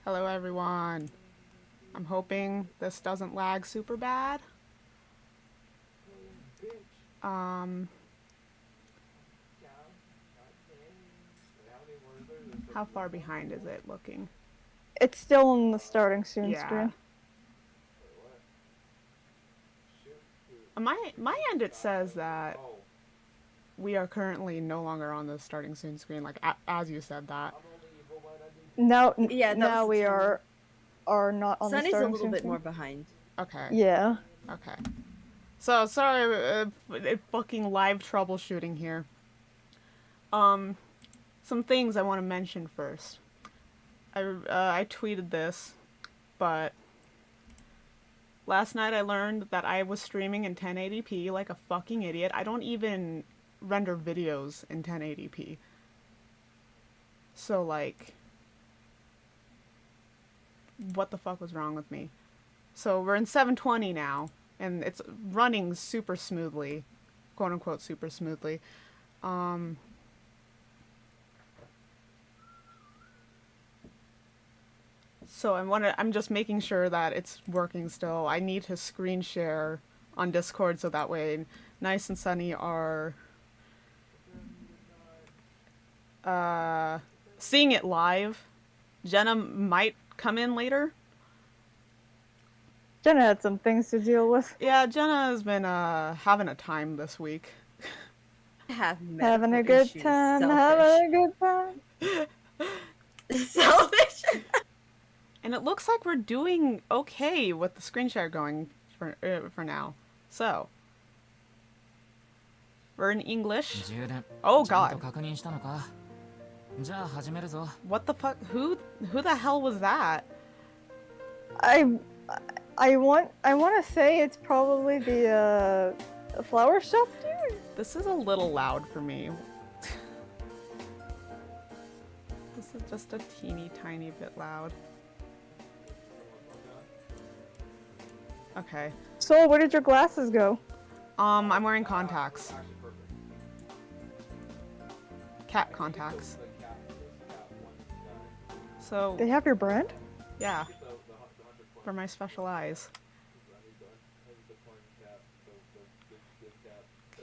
Hello everyone. I'm hoping this doesn't lag super bad. Um, how far behind is it looking? It's still on the starting soon Yeah. screen. On my end it says that we are currently no longer on the starting soon screen, like as you said that. Now, Yeah, that now was we the are not on the Sunny's a starting little soon bit screen. more behind. Okay. Yeah. Okay. So sorry, fucking live troubleshooting here. Some things I want to mention first. I tweeted this, but last night I learned that I was streaming in 1080p like a fucking idiot. I don't even render videos in 1080p. So like, what the fuck was wrong with me? So we're in 720 now, and it's running super smoothly, quote unquote super smoothly. So I'm just making sure that it's working still. I need to screen share on Discord so that way Nice and Sunny are seeing it live. Jenna might come in later. Jenna had some things to deal with. Yeah, Jenna has been having a time this week. Having a good time, having a good time. Selfish. And it looks like we're doing okay with the screen share going for now. So we're in English. Oh god. What the fuck? Who the hell was that? I want to say it's probably the flower shop dude. This is a little loud for me. This is just a teeny tiny bit loud. Okay. So where did your glasses go? I'm wearing contacts. Cat contacts. So They have your brand? yeah. For my special eyes.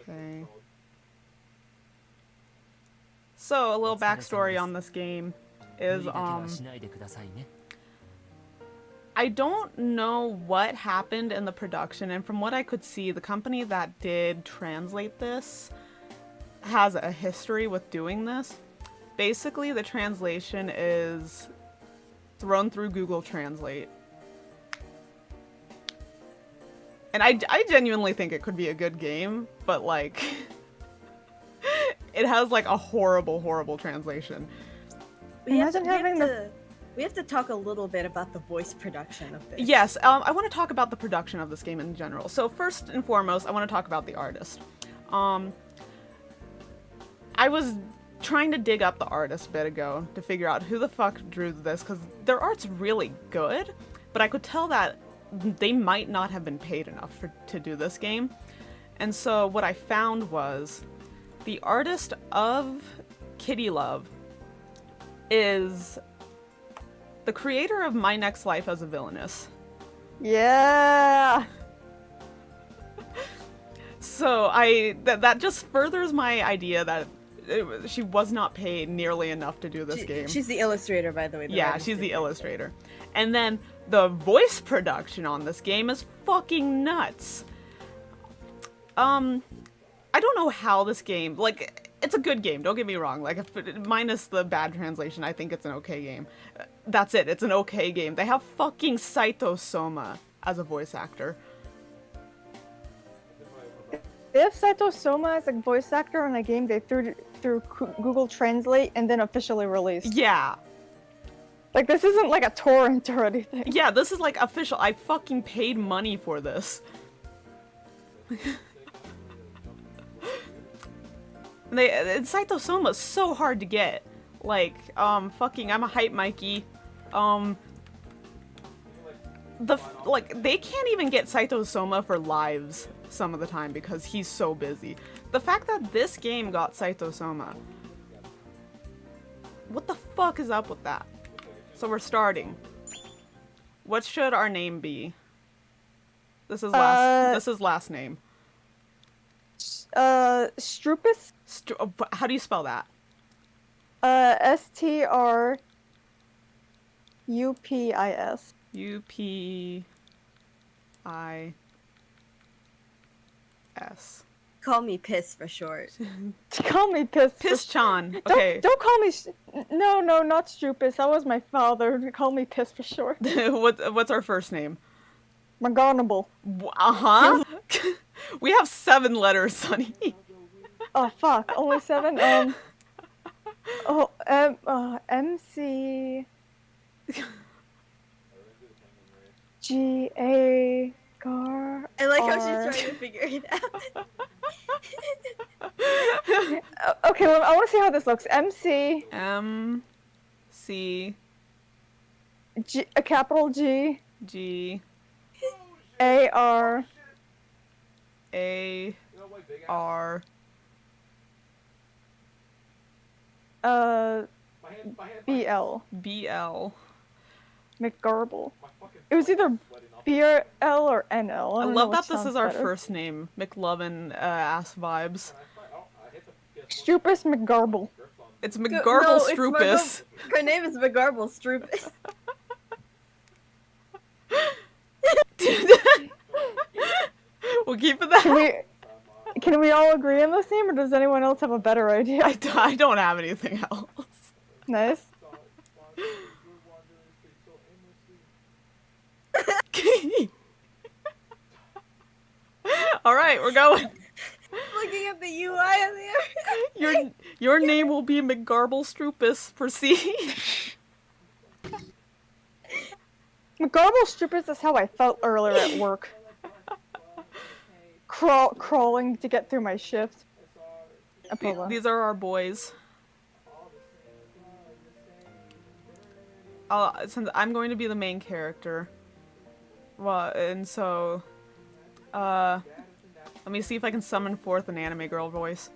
Okay. So a little backstory on this game is I don't know what happened in the production, and from what I could see, the company that did translate this has a history with doing this. Basically, the translation is thrown through Google Translate. And I genuinely think it could be a good game, but like, it has like a horrible, horrible translation. We have to talk a little bit about the voice production of this. Yes, I want to talk about the production of this game in general. So first and foremost, I want to talk about the artist. I was trying to dig up the artist a bit ago to figure out who the fuck drew this, because their art's really good, but I could tell that they might not have been paid enough to do this game. And so what I found was the artist of Kitty Love is the creator of My Next Life as a Villainess. Yeah. So that just furthers my idea that she was not paid nearly enough to do this game. She's the illustrator, by the way. Yeah, she's the illustrator. And then the voice production on this game is fucking nuts. I don't know how this game, like, it's a good game, don't get me wrong. Like, minus the bad translation, I think it's an okay game. That's it, it's an okay game. They have fucking Saito Soma as a voice actor. If Saito Soma is a voice actor in a game they threw through Google Translate and then officially released. Yeah. Like, this isn't like a torrent or anything. Yeah, this is like official. I fucking paid money for this. Saito Soma is so hard to get. Like, fucking, I'm a hype Mikey. They can't even get Saito Soma for lives some of the time because he's so busy. The fact that this game got Saito Soma. What the fuck is up with that? So we're starting. What should our name be? This is last name. Strupus? How do you spell that? STRUPIS. UPIS. Call me Piss for short. Call me Piss. Piss-chan. Okay. Don't call me. No, not Strupus. That was my father. Call me Piss for short. What's our first name? McGonagall. Uh-huh. We have 7 letters, Sonny. Oh fuck! Only 7. MC. GA. Gar. I like how she's trying to figure it out. Okay, well, I want to see how this looks. MC. C. G. A capital G. G. AR. AR. BL. BL. McGarble. It was either BRL or NL. I love that this is our better. first name. McLovin ass vibes. Strupus McGarble. It's McGarble Strupus. Her name is McGarble Strupus. We'll keep it that. Can we all agree on this name, or does anyone else have a better idea? I don't have anything else. Nice. All right, we're going. Looking at the UI on there. Your name will be McGarble Strupus. Proceed. McGarble Strupus is how I felt earlier at work. Crawling to get through my shift. These are our boys. Since I'm going to be the main character. Well, and so, let me see if I can summon forth an anime girl voice.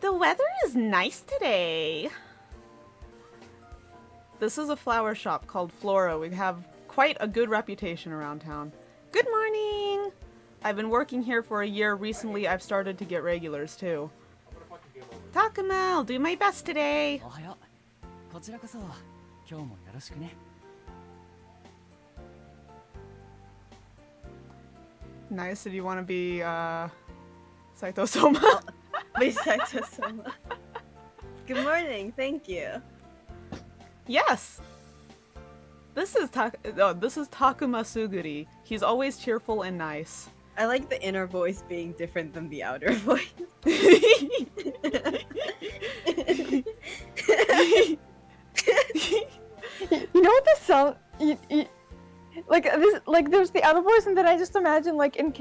The weather is nice today. This is a flower shop called Flora. We have quite a good reputation around town. Good morning! I've been working here for a year. Recently, I've started to get regulars, too. Takuma, I'll do my best today. Nice. Did you want to be, Saito Soma? Be Saito Soma. Good morning. Thank you. Yes! This is Takuma Suguri. He's always cheerful and nice. I like the inner voice being different than the outer voice. You know what this sound? Like there's the outer voice, and then I just imagine like in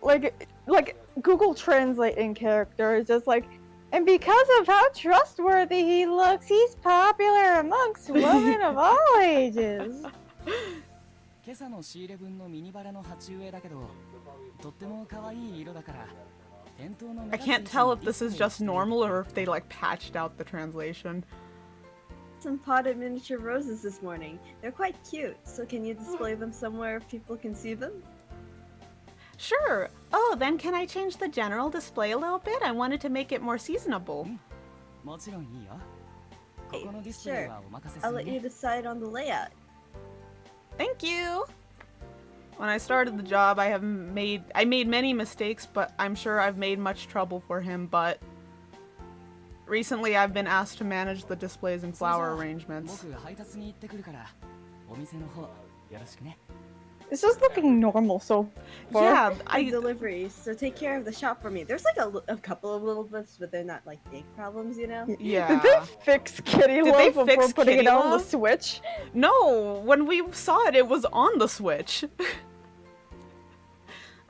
like Google Translate in character is just like, and because of how trustworthy he looks, he's popular amongst women of all ages. I can't tell if this is just normal or if they like patched out the translation. Some potted miniature roses this morning. They're quite cute, so can you display them somewhere if people can see them? Sure. Oh, then can I change the general display a little bit? I wanted to make it more seasonable. Hey, sure. I'll let you decide on the layout. Thank you! When I started the job, I made many mistakes, but I'm sure I've made much trouble for him, but recently I've been asked to manage the displays and flower arrangements. It's just looking normal so far. Yeah, deliveries, so take care of the shop for me. There's like a couple of little bits, but they're not like big problems, you know? Yeah. Did they fix Kitty Love before putting it on the Switch? No, when we saw it, it was on the Switch.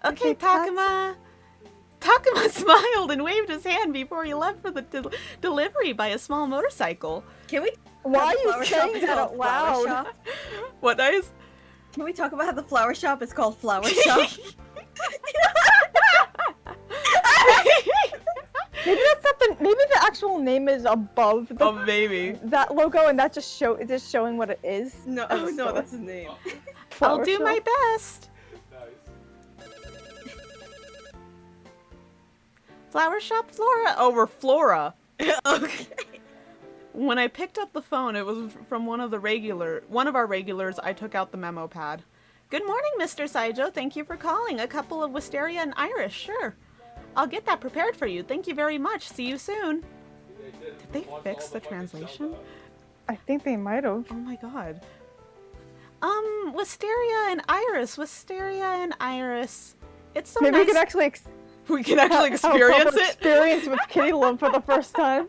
Okay, Takuma. Takuma smiled and waved his hand before he left for the delivery by a small motorcycle. Can we? Why are you saying that out loud? What, guys? Can we talk about how the flower shop is called Flower Shop? Maybe that's not maybe the actual name is above the, Oh, maybe. that logo, and that just it's just showing what it is. No, as a no, store. that's his name. I'll Flower do shop. my best. Flower shop Flora? Oh, we're Flora. Okay. When I picked up the phone, it was from one of our regulars. I took out the memo pad. Good morning, Mr. Saijo. Thank you for calling. A couple of wisteria and iris, sure. I'll get that prepared for you. Thank you very much. See you soon. Did they fix the translation? I think they might have. Oh my god. Wisteria and iris. Wisteria and iris. It's so Maybe nice. we could actually We can actually experience it. Experience with Kitty Love for the first time.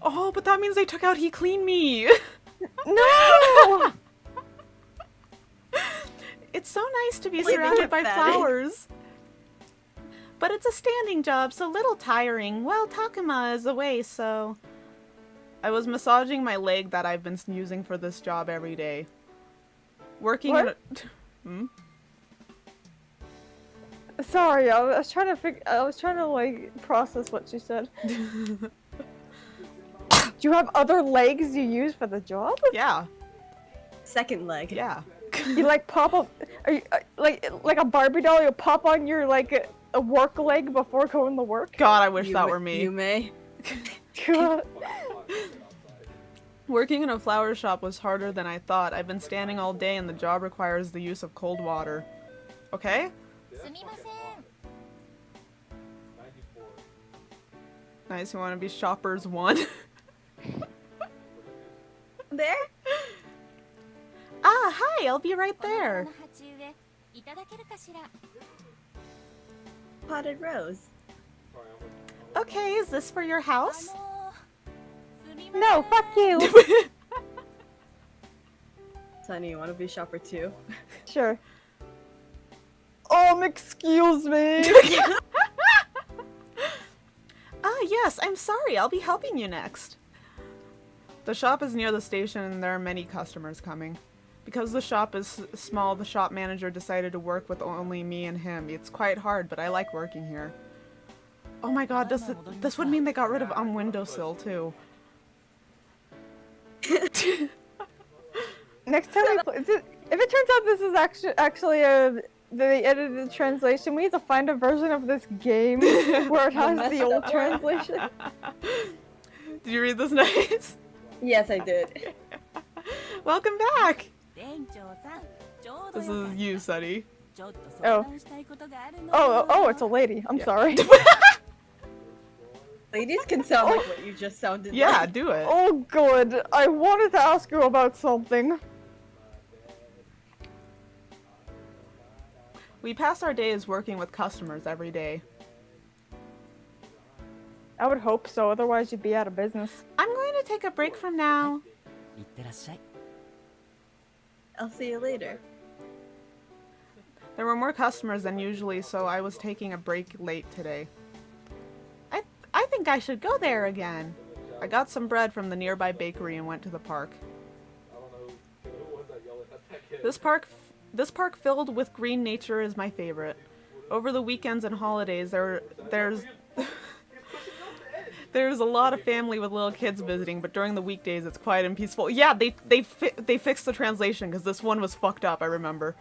Oh, but that means they took out He Clean Me. No! It's so nice to be Wait, they surrounded kept by that in. flowers. But it's a standing job, so a little tiring. Well, Takuma is away, so... I was massaging my leg that I've been using for this job every day. Working What? Hmm? Sorry, I was trying to like process what she said. Do you have other legs you use for the job? Yeah, Second leg. yeah. You like pop up, are you, like a Barbie doll? You pop on your like a work leg before going to work. God, I wish that were me. You may. Working in a flower shop was harder than I thought. I've been standing all day and the job requires the use of cold water. Okay? Nice, you want to be shoppers 1? There? Ah, hi, I'll be right there. Potted rose. Okay, is this for your house? No, fuck you. Sunny, you want to be shopper 2? Sure. Excuse me. Ah, yes, I'm sorry, I'll be helping you next. The shop is near the station and there are many customers coming. Because the shop is small, the shop manager decided to work with only me and him. It's quite hard, but I like working here. Oh my god, this would mean they got rid of windowsill too. Next time we play, if it turns out this is actually the edited translation, we need to find a version of this game where it has the old translation. Did you read this nice? Yes, I did. Welcome back! This is you, Sunny. Oh, it's a lady. I'm sorry. Ladies can sound like what you just sounded Yeah, like. do it. Oh, good. I wanted to ask you about something. We pass our days working with customers every day. I would hope so, otherwise you'd be out of business. I'm going to take a break from now. I'll see you later. There were more customers than usually, so I was taking a break late today. I think I should go there again. I got some bread from the nearby bakery and went to the park. This park filled with green nature is my favorite. Over the weekends and holidays, there's there's a lot of family with little kids visiting, but during the weekdays it's quiet and peaceful. Yeah, they fixed the translation because this one was fucked up, I remember.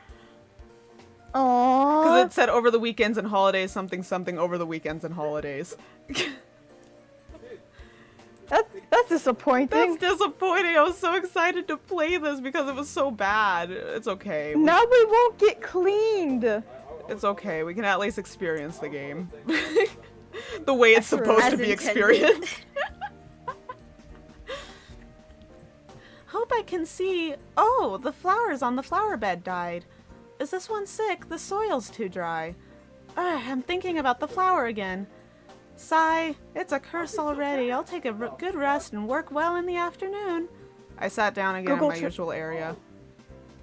Aww. Because it said over the weekends and holidays, something something over the weekends and holidays. That's disappointing. That's disappointing. I was so excited to play this because it was so bad. It's okay. Now we won't get cleaned. It's okay. We can at least experience the game. The way it's supposed As to be intended. experienced. Hope I can see... Oh, the flowers on the flower bed died. Is this one sick? The soil's too dry. I'm thinking about the flower again. Sigh, it's a curse already. I'll take a good rest and work well in the afternoon. I sat down again Google in my usual area.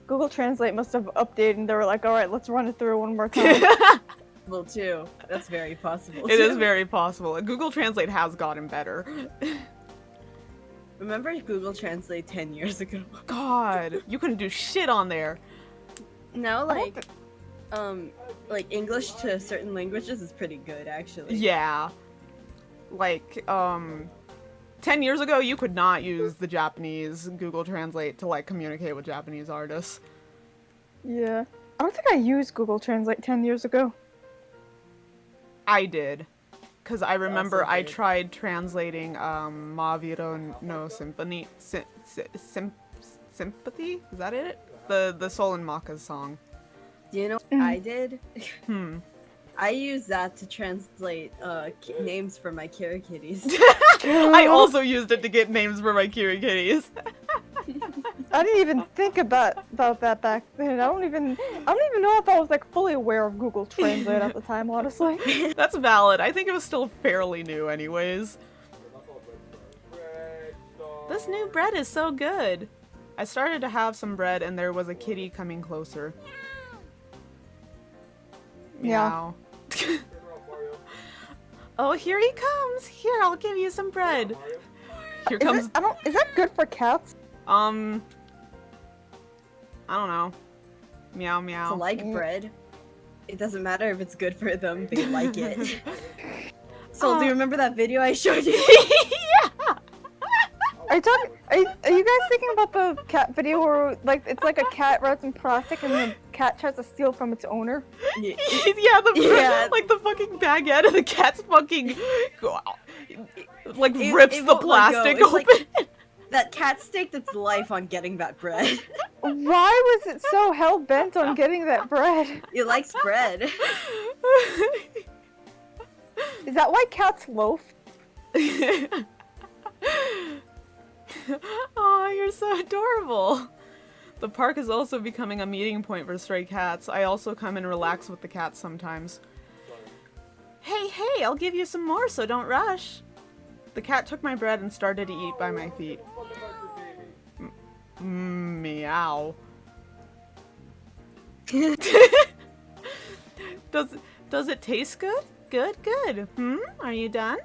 Google Translate must have updated and they were like, alright, let's run it through one more time. Well, too. That's very possible. It too. is very possible. Google Translate has gotten better. Remember Google Translate 10 years ago? God, you couldn't do shit on there. Now, like English to certain languages is pretty good, actually. Yeah. like 10 years ago, you could not use the Japanese Google Translate to like communicate with Japanese artists. Yeah. I don't think I used Google Translate 10 years ago. I did. Because I remember also I did. tried translating Maviro no Symphony. Sympathy? Is that it? The Soul and Maka's song. Do you know what I did? Hmm. I used that to translate names for my Kitties. I also used it to get names for my Kitties. I didn't even think about that back then. I don't even know if I was like fully aware of Google Translate at the time, honestly. That's valid. I think it was still fairly new anyways. This new bread is so good. I started to have some bread and there was a kitty coming closer. Yeah. Meow. Oh, here he comes. Here, I'll give you some bread. Here comes. Is that good for cats? I don't know. Meow It's meow. like bread. It doesn't matter if it's good for them, they like it. So do you remember that video I showed you? Yeah. Are you guys thinking about the cat video where like it's like a cat wrapped in plastic and the cat tries to steal from its owner? Yeah. Yeah, like the fucking baguette and the cat's fucking like rips it the won't let go. plastic It's open. like- That cat staked its life on getting that bread. Why was it so hell bent on getting that bread? It likes bread. Is that why cats loaf? Oh, you're so adorable. The park is also becoming a meeting point for stray cats. I also come and relax with the cats sometimes. Hey, I'll give you some more, so don't rush. The cat took my bread and started to eat by my feet. Meow. Does it taste good? Good. Are you done?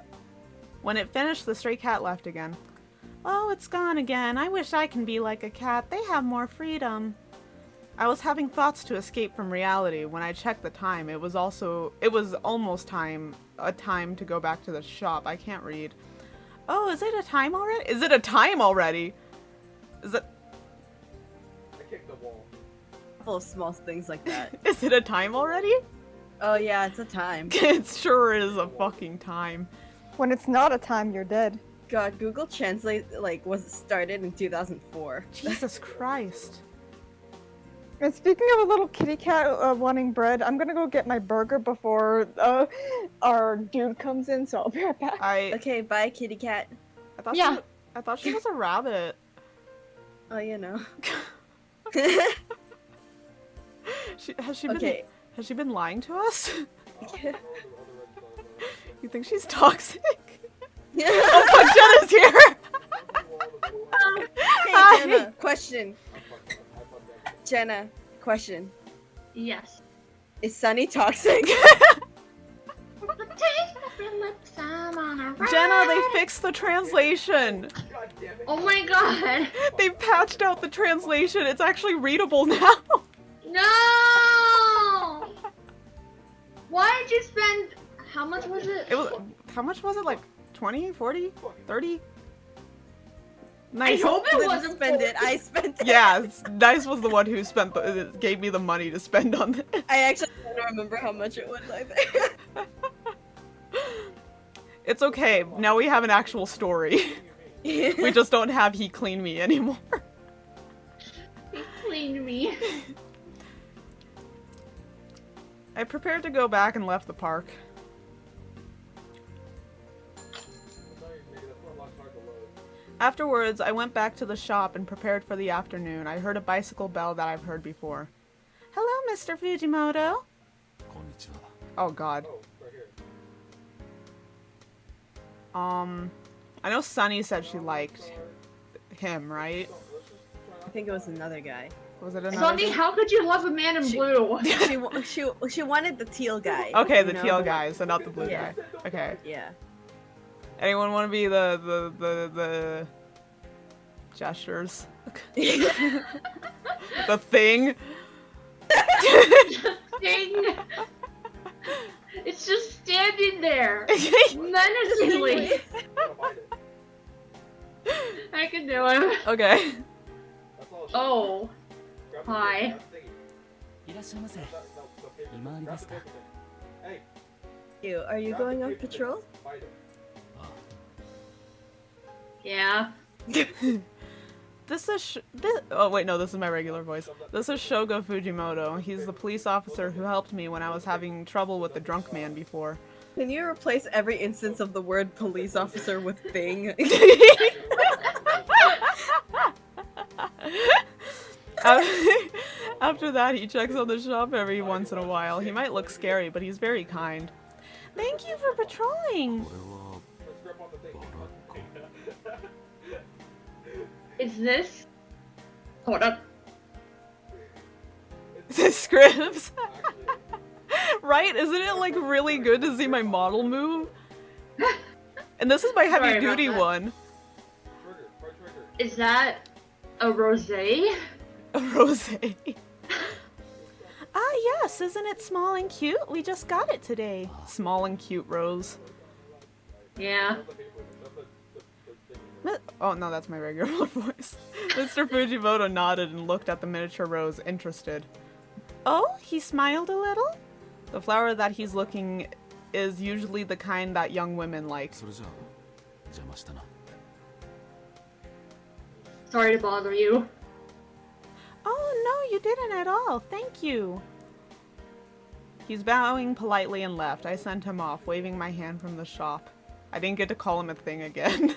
When it finished, the stray cat left again. Oh, it's gone again. I wish I can be like a cat. They have more freedom. I was having thoughts to escape from reality. When I checked the time, it was almost a time to go back to the shop. I can't read. Oh, is it a time already? Is it a time already? Is it? I kicked the wall. Full of small things like that. Is it a time already? Oh yeah, it's a time. It sure is a fucking time. When it's not a time, you're dead. God, Google Translate was started in 2004. Jesus Christ. And speaking of a little kitty cat wanting bread, I'm gonna go get my burger before our dude comes in, so I'll be right back. Okay, bye, kitty cat. I thought she was a rabbit. Oh, you know. Has she been lying to us? You think she's toxic? Oh fuck, Jenna's here! Hey, Hi. Jenna, question. Jenna, question. Yes. Is Sunny toxic? Jenna, they fixed the translation! God damn it. Oh my god. They patched out the translation, it's actually readable now! No! Why did you spend... How much was it? How much was it? Like 20, 40, 30? I Nice. hope it Didn't wasn't spend it. I spent it. Yeah, Nice was the one who gave me the money to spend on this. I actually don't remember how much it was either. It's okay, now we have an actual story. We just don't have he clean me anymore. Clean me. I prepared to go back and left the park. Afterwards, I went back to the shop and prepared for the afternoon. I heard a bicycle bell that I've heard before. Hello, Mr. Fujimoto. Oh god. Oh, right here. I know Sunny said she liked him, right? I think it was another guy. Was it another? Sonny, how could you love a man in blue? She wanted the teal guy. Okay, the you know, teal one- guy, so not the blue Yeah. guy. Okay. Yeah. Anyone want to be the gestures? The thing? Ding. It's just standing there. Menacingly. I can do it. Okay. Oh. Hi. Are you going on patrol? Yeah. This is oh wait, no, this is my regular voice. This is Shogo Fujimoto. He's the police officer who helped me when I was having trouble with the drunk man before. Can you replace every instance of the word police officer with thing? After that, he checks on the shop every once in a while. He might look scary, but he's very kind. Thank you for patrolling! Is this? Hold up. The scripts? Right? Isn't it like really good to see my model move? And this is my Sorry heavy about duty that. one. Is that a rosé? A rosé. Ah yes, isn't it small and cute? We just got it today. Small and cute rose. Yeah. Oh no, that's my regular voice. Mr. Fujimoto nodded and looked at the miniature rose, interested. Oh, he smiled a little? The flower that he's looking is usually the kind that young women like. Sorry to bother you. Oh no, you didn't at all. Thank you. He's bowing politely and left. I sent him off, waving my hand from the shop. I didn't get to call him a thing again.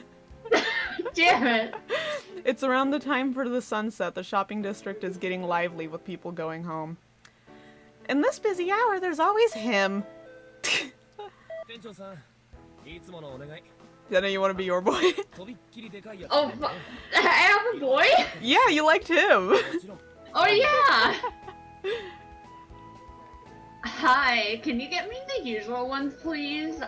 Damn it. It's around the time for the sunset. The shopping district is getting lively with people going home. In this busy hour, there's always him. Jenna, you want to be your boy? Oh, I have a boy? Yeah, you liked him. Oh yeah. Hi, can you get me the usual ones, please?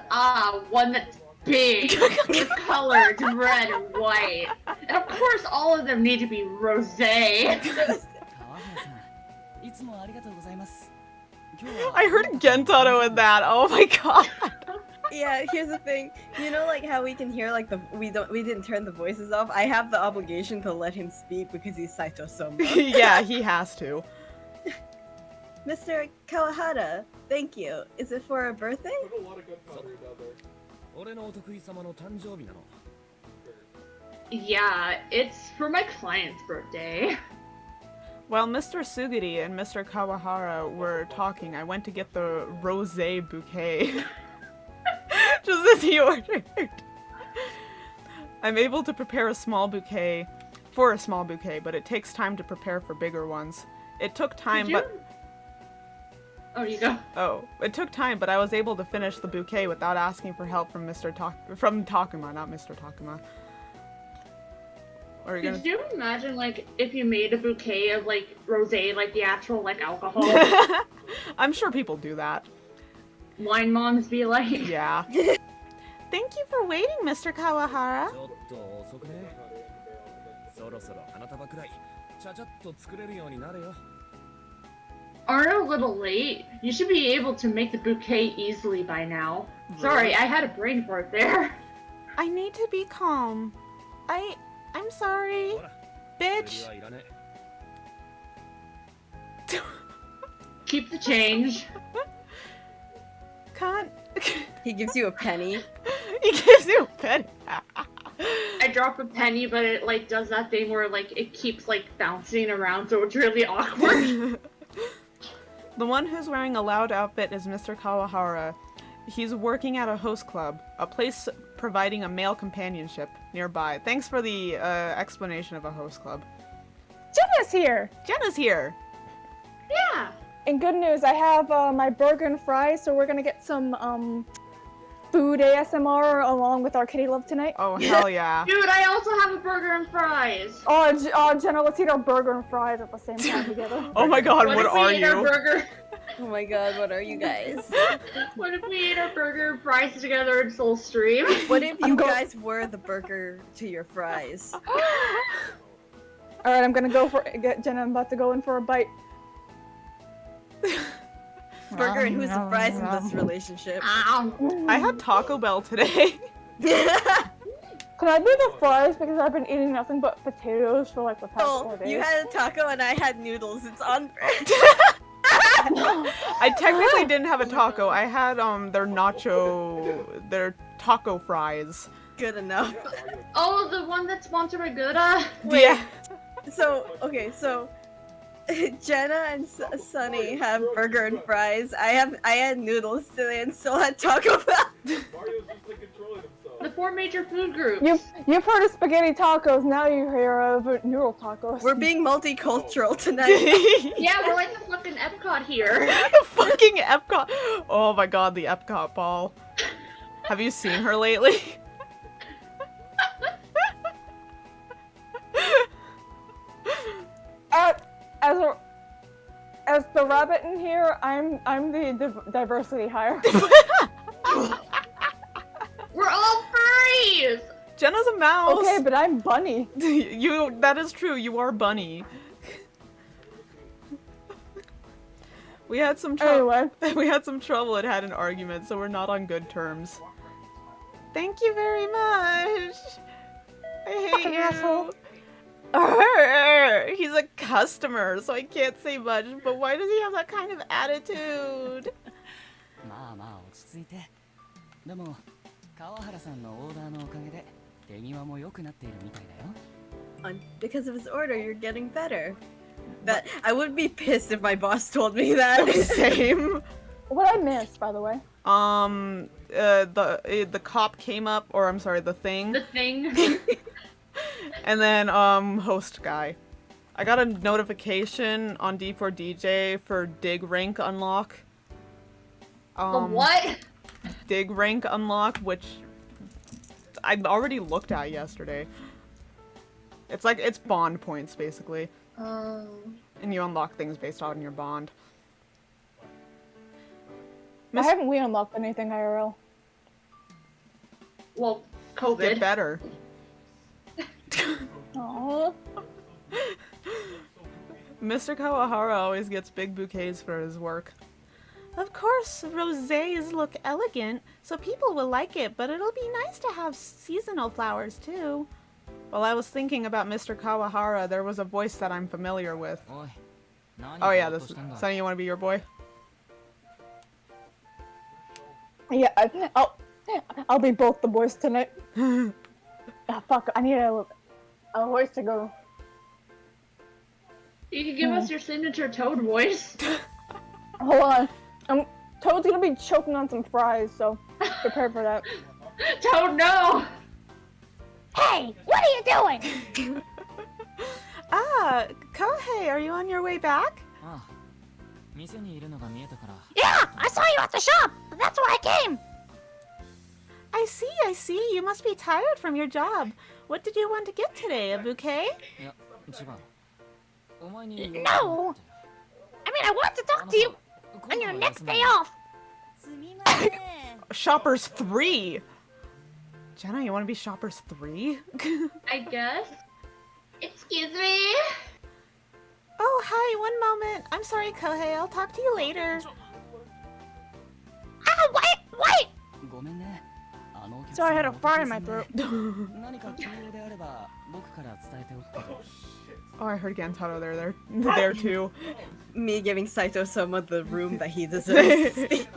One that's big, with colored red and white. And of course, all of them need to be rosé. I heard Gentaro in that. Oh my god. Yeah, here's the thing. You know, like how we can hear like we didn't turn the voices off. I have the obligation to let him speak because he's Saito Soma. Yeah, he has to. Mr. Kawahara, thank you. Is it for a birthday? There's a lot of gunpowder down there. Yeah, it's for my client's birthday. While Mr. Sugiri and Mr. Kawahara were talking, I went to get the rosé bouquet. Just as he ordered. I'm able to prepare a small bouquet for a small bouquet, but it takes time to prepare for bigger ones. It took time, Oh, you go. it took time, but I was able to finish the bouquet without asking for help from from Takuma, not Mr. Takuma. Are you Could you imagine, like, if you made a bouquet of, like, rosé, like the actual, like, alcohol? I'm sure people do that. Wine moms be like, Yeah. Thank you for waiting, Mr. Kawahara. Aren't a little late? You should be able to make the bouquet easily by now. Sorry, I had a brain fart there. I need to be calm. I'm sorry. Bitch. Keep the change. Can't. He gives you a penny. He gives you a penny. I drop a penny, but it, like, does that thing where, like, it keeps, like, bouncing around, so it's really awkward. The one who's wearing a loud outfit is Mr. Kawahara. He's working at a host club, a place providing a male companionship nearby. Thanks for the explanation of a host club. Jenna's here! Jenna's here! Yeah. And good news, I have my burger and fries, so we're gonna get some food ASMR along with our kitty love tonight. Oh, hell yeah. Dude, I also have a burger and fries. Oh, Jenna, let's eat our burger and fries at the same time together. Oh my god, What what if we are ate our you? burger? Oh my god, what are you guys? What if we ate our burger and fries together in Soul Stream? What if you guys were the burger to your fries? Alright, I'm gonna go for Jenna, I'm about to go in for a bite. burger and who's the fries in this relationship? Ow. I had Taco Bell today. Can I be the fries because I've been eating nothing but potatoes for like the past 4 Oh, days? you had a taco and I had noodles. It's on brand. I technically didn't have a taco. I had their taco fries. Good enough. Oh, the one that's sponsored by Gouda? Yeah. So, okay, so Jenna and Sunny have burger and fries. I had noodles today and still had Taco Bell. Mario's just like controlling himself. The 4 major food groups. You've heard of spaghetti tacos, now you hear of noodle tacos. We're being multicultural tonight. Yeah, we're like the fucking Epcot here. Fucking Epcot. Oh my god, the Epcot ball. Have you seen her lately? As the rabbit in here, I'm the diversity hire. We're all furries! Jenna's a mouse. Okay, but I'm bunny. That is true. You are Bunny. We had some trouble. Anyway. We had some trouble and had an argument, so we're not on good terms. Thank you very much. I hate Fucking you. asshole. Arr, he's a customer, so I can't say much, but why does he have that kind of attitude? まあまあ落ち着いて。でも川原さんのオーダーのおかげで手際も良くなっているみたいだよ。 Because of his order, you're getting better. That I would be pissed if my boss told me that. Same. What I missed, by the way. The cop came up, or I'm sorry, the thing. The thing. And then, host guy. I got a notification on D4DJ for dig rank unlock. The what? Dig rank unlock, which I already looked at yesterday. It's like, it's bond points, basically. And you unlock things based on your bond. Why haven't we unlocked anything IRL? Well, Get COVID. better. Aww. Mr. Kawahara always gets big bouquets for his work. Of course, rosés look elegant, so people will like it, but it'll be nice to have seasonal flowers too. While I was thinking about Mr. Kawahara, there was a voice that I'm familiar with. おい、何 Oh や yeah, ろう this としたんだ Sonny, you want to be your boy? Yeah, I'll be both the boys tonight. Fuck, I need a voice to go. You can give us your signature Toad voice. Hold on. Toad's gonna be choking on some fries, so prepare for that. Toad, no! Hey, what are you doing? Ah, Kohei, are you on your way back? ああ、店にいるのが見えたから。 Yeah, I saw you at the shop. That's why I came. I see. You must be tired from your job. What did you want to get today? A bouquet? いや、違う。お前に。 No. I mean, I want to talk to you on your next day off. Shoppers 3! Jenna, you want to be Shoppers 3? I guess. Excuse me? Oh, hi, one moment. I'm sorry, Kohei. I'll talk to you later. Ah, wait! ごめんね。あのお客 So I had a 様 fire in my throat. 何か急用であれば僕から伝えておくけど。 Oh, I heard Gantaro there too. Me giving Saito Soma the room that he deserves to speak.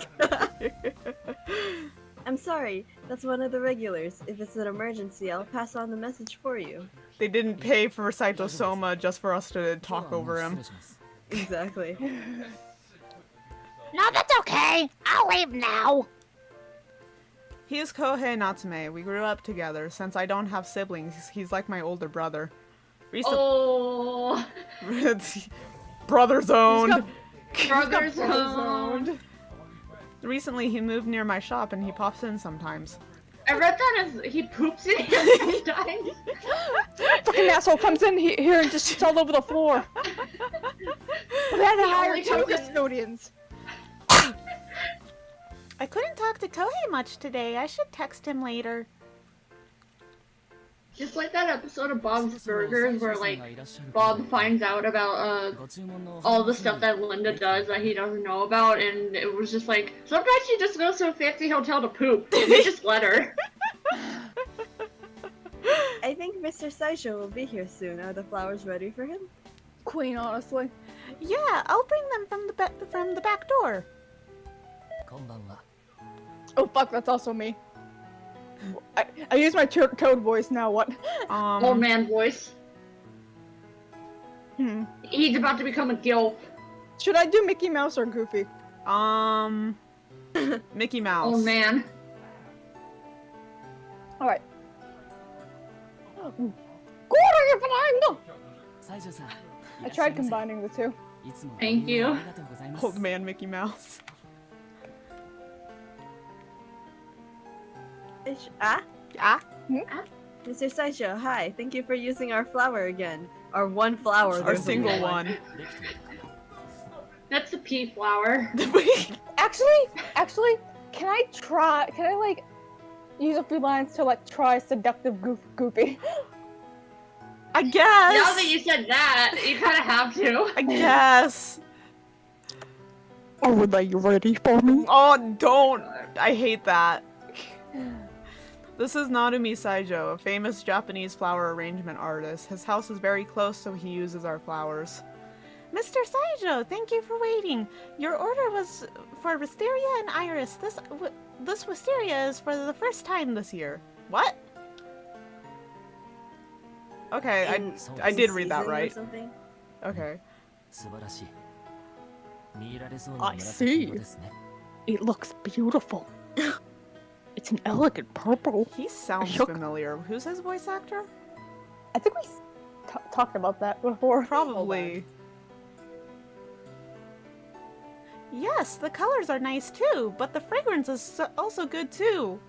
I'm sorry, that's one of the regulars. If it's an emergency, I'll pass on the message for you. They didn't pay for Saito Soma just for us to talk over him. 失礼します。 Exactly. No, that's okay. I'll leave now. He is Kohei Natsume. We grew up together. Since I don't have siblings, he's like my older brother. Oh, Brothers owned. brothers owned. Recently, he moved near my shop and he pops in sometimes. I read that as he poops in here sometimes. Fucking asshole comes in here and just shits all over the floor. We had to hire only 2 comes in- custodians. I couldn't talk to Kohei much today. I should text him later. Just like that episode of Bob's Burgers where like Bob finds out about all the stuff that Linda does that he doesn't know about, and it was just like sometimes she just goes to a fancy hotel to poop. And they just let her. I think Mr. Saisho will be here soon. Are the flowers ready for him? Queen, honestly. Yeah, I'll bring them from the back door. こんばんは Oh fuck, that's also me. I use my toad voice now. What? Old man voice. Hmm. He's about to become a gilf. Should I do Mickey Mouse or Goofy? Mickey Mouse. Old man. All right. 西条さん I tried combining the two. いつも Thank you. ありがとうございます Old man Mickey Mouse. Ah? Ah? Mr. Saisho, hi. Thank you for using our flower again. Our one flower. Our there's single only one. できてる That's the pea flower. Actually, can I like use a few lines to like try seductive Goofy? I guess. Now that you said that, you kind of have to. I guess. Oh, are you ready for me? Oh, don't. I hate that. This is Narumi Saijo, a famous Japanese flower arrangement artist. His house is very close, so he uses our flowers. Mr. Saijo, thank you for waiting. Your order was for wisteria and iris. This wisteria is for the first time this year. What? Okay, I did read that season or right. something? Okay. 素晴らしい見入られそうな I 紫 see. 色ですね It looks beautiful. It's an elegant purple. He sounds Shook. familiar. Who's his voice actor? I think we talked about that before. Probably. Yes, the colors are nice too, but the fragrance is also good too.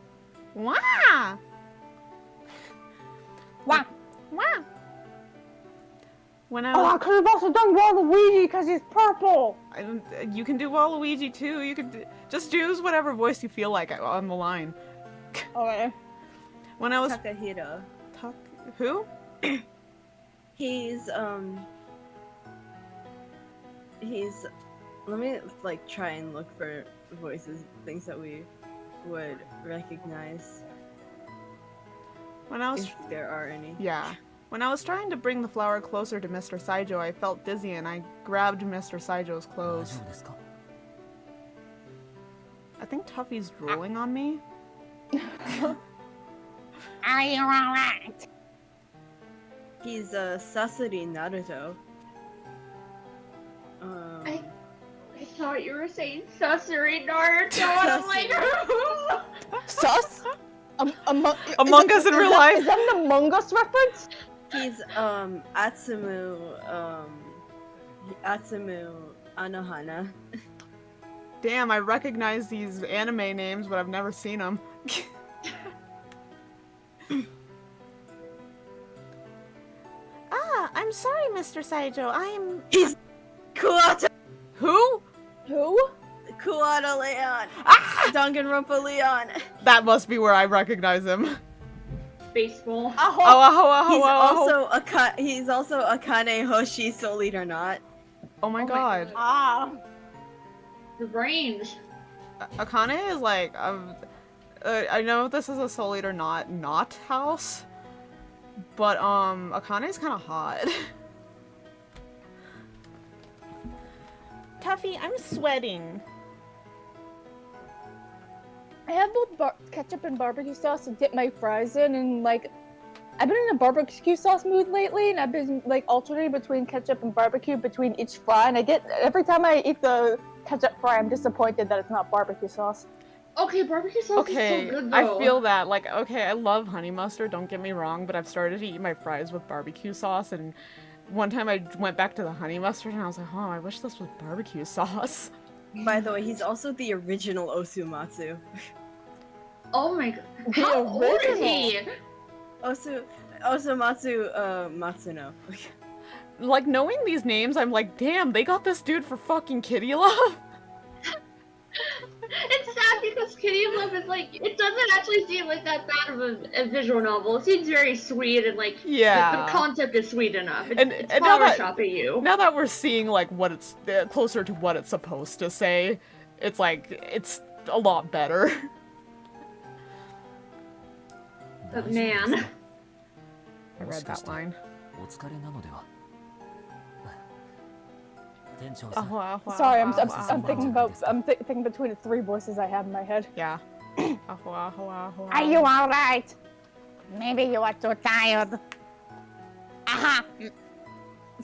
Wow! Wow. Wow! When I Oh, I was, could have also done Waluigi because he's purple. you can do Waluigi too. You could just use whatever voice you feel like on the line. Okay. When I was Takahiro. who? He's let me like try and look for voices, things that we would recognize When I was if there are any. yeah. When I was trying to bring the flower closer to Mr. Saijo, I felt dizzy and I grabbed Mr. Saijo's 大 clothes. 丈夫ですか I think Tuffy's drooling on me. Are you alright? He's Sasori Naruto. I thought you were saying Sussery Naruto, and I'm like, who? Sus? Among Us in real life? Is that an Among Us reference? He's Atsumu Anohana. Damn, I recognize these anime names, but I've never seen them. I'm sorry, Mr. Saijo. He's Kuwata Who? Who? Kuwata Leon. Ah! Danganronpa Leon. That must be where I recognize him. Baseball. Oh, oh, He's oh, he's also Akane Hoshi, Soul Eater not. oh my Oh my god. Ah. The range. Akane is like, I know this is a Soul Eater not house, but Akane's kind of hot. Tuffy, I'm sweating. I have both ketchup and barbecue sauce to dip my fries in, and like, I've been in a barbecue sauce mood lately, and I've been like alternating between ketchup and barbecue between each fry, and every time I eat the ketchup fry, I'm disappointed that it's not barbecue sauce. Okay, barbecue sauce is Okay, so good I though. feel that. Like, okay, I love honey mustard, don't get me wrong, but I've started to eat my fries with barbecue sauce, and one time I went back to the honey mustard, and I was like, oh, I wish this was barbecue sauce. By the way, he's also the original Osumatsu. Oh my god. The How old is he? Osumatsu Matsuno. Like, knowing these names, I'm like, damn, they got this dude for fucking kitty love? It's sad because Kitty Flip is like, it doesn't actually seem like that bad of a visual novel. It seems very sweet and like Yeah. the concept is sweet enough. It's, And- it's and now flower that- shopping you. Now that we're seeing like what it's closer to what it's supposed to say, it's like it's a lot better. But man, I read that line. お疲れなのでは店長 Oh, さん wow, wow, Sorry, I'm, wow, I'm, wow, I'm wow. thinking about I'm thinking between the three voices I have in my head. Yeah. Oh, wow, wow, wow. Are you alright? Maybe you are too tired. Aha!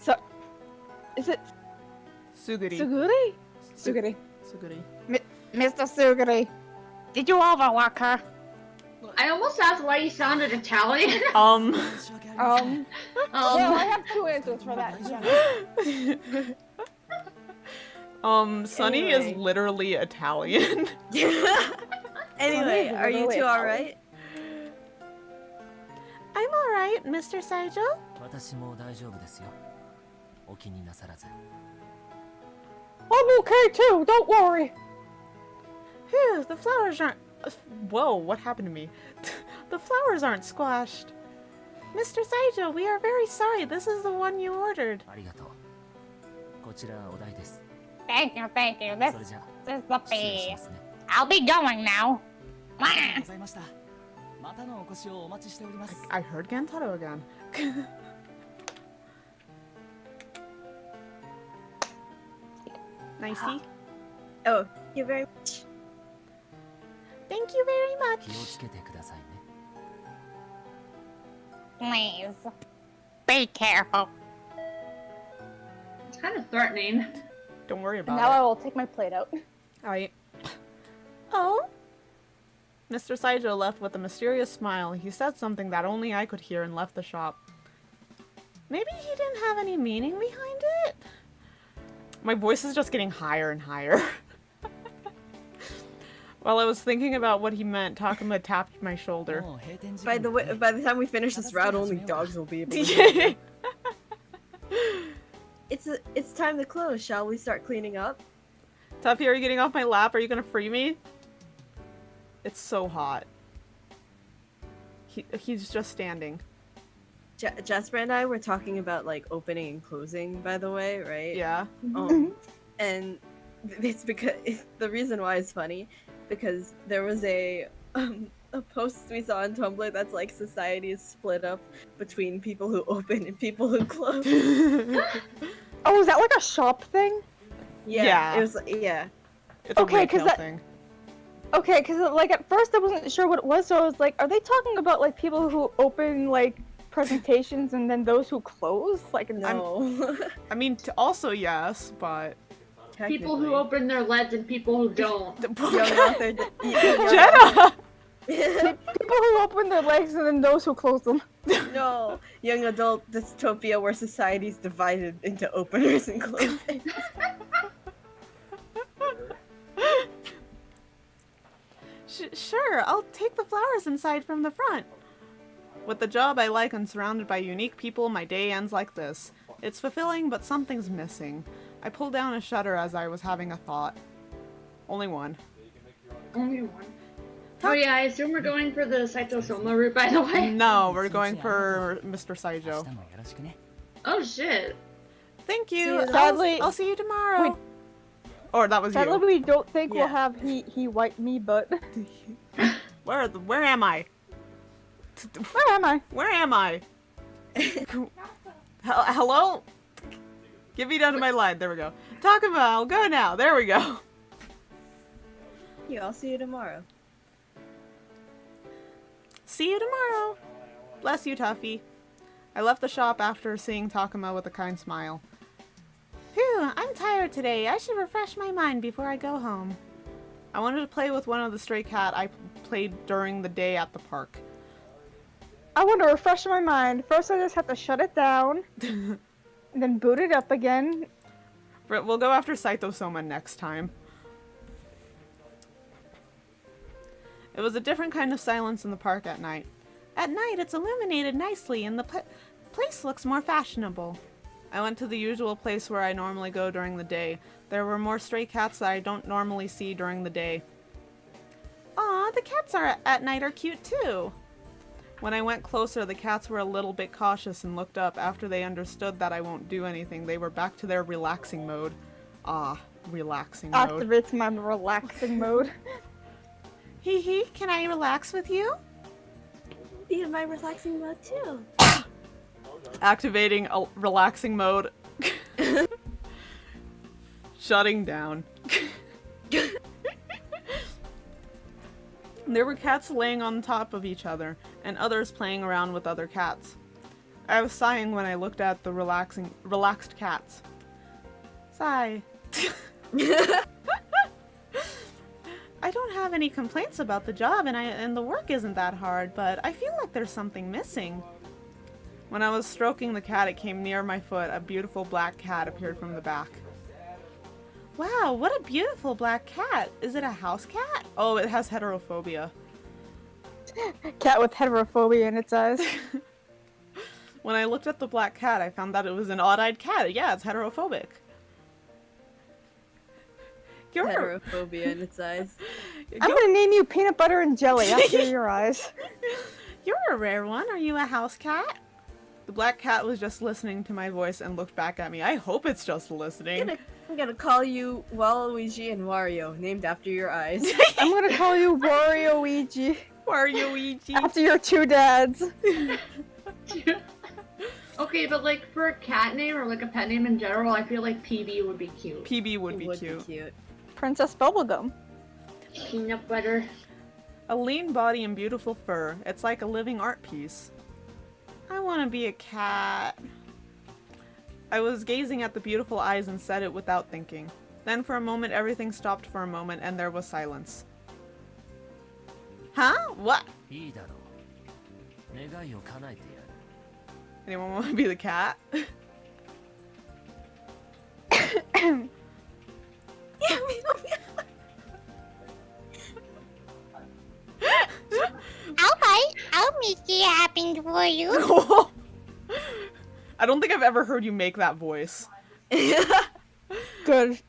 So, is it Suguri. Suguri? Suguri. Suguri. Mr. Suguri, did you overwork her? I almost asked why you sounded Italian. 申し訳ありません Well, I have two answers for that. Jenna. Sunny Anyway. is literally Italian. Anyway, are you two alright? I'm alright, Mr. Saijo. 私も大丈夫ですよお気になさらず I'm okay too. Don't worry. Phew, the flowers aren't... Whoa, what happened to me? The flowers aren't squashed. Mr. Saijo, we are very sorry. This is the one you ordered. ありがとうこちらお代です Thank you, thank you. それじゃ This is the 失礼し fee. ますね I'll be going now. ありがとうございましたまたのお越しをお待ちしております I heard Gantaro again. Nicey. Oh, thank you very much. Thank you very 気を much. つけてくださいね Please. Be careful. It's kind of threatening. Don't worry And about now I it. will take my plate out. Alright. Oh? Mr. Saijo left with a mysterious smile. He said something that only I could hear and left the shop. Maybe he didn't have any meaning behind it? My voice is just getting higher and higher. While I was thinking about what he meant, Takuma tapped my shoulder. もう閉店時 By 間 the だ way, ね by the time we finish this route, only dogs will be able to hear you. It's time to close. Shall we start cleaning up? Tuffy, are you getting off my lap? Are you gonna free me? It's so hot. He's just standing. Jasper and I were talking about like opening and closing, by the way, right? Yeah. And it's because the reason why it's funny because there was a post we saw on Tumblr that's like society is split up between people who open and people who close. Oh, is that like a shop thing? Yeah. It was yeah. It's a Okay, 'cause retail that- thing. Okay, because like at first I wasn't sure what it was, so I was like, are they talking about like people who open like presentations and then those who close? Like, No. I mean, also yes, but... People who open their leads and people who don't. Young author. Jenna! people who open their legs and then those who close them. No, young adult dystopia where society is divided into openers and closers. Sure, I'll take the flowers inside from the front. With the job I like and surrounded by unique people, my day ends like this. It's fulfilling, but something's missing. I pulled down a shutter as I was having a thought. Only one. Only one. Oh yeah, I assume we're going for the Saito Soma route, by the way. No, we're going for Mr. 明 Saijo. 日もよろしくね Oh shit. Thank See you. you Sadly- I'll see you tomorrow. Wait. Or that was Sadly, you. we don't think Yeah. we'll have he white me, but Where am I? where am I? Where am I? Hello? Get me down to my line. There we go. Takuma, I'll go now. There we go. Yeah, I'll see you tomorrow. See you tomorrow. Bless you, Tuffy. I left the shop after seeing Takuma with a kind smile. Phew, I'm tired today. I should refresh my mind before I go home. I wanted to play with one of the stray cat I played during the day at the park. I want to refresh my mind. First, I just have to shut it down, and then boot it up again. We'll go after Saito Soma next time. It was a different kind of silence in the park at night. At night, it's illuminated nicely, and the place looks more fashionable. I went to the usual place where I normally go during the day. There were more stray cats that I don't normally see during the day. Aw, the cats at night are cute too. When I went closer, the cats were a little bit cautious and looked up. After they understood that I won't do anything, they were back to their relaxing mode. Ah, relaxing mode. Activates my relaxing mode. Hee hee, can I relax with you? Be in my relaxing mode too. Activating a relaxing mode. Shutting down. There were cats laying on top of each other, and others playing around with other cats. I was sighing when I looked at the relaxed cats. Sigh. I don't have any complaints about the job, and the work isn't that hard, but I feel like there's something missing. When I was stroking the cat, it came near my foot. A beautiful black cat appeared from the back. Wow, what a beautiful black cat. Is it a house cat? Oh, it has heterophobia. Cat with heterophobia in its eyes. When I looked at the black cat, I found that it was an odd-eyed cat. Yeah, it's heterophobic. You're Heterophobia in its eyes. I'm gonna name you Peanut Butter and Jelly after your eyes. You're a rare one. Are you a house cat? The black cat was just listening to my voice and looked back at me. I hope it's just listening. I'm gonna call you Waluigi and Wario, named after your eyes. I'm gonna call you Wario-Ouija Wario-Ouija. after your two dads. Okay, but like for a cat name or like a pet name in general, I feel like PB would be cute. PB would be Would cute. be cute. Princess Bubblegum. Peanut butter. A lean body and beautiful fur. It's like a living art piece. I want to be a cat. I was gazing at the beautiful eyes and said it without thinking. Then for a moment, everything stopped for a moment and there was silence. Huh? What? いいだろう。願いを叶えてやる。 Anyone want to be the cat? Alright, I'll make it happen for you. I don't think I've ever heard you make that voice. Good.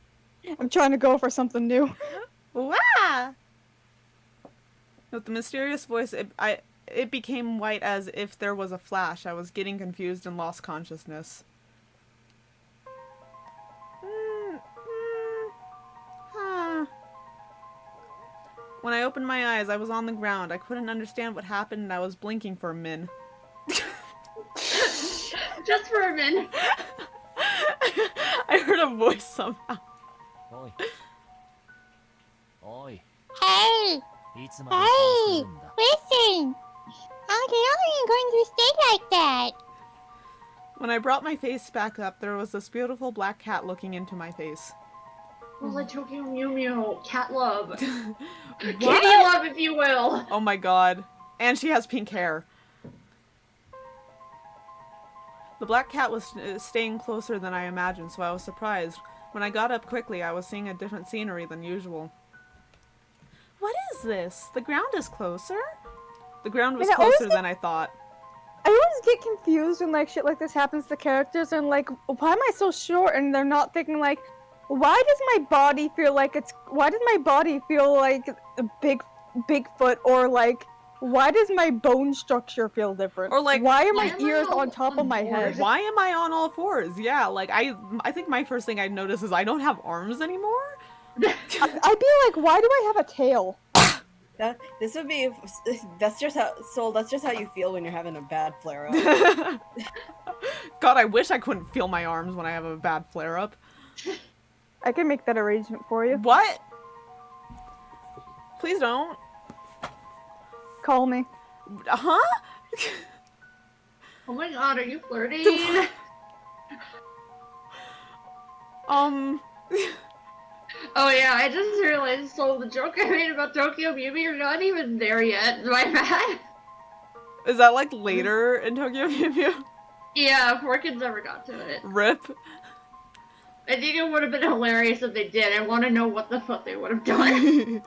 I'm trying to go for something new. Wow! With the mysterious voice, it became white as if there was a flash. I was getting confused and lost consciousness. Huh. When I opened my eyes, I was on the ground. I couldn't understand what happened and I was blinking for a min. Just for a minute. I heard a voice somehow. おい。おい。 Hey, いつまでそうするんだ。 listen. How long are you going to stay like that? When I brought my face back up, there was this beautiful black cat looking into my face. It was like Tokyo Mew Mew. Cat love. Kitty What? love, if you will. Oh my god. And she has pink hair. The black cat was staying closer than I imagined, so I was surprised. When I got up quickly, I was seeing a different scenery than usual. What is this? The ground is closer? The ground was And I always closer than I thought. I always get confused when like shit like this happens to characters and like, why am I so short? And they're not thinking like, why does my body feel like a Bigfoot, or like, why does my bone structure feel different? Or, like, why are why my am I ears all on top of my on head? Why am I on all fours? Yeah, like I think my first thing I'd notice is I don't have arms anymore. I'd be like, why do I have a tail? That's just how you feel when you're having a bad flare up. God, I wish I couldn't feel my arms when I have a bad flare up. I can make that arrangement for you. What? Please don't. Call me. Huh? Oh my god, are you flirting? Oh yeah, I just realized, so the joke I made about Tokyo Mew Mew, you're not even there yet. My bad. Is that like later in Tokyo Mew Mew? Yeah, poor kids never got to it. Rip. I think it would have been hilarious if they did. I want to know what the fuck they would have done.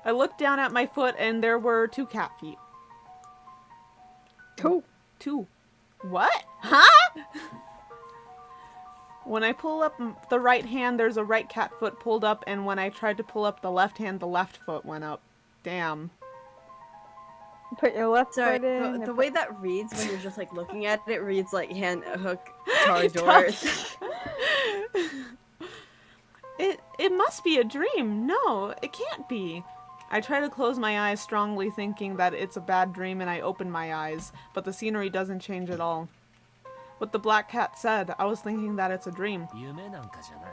I looked down at my foot and there were 2 cat feet. Cool. 2. What? Huh? When I pull up the right hand, there's a right cat foot pulled up, and when I tried to pull up the left hand, the left foot went up. Damn. Put your left Sorry, foot in. the and way that reads when you're just like looking at it reads like hand hook car It doors. does. It must be a dream. No, it can't be. I try to close my eyes strongly, thinking that it's a bad dream, and I open my eyes, but the scenery doesn't change at all. What the black cat said, I was thinking that it's a dream. 夢なんかじゃない。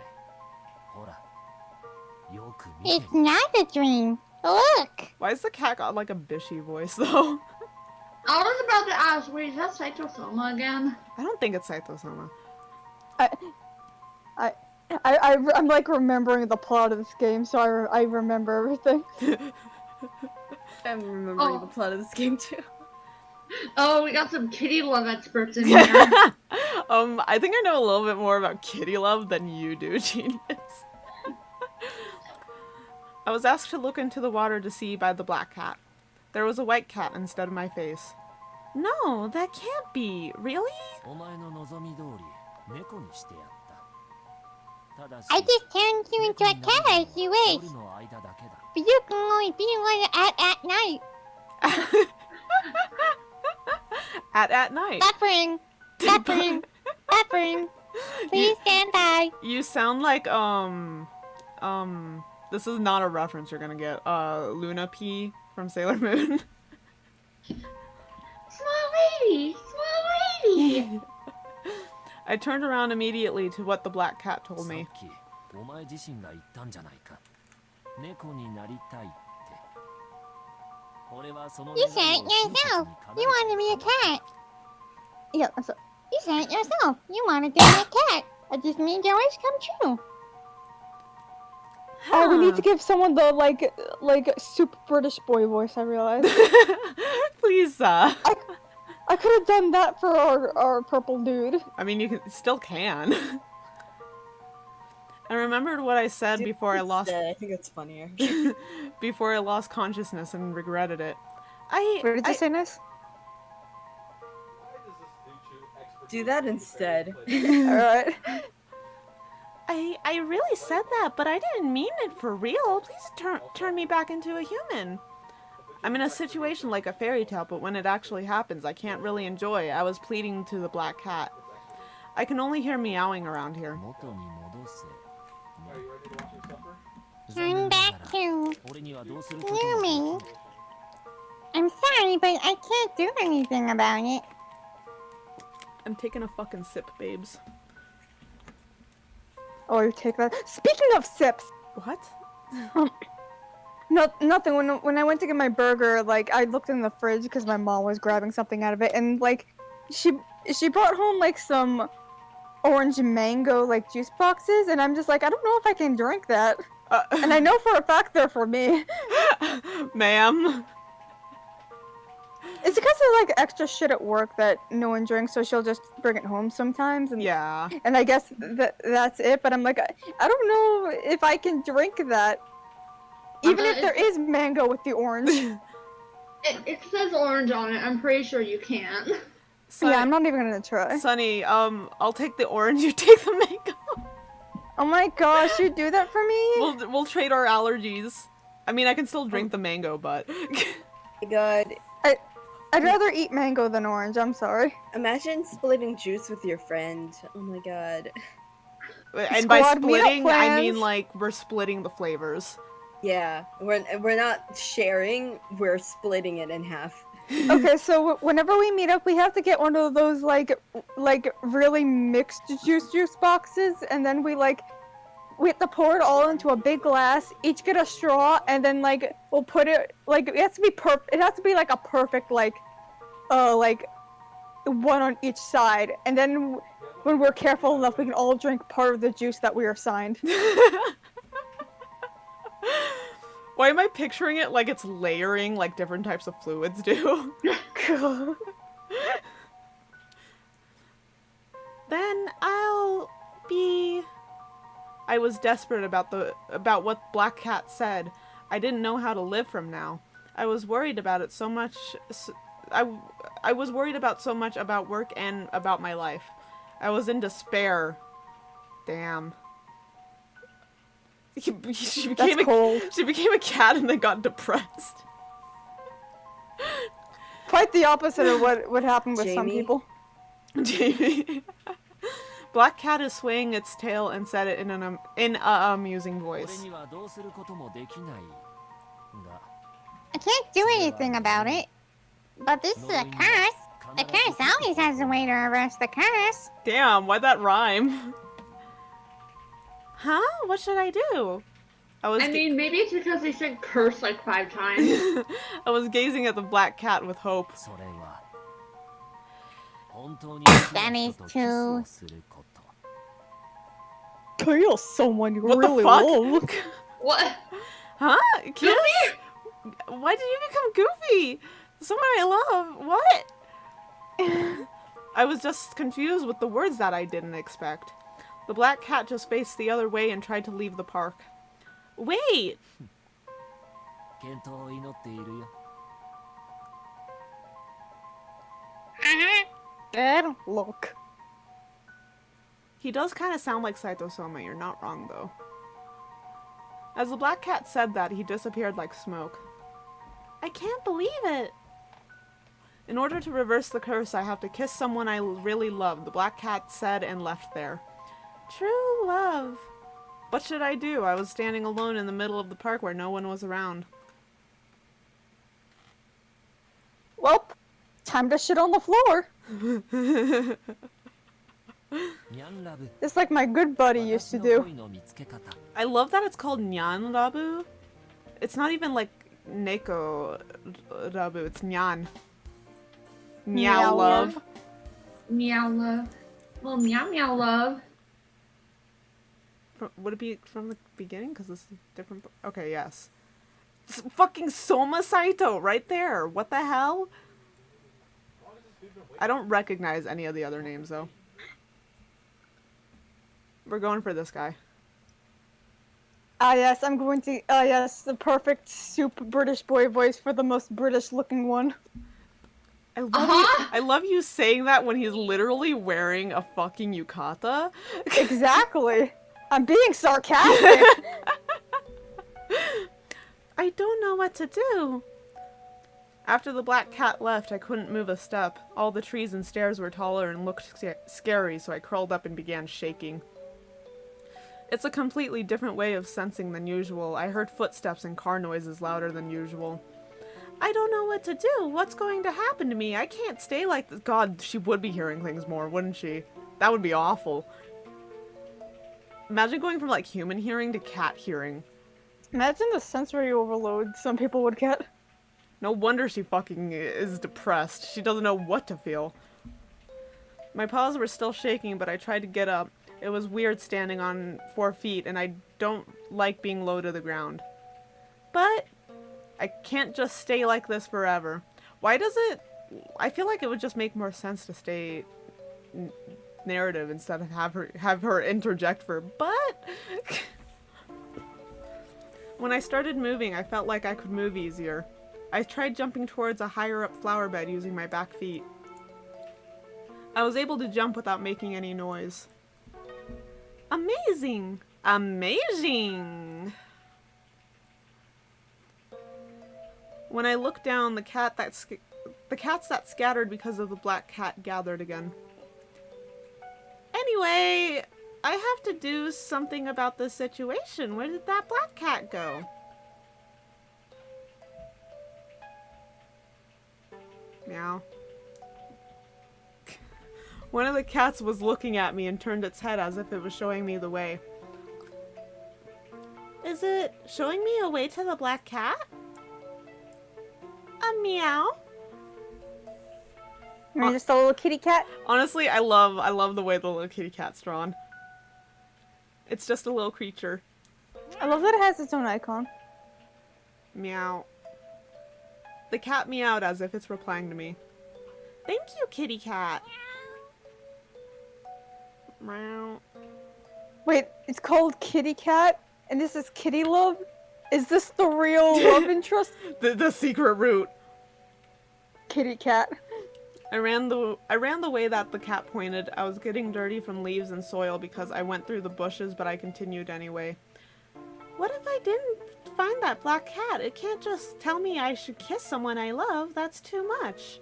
ほら、よく見て It's not a dream. Look. Why is the cat got like a bishy voice though? I was about to ask, wait, is that Saito Soma again? I don't think it's Saito-sama. I'm like remembering the plot of this game, so I remember everything. I'm remembering the plot of this game too. Oh, we got some kitty love experts in here. I think I know a little bit more about kitty love than you do, Genius. I was asked to look into the water to see by the black cat. There was a white cat instead of my face. No, that can't be. Really? お前の望み通り猫にしてやった。ただし I just turned you into a cat as you wish. 夜の間だけだ。 But you can only be one at night. At night. Buffering. Buffering. Buffering. Please stand by. You sound like this is not a reference you're gonna get. Luna P from Sailor Moon. Small lady! Small lady! I turned around immediately to what the black cat told さ me. っきお前自身が言ったんじゃないか。猫になりたいって。俺はその You 願 said い it を親切 yourself. に叶 You え want to て be や a った。 cat. Yeah, so You said it yourself. You wanted to be a cat. That just means your wish come true. oh, we need Huh. to give someone the like super British boy voice. I realized Please, I could have done that for our purple dude. I mean, still can. I remembered what I said before I lost I think it's funnier. before I lost consciousness and regretted it. What did you say, Nice? Why does this VTuber expert Do that instead. All right. I really said that, but I didn't mean it for real. Please turn me back into a human. I'm in a situation like a fairy tale, but when it actually happens, I can't really enjoy. I was pleading to the black cat. I can only hear meowing around here. 元に戻せ。 Are you ready to watch him suffer? Turn back to 俺にはどうすることもでき human. ない。 I'm sorry, but I can't do anything about it. I'm taking a fucking sip, babes. Oh, you take that. Speaking of sips, What? nothing. When I went to get my burger, like I looked in the fridge because my mom was grabbing something out of it, and like she brought home like some orange mango like juice boxes, and I'm just like, I don't know if I can drink that, and I know for a fact they're for me. Ma'am. It's because of like extra shit at work that no one drinks, so she'll just bring it home sometimes, and Yeah. and I guess that's it. But I'm like, I don't know if I can drink that, even if there is mango with the orange. It says orange on it. I'm pretty sure you can. Yeah, I'm not even gonna try. Sunny, I'll take the orange, you take the mango. Oh my gosh, you do that for me? We'll trade our allergies. I mean, I can still drink the mango, but God, I'd rather eat mango than orange. I'm sorry. imagine splitting juice with your friend. Oh my god. and by Squad meetup splitting, I mean plans. like we're splitting the flavors. Yeah, we're not sharing. We're splitting it in half. Okay, so whenever we meet up, we have to get one of those like really mixed juice boxes, and then we have to pour it all into a big glass. Each get a straw, and then like we'll put it like it has to be It has to be like a perfect like one on each side, and then when we're careful enough, we can all drink part of the juice that we are assigned. Why am I picturing it like it's layering like different types of fluids do? Then I was desperate about what Black Cat said. I didn't know how to live from now. I was worried about it so much. I was worried about so much about work and about my life. I was in despair. Damn. She That's cold. She became a cat and then got depressed. Quite the opposite of what would happen with some Jamie? people. Jamie. Black cat is swaying its tail and said it in an amusing 俺 voice. にはどうすることもできないが I can't do anything about it. But this is a curse. The curse always has a way to reverse the curse. Damn, why'd that rhyme? Huh? What should I do? I mean, maybe it's because they said curse like 5 times. I was gazing at the black cat with hope. それは本当に That is 人とキスをすること Kill someone you What the really fuck? love. What? Huh? Kiss? Why did you become Goofy? Someone I love. What? I was just confused with the words that I didn't expect. The black cat just faced the other way and tried to leave the park. Wait! 健闘を祈っているよ Good look. He does kind of sound like Saito Soma, you're not wrong though. As the black cat said that, he disappeared like smoke. I can't believe it! In order to reverse the curse, I have to kiss someone I really love, the black cat said and left there. True love. What should I do? I was standing alone in the middle of the park where no one was around. Well, time to shit on the floor. ニャンラブ Just like my good buddy used to 私の do. 恋の見つけ方 I love that it's called Nyan Rabu. It's not even like Neko Rabu, it's Nyan. Meow Meow love. love. Meow love. Well, meow meow love. Would it be from the beginning? Because this is different. Okay, yes. It's fucking Soma Saito right there. What the hell? I don't recognize any of the other names though. We're going for this guy. Ah yes, I'm going to. Ah yes, the perfect super British boy voice for the most British looking one. I love you. I love you saying that when he's literally wearing a fucking yukata. Exactly. I'm being sarcastic. I don't know what to do. After the black cat left, I couldn't move a step. All the trees and stairs were taller and looked scary, so I curled up and began shaking. It's a completely different way of sensing than usual. I heard footsteps and car noises louder than usual. I don't know what to do. What's going to happen to me? I can't stay like this. God, she would be hearing things more, wouldn't she? That would be awful. Imagine going from like human hearing to cat hearing. Imagine the sensory overload some people would get. No wonder she fucking is depressed. She doesn't know what to feel. My paws were still shaking, but I tried to get up. It was weird standing on 4 feet, and I don't like being low to the ground. But I can't just stay like this forever. Why does it... I feel like it would just make more sense to stay narrative instead of have her interject for but. When I started moving, I felt like I could move easier. I tried jumping towards a higher up flower bed using my back feet. I was able to jump without making any noise. Amazing! Amazing! When I looked down, the cats that scattered because of the black cat gathered again. Anyway, I have to do something about this situation. Where did that black cat go? Meow. One of the cats was looking at me and turned its head as if it was showing me the way. Is it showing me a way to the black cat? A meow? You're just a little kitty cat. Honestly, I love the way the little kitty cat's drawn. It's just a little creature. I love that it has its own icon. Meow. The cat meowed as if it's replying to me. Thank you, kitty cat. Meow. Wait, it's called Kitty Cat, and this is Kitty Love? Is this the real love interest? The secret route. Kitty Cat. I ran the way that the cat pointed. I was getting dirty from leaves and soil because I went through the bushes, but I continued anyway. What if I didn't find that black cat? It can't just tell me I should kiss someone I love. That's too much.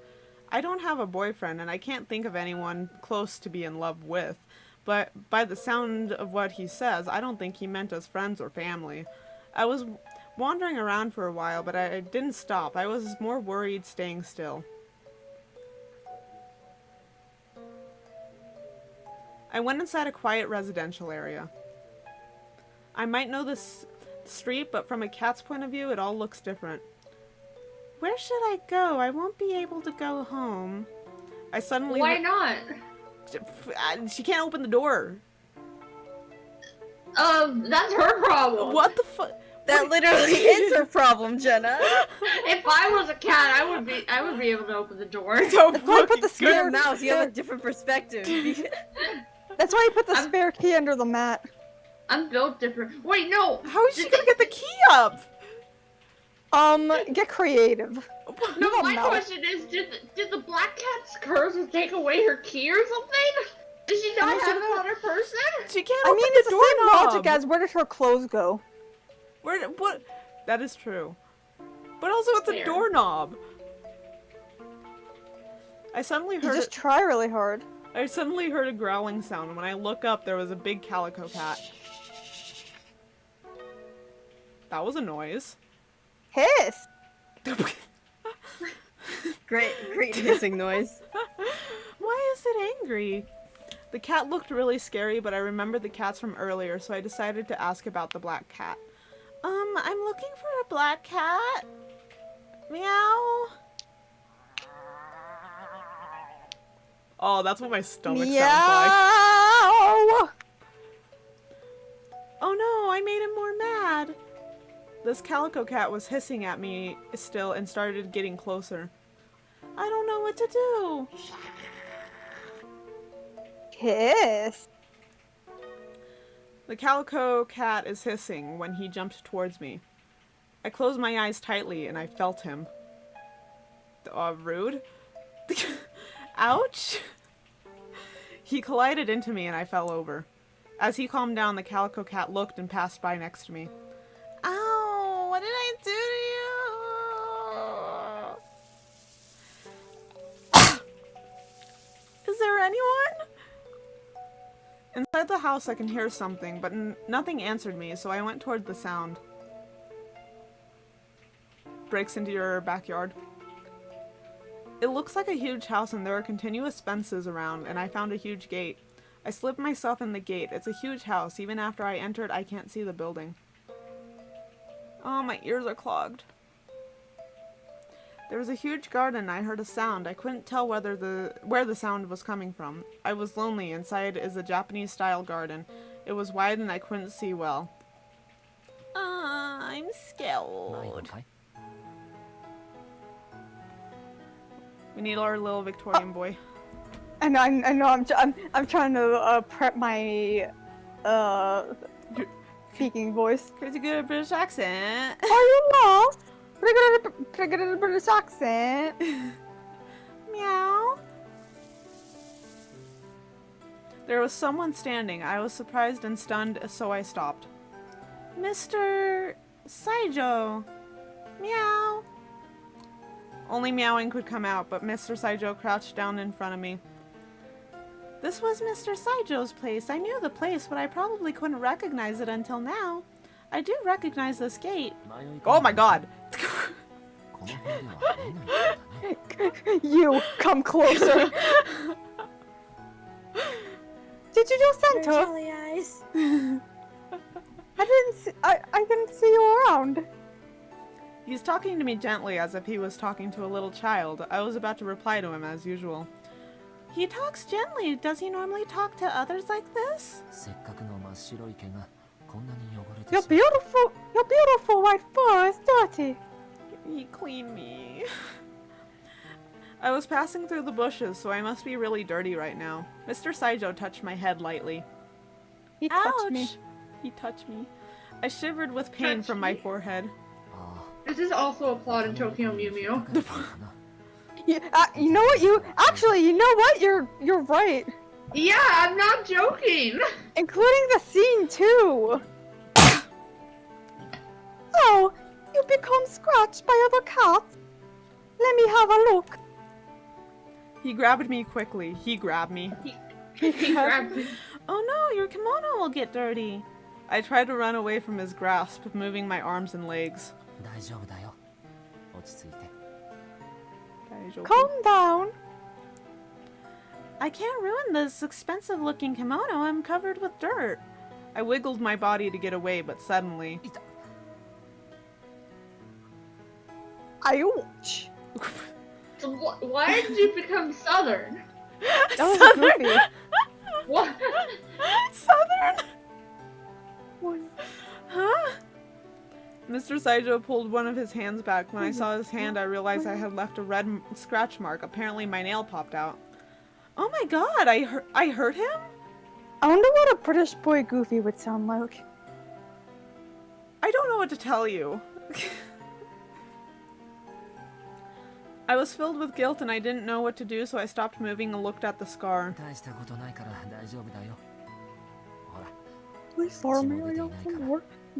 I don't have a boyfriend, and I can't think of anyone close to be in love with. But by the sound of what he says, I don't think he meant us friends or family. I was wandering around for a while, but I didn't stop. I was more worried staying still. I went inside a quiet residential area. I might know this street, but from a cat's point of view, it all looks different. Where should I go? I won't be able to go home. I suddenly... Why not? She can't open the door. That's her problem. What the fuck? That literally is her problem, Jenna. If I was a cat, I would be able to open the door. So That's why I put the You're a spare mouse, you have a different perspective. That's why I put the spare key under the mat. I'm built different. Wait, no. How is she gonna get the key up? Get creative. No, You're a my mouse. question is, did the black cat's curse take away her key or something? Does she not have another person? She can't I open mean, the it's the same doorknob. logic as where did her clothes go? What? That is true. But also, it's a Fair. doorknob. I suddenly You heard. just try really hard. I suddenly heard a growling sound, and when I look up, there was a big calico cat. That was a noise. Hiss! Great hissing noise. Why is it angry? The cat looked really scary, but I remembered the cats from earlier, so I decided to ask about the black cat. I'm looking for a black cat. Meow. Oh, that's what my stomach sounds like. Meow! Oh no, I made him more mad. This calico cat was hissing at me still and started getting closer. I don't know what to do. Hiss. The calico cat is hissing when he jumped towards me. I closed my eyes tightly and I felt him. Rude? Ouch! He collided into me and I fell over. As he calmed down, the calico cat looked and passed by next to me. Ow! What did I do to you? Is there anyone? Inside the house I can hear something, but nothing answered me, so I went toward the sound. Breaks into your backyard. It looks like a huge house and there are continuous fences around, and I found a huge gate. I slipped myself in the gate. It's a huge house. Even after I entered, I can't see the building. Oh, my ears are clogged. There was a huge garden. I heard a sound. I couldn't tell where the sound was coming from. I was lonely. Inside is a Japanese-style garden. It was wide and I couldn't see well. I'm scared. We need our little Victorian boy. I know. I'm trying to prep my speaking voice. Pretty good at British accent. Are you lost? Pretty good at a British accent. Meow. There was someone standing. I was surprised and stunned, so I stopped. Mr. Saijo. Meow. Only meowing could come out, but Mr. Saijo crouched down in front of me. This was Mr. Saijo's place. I knew the place, but I probably couldn't recognize it until now. I do recognize this gate. Oh my god! You come closer. Did you just enter? Jelly eyes. I didn't see you around. He's talking to me gently as if he was talking to a little child. I was about to reply to him as usual. He talks gently. Does he normally talk to others like this? Your beautiful white fur is dirty. He cleaned me. I was passing through the bushes, so I must be really dirty right now. Mr. Saijo touched my head lightly. He touched me. Ouch! He touched me. I shivered with pain Touched from my me? forehead. This is also a plot in Tokyo Mew Mew. You know what? You know what? You're right. Yeah, I'm not joking. Including the scene too. Oh, you become scratched by other cats. Let me have a look. He grabbed me quickly. He grabbed me. He grabbed me. Oh no, your kimono will get dirty. I tried to run away from his grasp, moving my arms and legs. 大丈夫だよ。落ち着いて。 Calm down. I can't ruin this expensive looking kimono. I'm covered with dirt. I wiggled my body to get away, but suddenly... Ouch. So why did you become Southern? That was goofy. What? Southern? Huh? Mr. Saijo pulled one of his hands back. When I saw his hand, I realized I had left a red scratch mark. Apparently my nail popped out. Oh my god, I hurt him? I wonder what a British boy Goofy would sound like. I don't know what to tell you. I was filled with guilt and I didn't know what to do, so I stopped moving and looked at the scar. 大したことないから大丈夫だよ。ほら。 Please,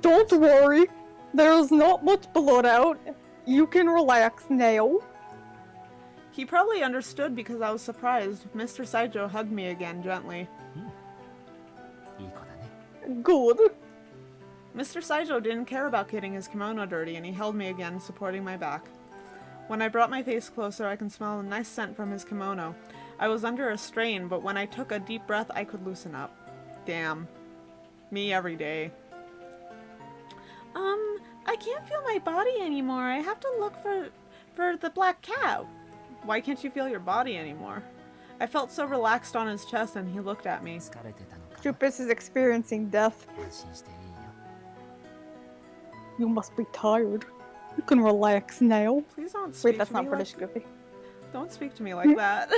don't worry. There's not much blood out. You can relax now. He probably understood because I was surprised. Mr. Saijo hugged me again gently. いい子だね。 Good. Mr. Saijo didn't care about getting his kimono dirty and he held me again, supporting my back. When I brought my face closer, I could smell a nice scent from his kimono. I was under a strain, but when I took a deep breath, I could loosen up. Damn. Me every day. I can't feel my body anymore. I have to look for the black cat. Why can't you feel your body anymore? I felt so relaxed on his chest and he looked at me. 疲れてたのか。 Jupus is experiencing death. 安心していいよ。 You must be tired. You can relax now. Please don't Wait, speak that's to not me British like... Goofy. Don't speak to me like that.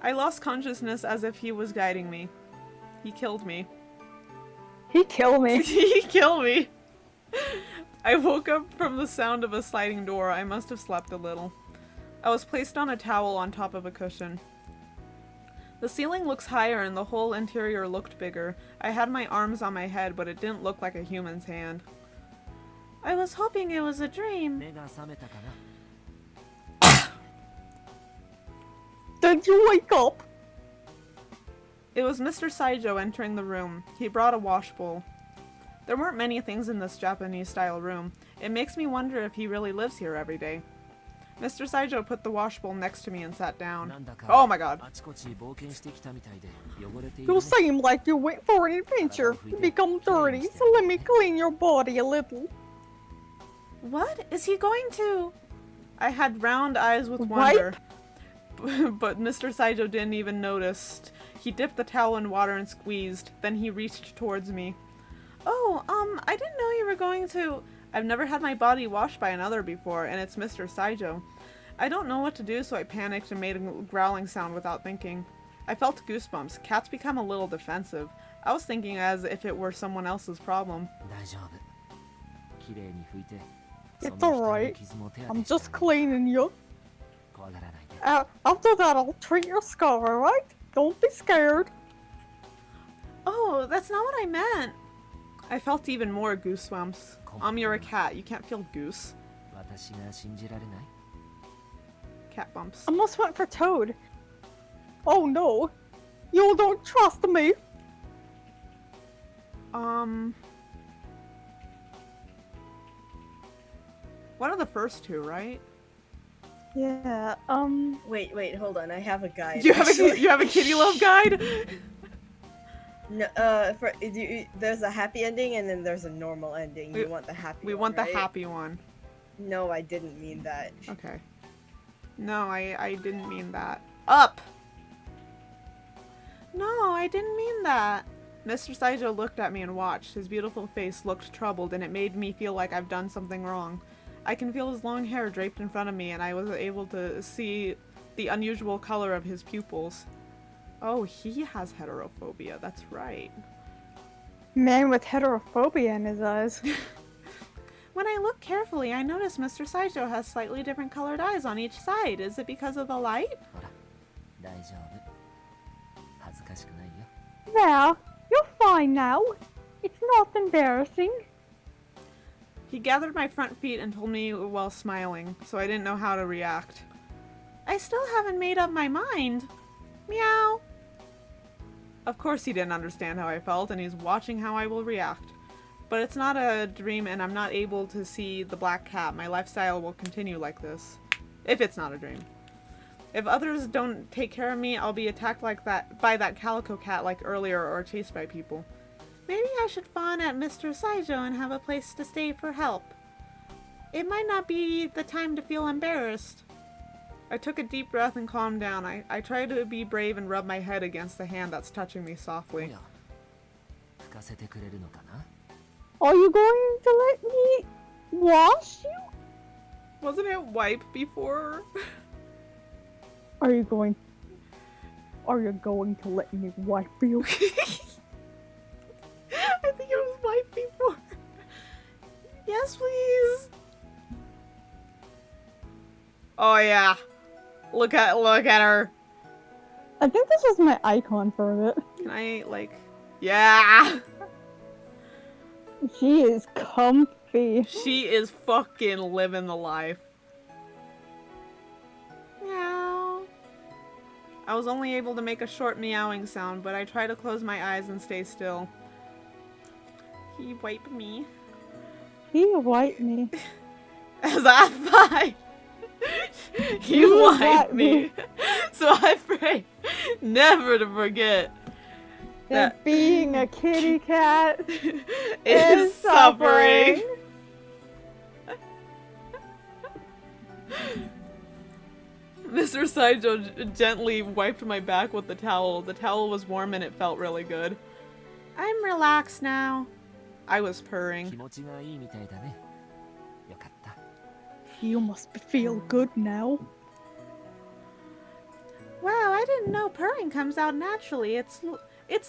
I lost consciousness as if he was guiding me. He killed me. He killed me. He killed me. I woke up from the sound of a sliding door. I must have slept a little. I was placed on a towel on top of a cushion. The ceiling looks higher and the whole interior looked bigger. I had my arms on my head, but it didn't look like a human's hand. I was hoping it was a dream. 目が覚めたかな。 Did you wake up? It was Mr. Saijo entering the room. He brought a wash bowl. There weren't many things in this Japanese-style room. It makes me wonder if he really lives here every day. Mr. Saijo put the wash bowl next to me and sat down. なんだか Oh my god. あちこち冒険してきたみたいで汚れている You ね。 seem like you went for an adventure. You become dirty, so let me clean your body a little. What? Is he going to... I had round eyes with Wipe? wonder. But Mr. Saijo didn't even notice. He dipped the towel in water and squeezed. Then he reached towards me. Oh, I didn't know you were going to... I've never had my body washed by another before, and it's Mr. Saijo. I don't know what to do, so I panicked and made a growling sound without thinking. I felt goosebumps. Cats become a little defensive. I was thinking as if it were someone else's problem. 大丈夫。きれいに拭いて。 It's その額の alright. 傷も手当て I'm してあ just げる cleaning you. 怖がらないで。 After that, I'll treat your scar, alright? Don't be scared. Oh, that's not what I meant. I felt even more goosebumps. You're a cat. You can't feel goose. 私が信じられない？ Cat bumps. Almost went for Toad. Oh no. You don't trust me. One of the first two, right? Yeah, Wait, hold on. I have a guide. You have a kitty love guide? No, there's a happy ending and then there's a normal ending. You want the happy We one, want the right? happy one. No, I didn't mean that. Okay. No, I didn't mean that. Up! No, I didn't mean that. Mr. Saijo looked at me and watched. His beautiful face looked troubled and it made me feel like I've done something wrong. I can feel his long hair draped in front of me and I was able to see the unusual color of his pupils. Oh, he has heterophobia, that's right. man with heterophobia in his eyes. When I look carefully, I notice Mr. Saijo has slightly different colored eyes on each side. Is it because of the light? ほら大丈夫恥ずかしくないよ There, you're fine now. It's not embarrassing. He gathered my front feet and told me while smiling, so I didn't know how to react. I still haven't made up my mind. Meow. Of course he didn't understand how I felt, and he's watching how I will react. But it's not a dream, and I'm not able to see the black cat. My lifestyle will continue like this. If it's not a dream. If others don't take care of me, I'll be attacked like that by that calico cat like earlier, or chased by people. Maybe I should fawn at Mr. Saijo and have a place to stay for help. It might not be the time to feel embarrassed. I took a deep breath and calmed down. I tried to be brave and rub my head against the hand that's touching me お softly. や吹かせてくれるのかな Are you going to let me wash you? Wasn't it wipe before? Are you going to let me wipe you? I think it was wipe before. Yes, please. Oh yeah. Look at her. I think this was my icon for a bit. Can I like yeah. She is comfy. She is fucking living the life. Meow. I was only able to make a short meowing sound, but I try to close my eyes and stay still. He wiped me. He wiped me. As I fight. He wiped me. So I pray never to forget That being a kitty cat is suffering. Mr. Saijo gently wiped my back with the towel. The towel was warm and it felt really good. I'm relaxed now. I was 気 purring. 持ちがいいみたいだねよかった You must feel good now. Wow, I didn't know purring comes out naturally. It's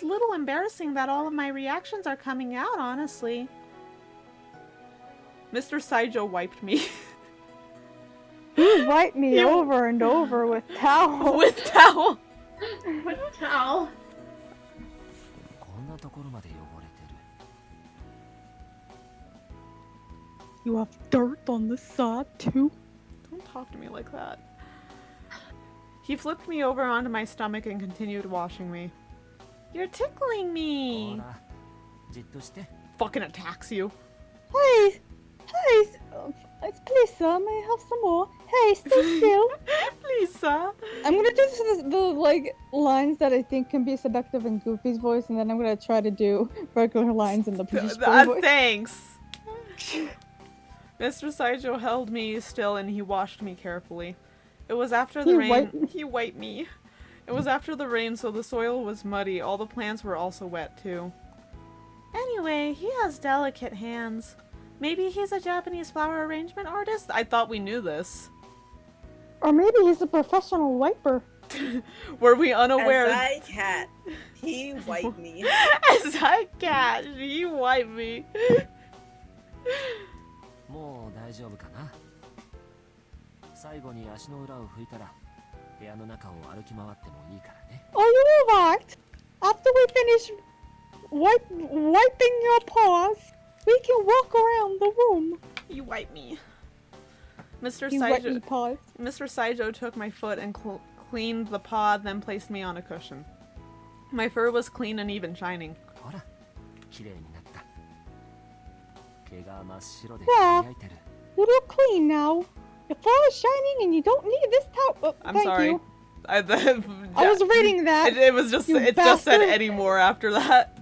little embarrassing that all of my reactions are coming out, honestly. Mr. Saijo wiped me. You wipe me You- over and over with towel. With towel. With towel. こんなところまで汚れてる You have dirt on the side too. Don't talk to me like that. He flipped me over onto my stomach and continued washing me. You're tickling ほ me. らじっとして Fucking attacks you. Hey, please, sir, may I have some more? Hey, stay still. Please, sir. I'm gonna do the like lines that I think can be seductive in Goofy's voice, and then I'm gonna try to do regular lines in the British boy voice. Thanks. Mr. Saijo held me still and he washed me carefully. It was after the rain. He wiped me. It was after the rain, so the soil was muddy. All the plants were also wet, too. Anyway, he has delicate hands. Maybe he's a Japanese flower arrangement artist? I thought we knew this. Or maybe he's a professional wiper. Were we unaware? As I cat, he wiped me. As I cat, he wiped me. もう大丈夫かな最後に足の裏を拭いたら部屋の中を歩き回ってもいいからね Are you alright? After we finish wiping your paws, we can walk around the room. You wipe me. Mr. You wipe Saijo, me paws. Mr. Saijo took my foot and cleaned the paw, then placed me on a cushion. My fur was clean and even shining. ほら綺麗になった毛が真っ白でわあ輝いてる You look clean now. Your fur is shining and you don't need this towel. Oh, I'm thank sorry. you. I I was reading that. It was just You it just said bastard. anymore after that.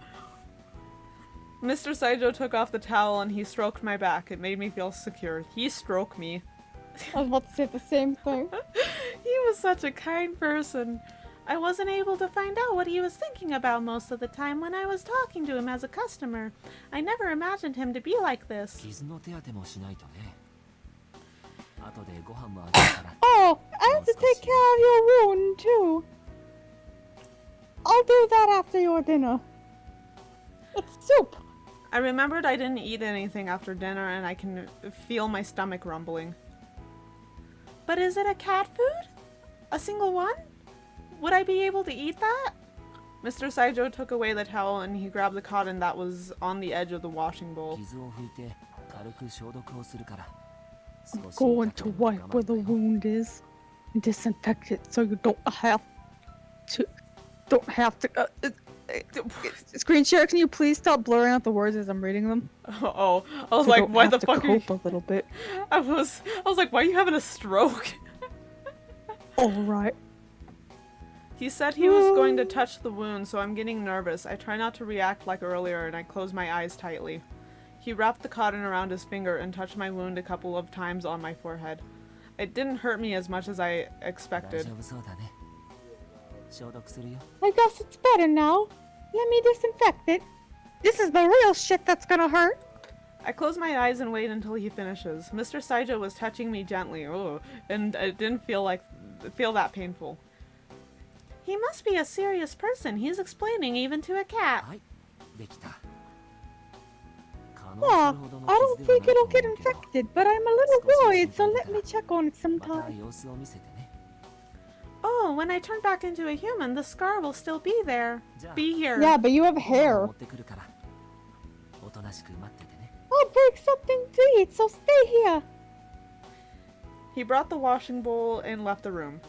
Mr. Saijo took off the towel and he stroked my back. It made me feel secure. He stroked me. I was about to say the same thing. He was such a kind person. I wasn't able to find out what he was thinking about most of the time when I was talking to him as a customer. I never imagined him to be like this. 傷の手当てもしないとね後でご飯もあげるから Oh, I have to take care of your wound too. I'll do that after your dinner. It's soup. I remembered I didn't eat anything after dinner and I can feel my stomach rumbling. But is it a cat food? A single one? Would I be able to eat that? Mr. Saijo took away the towel and he grabbed the cotton that was on the edge of the washing bowl. I'm going to wipe where the wound is and disinfect it so you don't have to. Screen share, can you please stop blurring out the words as I'm reading them? Oh, I was like, why the fuck are you? A little bit. I was like, why are you having a stroke? All right. He said he was going to touch the wound, so I'm getting nervous. I try not to react like earlier and I close my eyes tightly. He wrapped the cotton around his finger and touched my wound a couple of times on my forehead. It didn't hurt me as much as I expected. I guess it's better now. Let me disinfect it. This is the real shit that's gonna hurt. I close my eyes and wait until he finishes. Mr. Saijo was touching me gently, and it didn't feel that painful. He must be a serious person. He's explaining even to a cat. Yeah, I don't think it'll get infected, but I'm a little worried, so let me check on it sometime. Oh, when I turn back into a human, the scar will still be there. Be here. Yeah, but you have hair. I'll break something to eat, so stay here. He brought the washing bowl and left the room.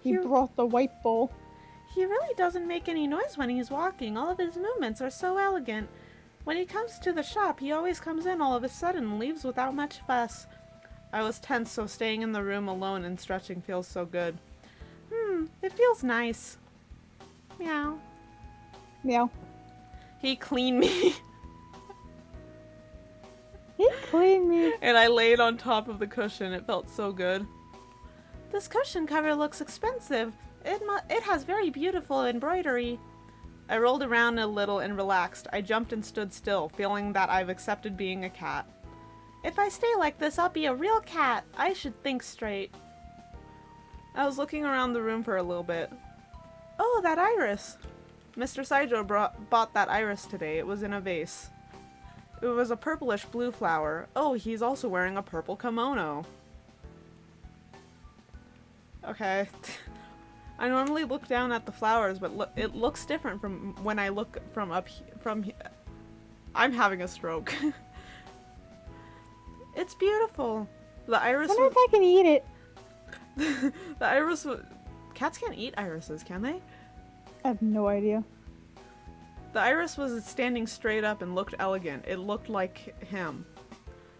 He brought the white bowl. He really doesn't make any noise when he's walking. All of his movements are so elegant. When he comes to the shop, he always comes in all of a sudden and leaves without much fuss. I was tense, so staying in the room alone and stretching feels so good. It feels nice. Meow. Meow. He cleaned me. He cleaned me. And I laid on top of the cushion. It felt so good. This cushion cover looks expensive. It has very beautiful embroidery. I rolled around a little and relaxed. I jumped and stood still, feeling that I've accepted being a cat. If I stay like this, I'll be a real cat. I should think straight. I was looking around the room for a little bit. Oh, that iris! Mr. Saijo bought that iris today. It was in a vase. It was a purplish blue flower. Oh, he's also wearing a purple kimono. Okay. I normally look down at the flowers, but it looks different from when I look from up from. I'm having a stroke. It's beautiful. The iris. I wonder if I can eat it. The iris. Cats can't eat irises, can they? I have no idea. The iris was standing straight up and looked elegant. It looked like him.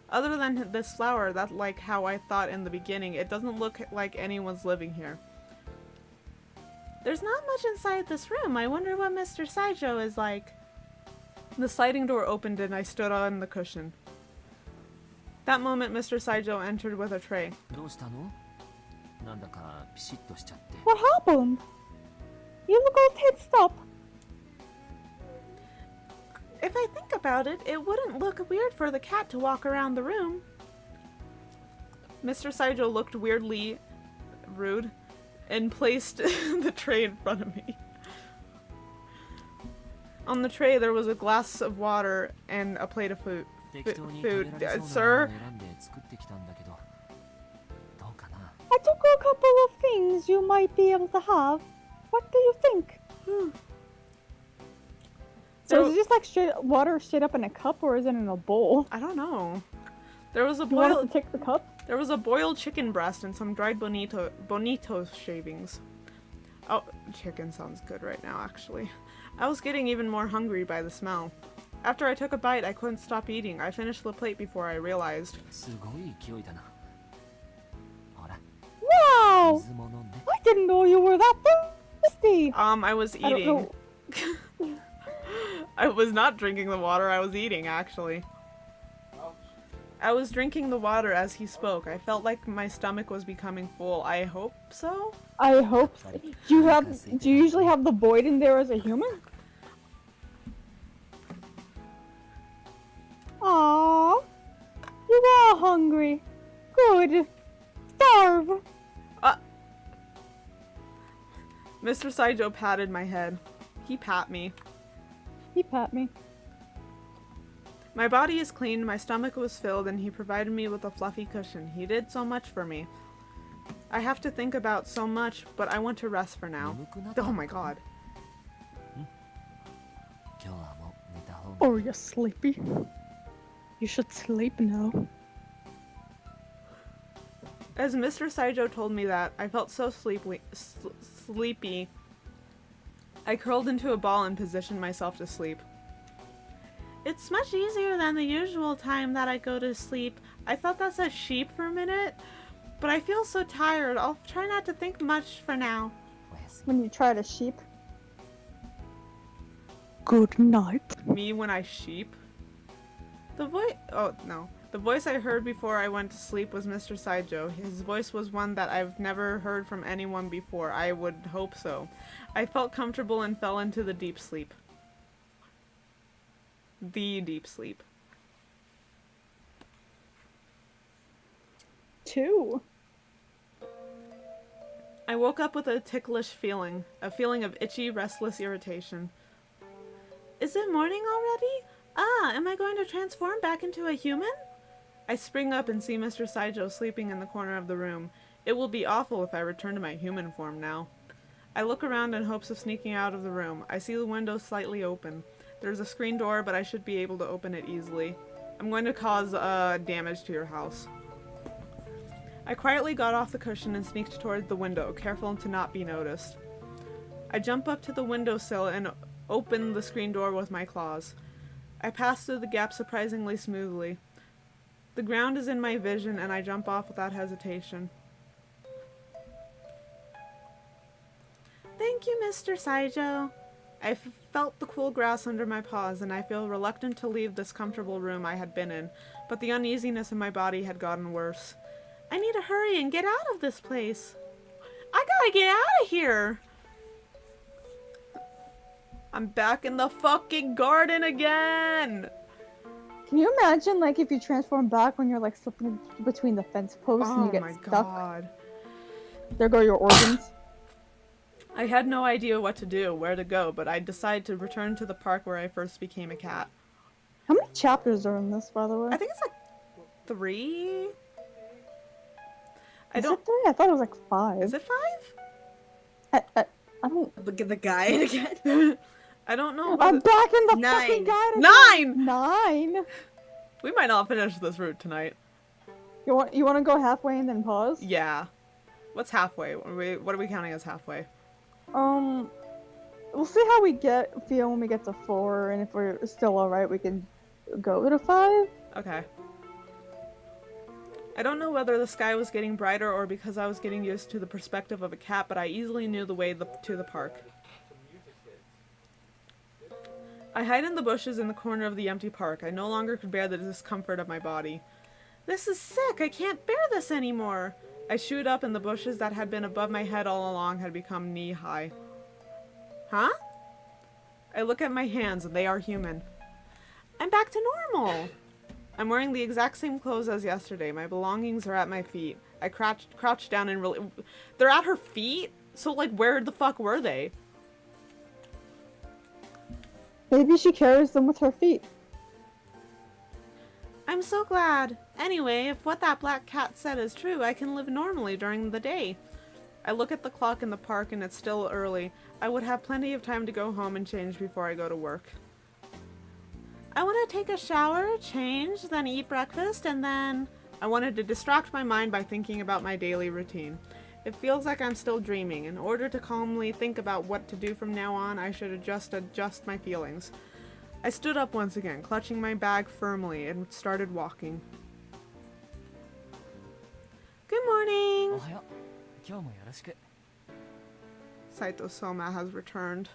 Other than this flower, that's like how I thought in the beginning. It doesn't look like anyone's living here. There's not much inside this room. I wonder what Mr. Saijo is like. The sliding door opened and I stood on the cushion. That moment, Mr. Saijo entered with a tray. What happened? You look all tensed up. If I think about it, it wouldn't look weird for the cat to walk around the room. Mr. Saijo looked weirdly rude and placed the tray in front of me. On the tray there was a glass of water and a plate of food. Sir? I took a couple of things you might be able to have. What do you think? So is it just like water straight up in a cup, or is it in a bowl? I don't know. There was a You want us to take the cup? There was a boiled chicken breast and some dried bonito shavings. Oh, chicken sounds good right now, actually. I was getting even more hungry by the smell. After I took a bite, I couldn't stop eating. I finished the plate before I realized. Wow! I didn't know you were that thirsty! I was eating. I was not drinking the water, I was eating, actually. I was drinking the water as he spoke. I felt like my stomach was becoming full. I hope so? I hope so. Do you usually have the void in there as a human? Aww. You are hungry. Good. Starve. Mr. Saijo patted my head. He pat me. He pat me. My body is clean, my stomach was filled, and he provided me with a fluffy cushion. He did so much for me. I have to think about so much, but I want to rest for now. Oh my god. Oh, you're sleepy. You should sleep now. As Mr. Saijo told me that, I felt so sleepy. I curled into a ball and positioned myself to sleep. It's much easier than the usual time that I go to sleep. I thought that said sheep for a minute, but I feel so tired. I'll try not to think much for now. When you try to sheep. Good night. Me when I sheep? The voice- oh, no. The voice I heard before I went to sleep was Mr. Saijo. His voice was one that I've never heard from anyone before. I would hope so. I felt comfortable and fell into the deep sleep. The deep sleep. 2. I woke up with a ticklish feeling. A feeling of itchy, restless irritation. Is it morning already? Ah, am I going to transform back into a human? I spring up and see Mr. Saijo sleeping in the corner of the room. It will be awful if I return to my human form now. I look around in hopes of sneaking out of the room. I see the window slightly open. There's a screen door, but I should be able to open it easily. I'm going to cause damage to your house. I quietly got off the cushion and sneaked toward the window, careful to not be noticed. I jump up to the windowsill and open the screen door with my claws. I pass through the gap surprisingly smoothly. The ground is in my vision, and I jump off without hesitation. Thank you, Mr. Saijo. I felt the cool grass under my paws, and I feel reluctant to leave this comfortable room I had been in, but the uneasiness in my body had gotten worse. I need to hurry and get out of this place. I gotta get out of here! I'm back in the fucking garden again! Can you imagine, like, if you transform back when you're, like, slipping between the fence posts and you get stuck? God. There go your organs. I had no idea what to do, where to go, but I decided to return to the park where I first became a cat. How many chapters are in this, by the way? I think it's like 3? Is it 3? I thought it was like 5. Is it 5? I don't... Look at the guide again. I don't know. I'm back in the 9. fucking guide again. 9! 9? We might not finish this route tonight. You want to go halfway and then pause? Yeah. What's halfway? What are we counting as halfway? We'll see how we feel when we get to 4, and if we're still alright, we can go to 5. Okay. I don't know whether the sky was getting brighter or because I was getting used to the perspective of a cat, but I easily knew the way to the park. I hide in the bushes in the corner of the empty park. I no longer could bear the discomfort of my body. This is sick! I can't bear this anymore! I shoot up and the bushes that had been above my head all along had become knee-high. Huh? I look at my hands and they are human. I'm back to normal! I'm wearing the exact same clothes as yesterday. My belongings are at my feet. I crouched down and really... They're at her feet? So, like, where the fuck were they? Maybe she carries them with her feet. I'm so glad. Anyway, if what that black cat said is true, I can live normally during the day. I look at the clock in the park and it's still early. I would have plenty of time to go home and change before I go to work. I want to take a shower, change, then eat breakfast, and then... I wanted to distract my mind by thinking about my daily routine. It feels like I'm still dreaming. In order to calmly think about what to do from now on, I should adjust my feelings. I stood up once again, clutching my bag firmly, and started walking. Good morning! Saito Soma has returned.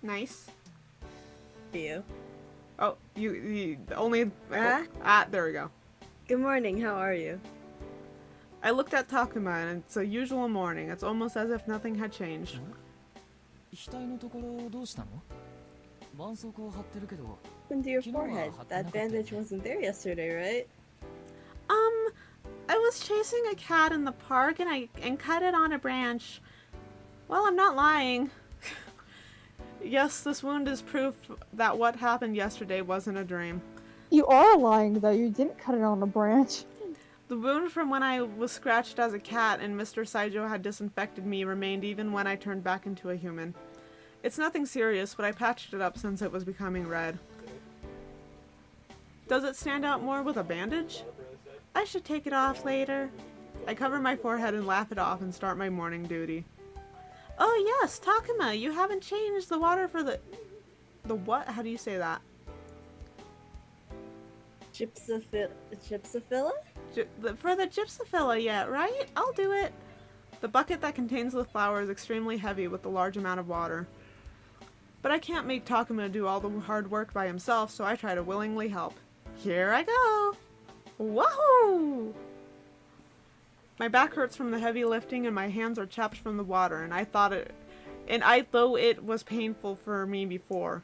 Nice. You. Oh, you only... Huh? There we go. Good morning, how are you? I looked at Takuma and it's a usual morning. It's almost as if nothing had changed. Into your forehead. That bandage wasn't there yesterday, right? I was chasing a cat in the park and cut it on a branch. Well, I'm not lying. Yes, this wound is proof that what happened yesterday wasn't a dream. You are lying, though. You didn't cut it on a branch. The wound from when I was scratched as a cat and Mr. Saijo had disinfected me remained even when I turned back into a human. It's nothing serious, but I patched it up since it was becoming red. Does it stand out more with a bandage? I should take it off later. I cover my forehead and laugh it off and start my morning duty. Oh yes, Takuma, you haven't changed the water for the what? How do you say that? Gypsophila? For the gypsophila yet, right? I'll do it. The bucket that contains the flower is extremely heavy with a large amount of water. But I can't make Takuma do all the hard work by himself, so I try to willingly help. Here I go! Woohoo! My back hurts from the heavy lifting and my hands are chapped from the water, though it was painful for me before.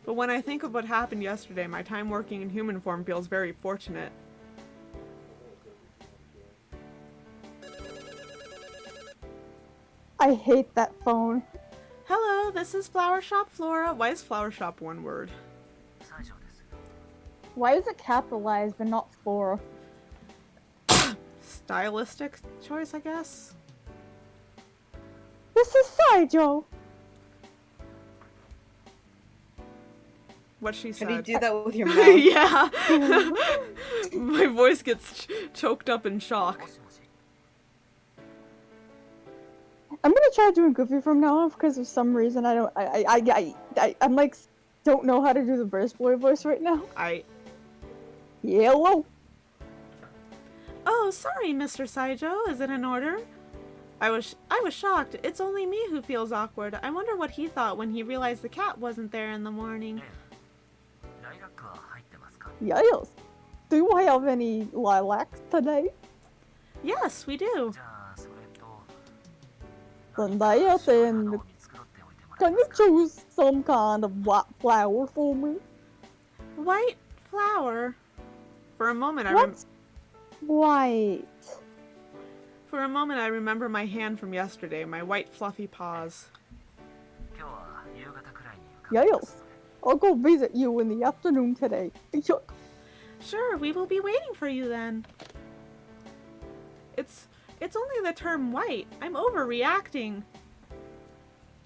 But when I think of what happened yesterday, my time working in human form feels very fortunate. I hate that phone. Hello, this is Flower Shop Flora. Why is Flower Shop one word? Why is it capitalized but not Flora? Stylistic choice, I guess? This is Saijo. What she said. How do you do that with your mouth? Yeah! My voice gets choked up in shock. I'm gonna try doing Goofy from now on because for some reason I'm like don't know how to do the Burst Boy voice right now. Yellow. Oh, sorry, Mr. Saijo. Is it in order? I was shocked. It's only me who feels awkward. I wonder what he thought when he realized the cat wasn't there in the morning. Yes. Do I have any lilacs today? Yes, we do. Then can you choose some kind of white flower for me? White flower? For a moment, What's white? For a moment, I remember my hand from yesterday, my white fluffy paws. Yes. I'll go visit you in the afternoon today. Sure, we will be waiting for you then. It's only the term white. I'm overreacting.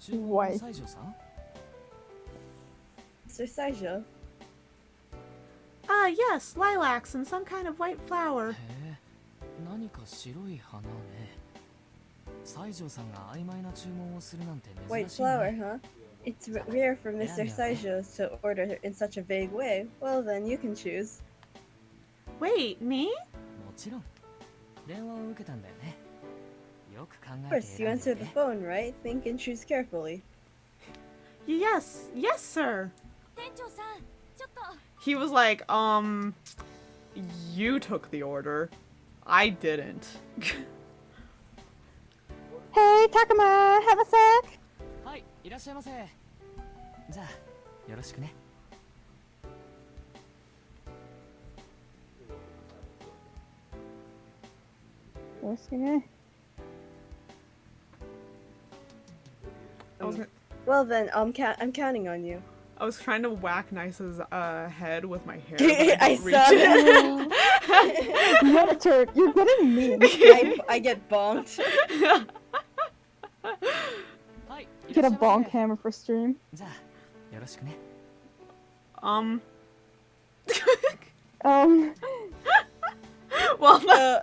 White. Mr. Saijo. Ah, yes, lilacs and some kind of white flower. White flower, huh? It's rare for Mr. Saijo to order in such a vague way. Well then, you can choose. Wait, me? Of course, you answered the phone, right? Think and choose carefully. Yes, sir. He was like, you took the order. I didn't. Hey, Takuma, have a sec. Hi, いらっしゃいませ。じゃあ、よろしくね。Well then, I'm counting on you. I was trying to whack Nice's head with my hair. I saw that. Your turn. You're getting mean. I get bonked. Get a bonk hammer for stream. Well, no.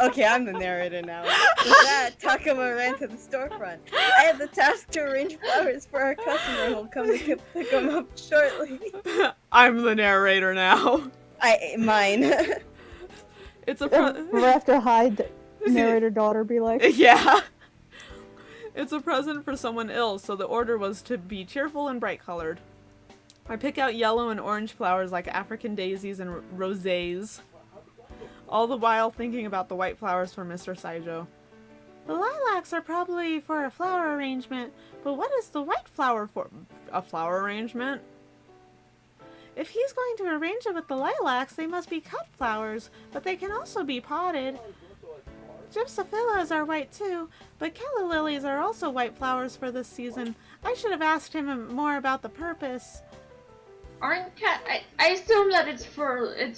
Okay, I'm the narrator now. With that, Takuma ran to the storefront. I had the task to arrange flowers for our customer who'll come to pick them up shortly. I'm the narrator now. Mine. It's a We'll have to hide narrator daughter be like. Yeah. It's a present for someone ill, so the order was to be cheerful and bright colored. I pick out yellow and orange flowers like African daisies and rosés, all the while thinking about the white flowers for Mr. Saijo. The lilacs are probably for a flower arrangement, but what is the white flower for? A flower arrangement? If he's going to arrange it with the lilacs, they must be cut flowers, but they can also be potted. Gypsophillas are white too, but calla lilies are also white flowers for this season. I should have asked him more about the purpose. Aren't cat? I assume that it's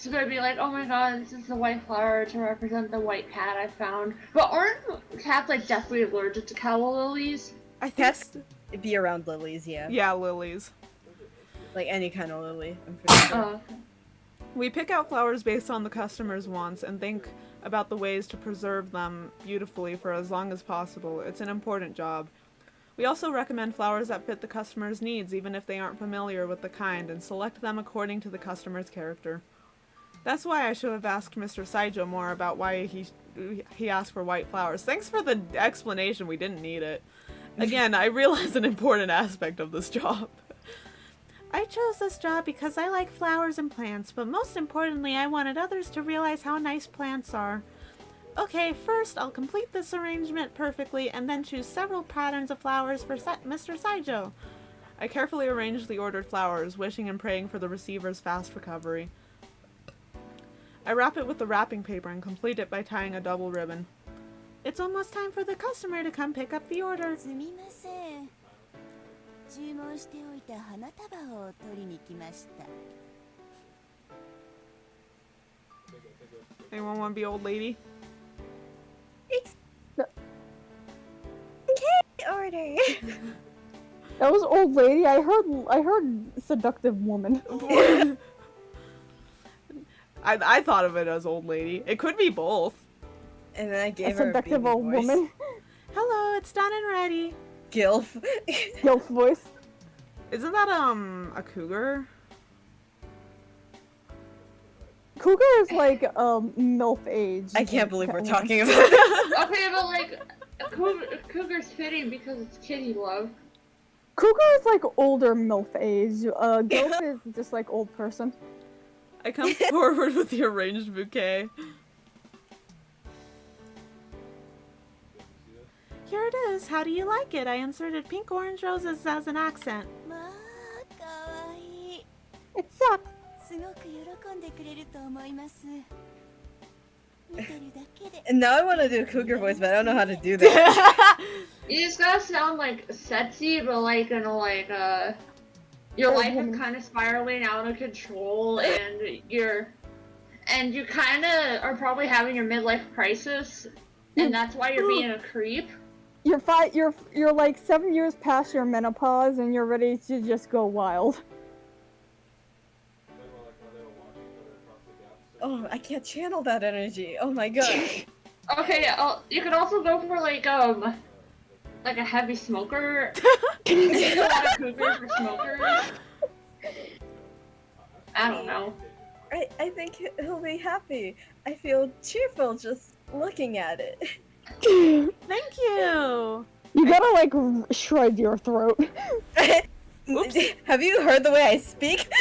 gonna be like, oh my god, this is the white flower to represent the white cat I found. But aren't cats like deathly allergic to calla lilies? I think Cats be around lilies, yeah. Yeah, lilies. Like any kind of lily, I'm pretty sure. We pick out flowers based on the customer's wants and think about the ways to preserve them beautifully for as long as possible. It's an important job. We also recommend flowers that fit the customer's needs, even if they aren't familiar with the kind, and select them according to the customer's character. That's why I should have asked Mr. Saijo more about why he asked for white flowers. Thanks for the explanation, we didn't need it. Again, I realize an important aspect of this job. I chose this job because I like flowers and plants, but most importantly, I wanted others to realize how nice plants are. Okay, first I'll complete this arrangement perfectly and then choose several patterns of flowers for Mr. Saijo. I carefully arranged the ordered flowers, wishing and praying for the receiver's fast recovery. I wrap it with the wrapping paper and complete it by tying a double ribbon. It's almost time for the customer to come pick up the order. すみません。注文しておいた花束を取りに来ました。 Anyone want to be old lady? Order. That was old lady. I heard seductive woman. I thought of it as old lady. It could be both. And then I A gave her a baby seductive old voice. woman. Hello, it's done and ready. Gilf. Gilf voice. Isn't that a cougar? Cougar is like MILF age. I can't believe we're Catwoman. talking about this. Okay, but like, cougar's fitting because it's kitty love. Cougar is like older MILF age. Gilf is just like old person. I come forward with the arranged bouquet. Here it is. How do you like it? I inserted pink orange roses as an accent. まあ、かわいい。 It sucks. すごく喜んでくれると思います。見てるだけで。 And now I want to do a cougar voice, but I don't know how to do that. You just gotta sound like sexy, but like in a your life is kind of spiraling out of control, and you kind of are probably having your midlife crisis, and that's why you're being a creep. You're like 7 years past your menopause and you're ready to just go wild. Oh, I can't channel that energy. Oh my god. Okay, you could also go for like a heavy smoker. A lot of cougars for smokers. I don't know. I think he'll be happy. I feel cheerful just looking at it. Thank you. You gotta like shred your throat. Oops. Have you heard the way I speak?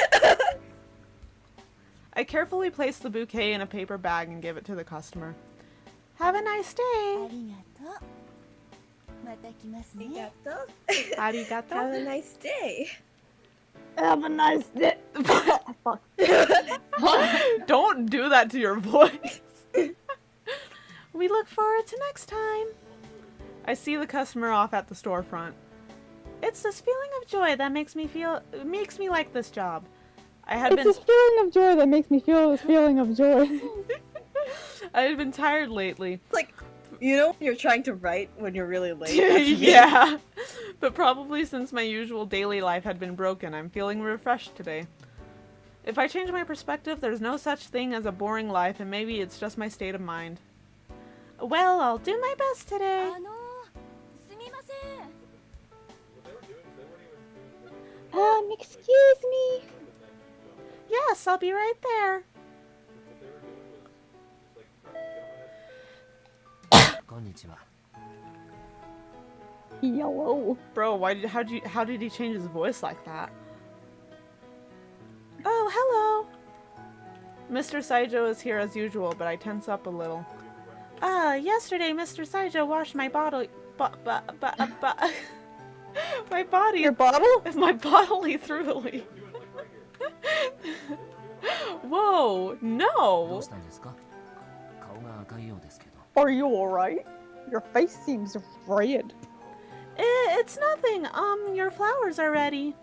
I carefully place the bouquet in a paper bag and give it to the customer. Have a nice あ day. りがとう。また来ますね。 Arigato. Have a nice day. Have a nice day. Fuck. Don't do that to your voice. We look forward to next time. I see the customer off at the storefront. It's this feeling of joy that makes me like this job. It's this feeling of joy that makes me feel this feeling of joy. I had been tired lately. Like, you know when you're trying to write when you're really late? That's me. Yeah. But probably since my usual daily life had been broken, I'm feeling refreshed today. If I change my perspective, there's no such thing as a boring life, and maybe it's just my state of mind. Well, I'll do my best today. すみません。 Excuse me. Yes, I'll be right there. こんにちは。 Yellow. Bro, how did he change his voice like that? Oh, hello. Mr. Saijo is here as usual, but I tense up a little. Yesterday Mr. Saijo washed my bottle my body. Your bottle? My bodily thoroughly. Whoa, どう no. したんですか？顔が赤いようですけど。Are you alright? Your face seems red. It's nothing. Your flowers are ready.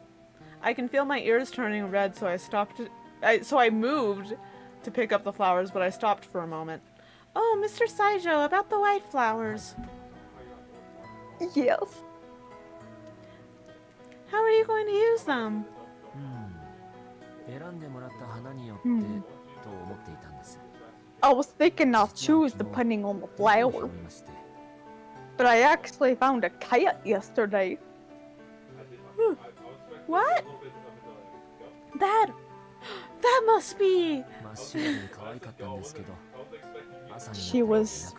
I can feel my ears turning red, so I stopped. So I moved to pick up the flowers, but I stopped for a moment. Oh, Mr. Saijo, about the white flowers. Yes. How are you going to use them? 選んでもらった花によってと思っていたんです。 I was thinking I'll choose depending on the flower. But I actually found a cat yesterday. What? That must be. She was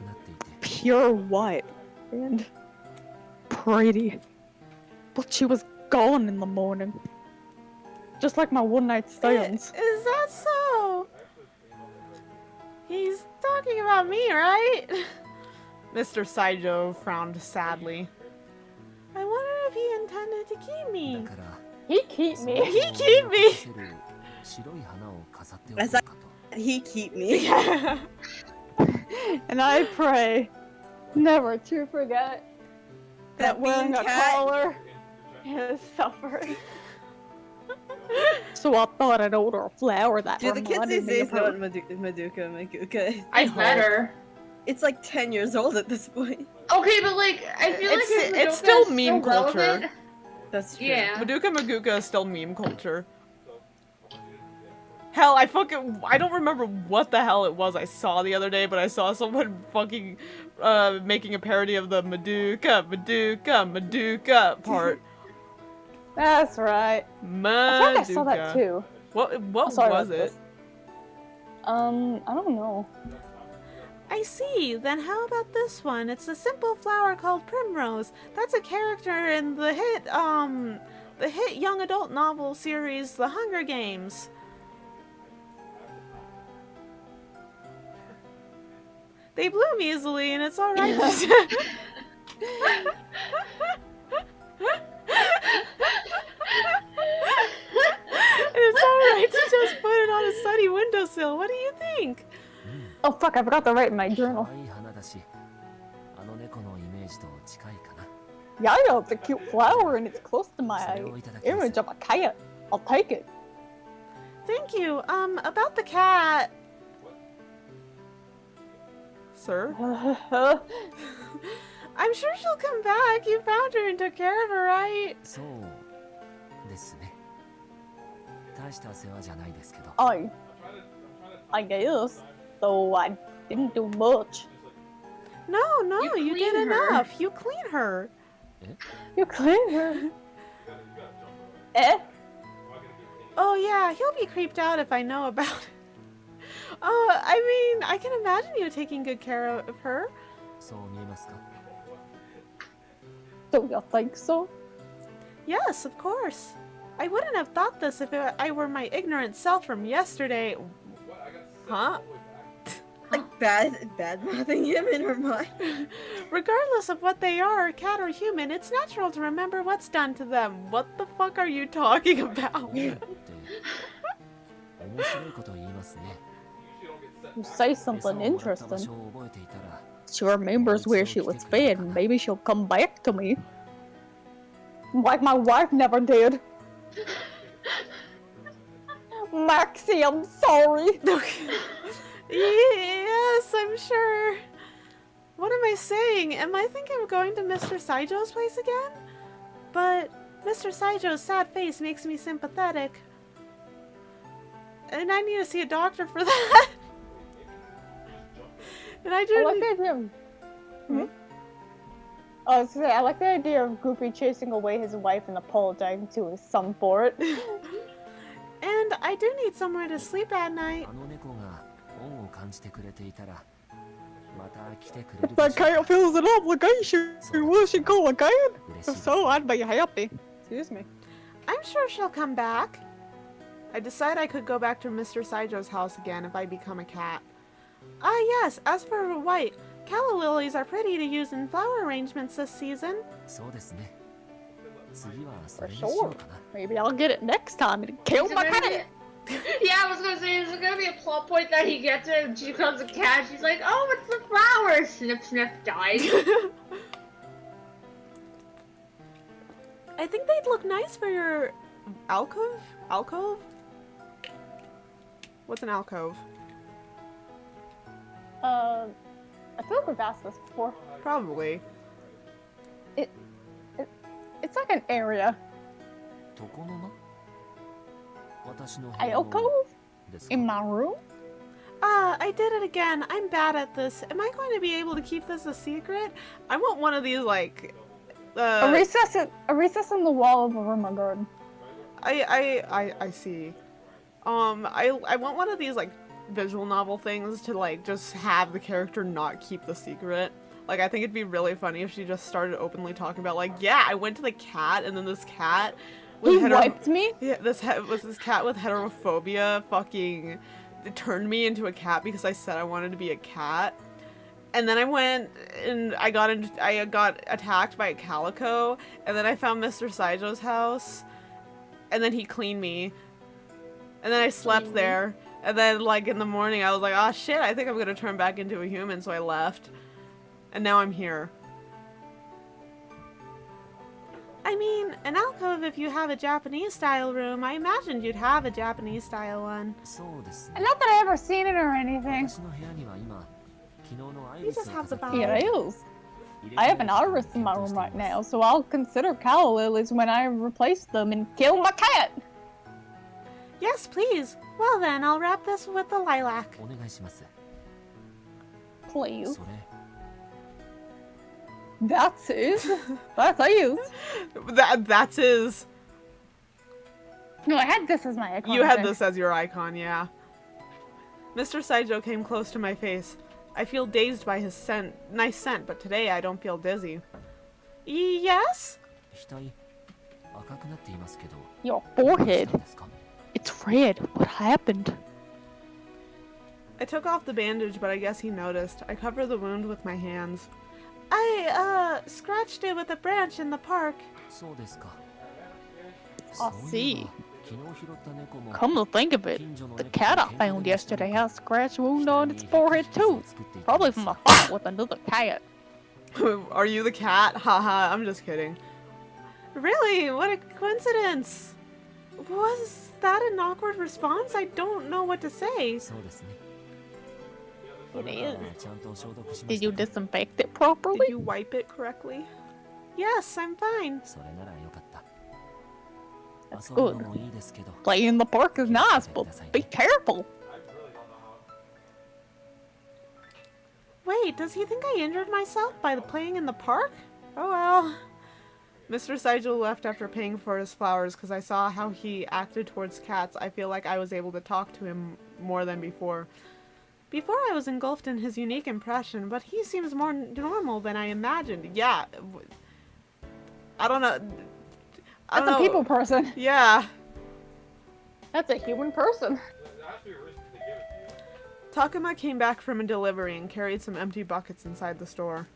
pure white and pretty. But she was gone in the morning. Just like my one-night stands. Is that so? He's talking about me, right? Mr. Saijo frowned sadly. I wonder if he intended to keep me. He keep me. He keep me. I thought he keep me. And I pray never to forget that wearing a collar is suffering. So I thought I'd order a flower that Do the kids these reminded me days of know her. what Madoka is? I better. It's like 10 years old at this point. Okay, but like, I feel like it's still meme culture. relevant. That's true. Yeah. Madoka Maguka is still meme culture. Hell, I don't remember what the hell it was I saw the other day, but I saw someone fucking making a parody of the Madoka part. That's right. Madoka. I think I saw that too. What was it? I don't know. I see. Then how about this one? It's a simple flower called Primrose. That's a character in the hit young adult novel series The Hunger Games. They bloom easily, and it's alright to It's alright to just put it on a sunny windowsill. What do you think? Oh fuck, I forgot to write in my journal. Yeah, I know, it's a cute flower and it's close to my image of a cat. I'll take it. Thank you. About the cat. Sir? I'm sure she'll come back. You found her and took care of her, right? I guess. So I didn't do much. No, you did clean her. enough. You clean her. You clean her. Eh? Oh yeah, he'll be creeped out if I know about it. I mean, I can imagine you taking good care of her. So you think so? Yes, of course. I wouldn't have thought this if I were my ignorant self from yesterday. Huh? Like bad mouthing him in her mind. Regardless of what they are, cat or human, it's natural to remember what's done to them. What the fuck are you talking about? You say something interesting. She remembers where she was fed and maybe she'll come back to me. Like my wife never did. Maxie, I'm sorry. Yes, I'm sure. What am I saying? Am I thinking of going to Mr. Saijo's place again? But Mr. Saijo's sad face makes me sympathetic. And I need to see a doctor for that. And I do like the idea of... I was gonna say, I like the idea of Goofy chasing away his wife and apologizing to his son for it. And I do need somewhere to sleep at night. If that cat feels an obligation, will she go again? If so, I'd be happy. Excuse me. I'm sure she'll come back. I decide I could go back to Mr. Saijo's house again if I become a cat. Ah yes, as for white, calla lilies are pretty to use in flower arrangements this season. For sure. Maybe I'll get it next time and kill my cat. Yeah, I was gonna say, is there gonna be a plot point that he gets it and she becomes a cat? She's like, oh, it's the flowers! Snip, snip, dies. I think they'd look nice for your alcove? Alcove? What's an alcove? I feel like we've asked this before. Probably. It's like an area. Alcove? In my room? I did it again. I'm bad at this. Am I going to be able to keep this a secret? I want one of these, like... a recess in the wall of a room or garden. I see. I want one of these, like, visual novel things to, like, just have the character not keep the secret. Like, I think it'd be really funny if she just started openly talking about, like, yeah, I went to the cat, and then this cat with wiped me? Yeah, this cat with heterophobia fucking turned me into a cat because I said I wanted to be a cat. And then I went and I got attacked by a calico, and then I found Mr. Saijo's house, and then he cleaned me. And then I slept there, and then, like, in the morning I was like, oh shit, I think I'm gonna turn back into a human, so I left. And now I'm here. I mean, an alcove, if you have a Japanese-style room, I imagined you'd have a Japanese-style one. Not that I ever seen it or anything. You just have the vibe. It is. I have an iris in my room right now, so I'll consider calla lilies when I replace them and kill my cat. Yes, please. Well then, I'll wrap this with the lilac. Please. That's it. That's it. That's his. No, I had this as my icon. You had this as your icon, yeah. Mr. Saijo came close to my face. I feel dazed by his scent. Nice scent, but today I don't feel dizzy. Yes? Your forehead. It's red. What happened? I took off the bandage, but I guess he noticed. I covered the wound with my hands. I, scratched it with a branch in the park. I see. Come to think of it, the cat I found yesterday has a scratch wound on its forehead too. Probably from a fight with another cat. Are you the cat? Haha, I'm just kidding. Really? What a coincidence! Was that an awkward response? I don't know what to say. It is. Did you disinfect it properly? Did you wipe it correctly? Yes, I'm fine. That's good. Playing in the park is nice, but be careful. Wait, does he think I injured myself by playing in the park? Oh well. Mr. Saijo left after paying for his flowers because I saw how he acted towards cats. I feel like I was able to talk to him more than before. Before I was engulfed in his unique impression, but he seems more normal than I imagined. Yeah. I don't know. That's a people person. Yeah. That's a human person. Takuma came back from a delivery and carried some empty buckets inside the store.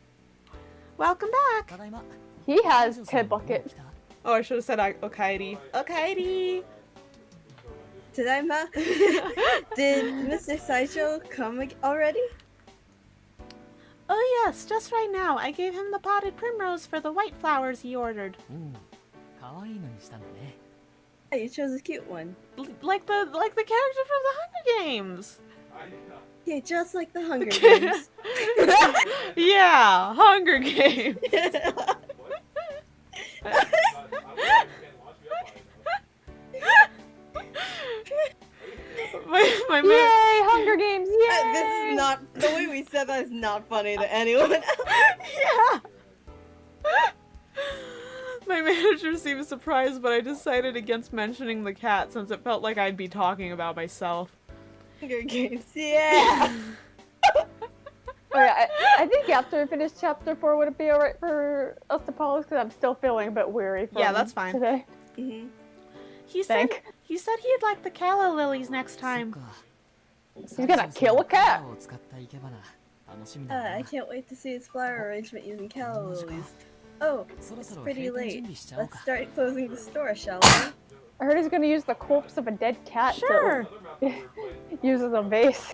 Welcome back! He has 10 buckets. Oh, I should have said Okairi. Okairi! Tadaima? Did Mr. Saijo come already? Oh yes, just right now. I gave him the potted primrose for the white flowers he ordered. Oh, you chose a cute one. Like the character from the Hunger Games. Yeah, just like the Hunger Games. Yeah, Hunger Games. Yay, Hunger Games! Yay! This is not the way we said that is not funny to anyone else. Yeah. My manager seemed surprised, but I decided against mentioning the cat since it felt like I'd be talking about myself. Hunger Games, yeah! Alright, I think after we finish chapter 4, would it be alright for us to pause? Because I'm still feeling a bit weary from Yeah, that's fine. today. Mm-hmm. He said he'd like the calla lilies next time. He's gonna kill a cat! I can't wait to see his flower arrangement using calla lilies. Oh, it's pretty late. Let's start closing the store, shall we? I heard he's gonna use the corpse of a dead cat Sure. to use as a vase.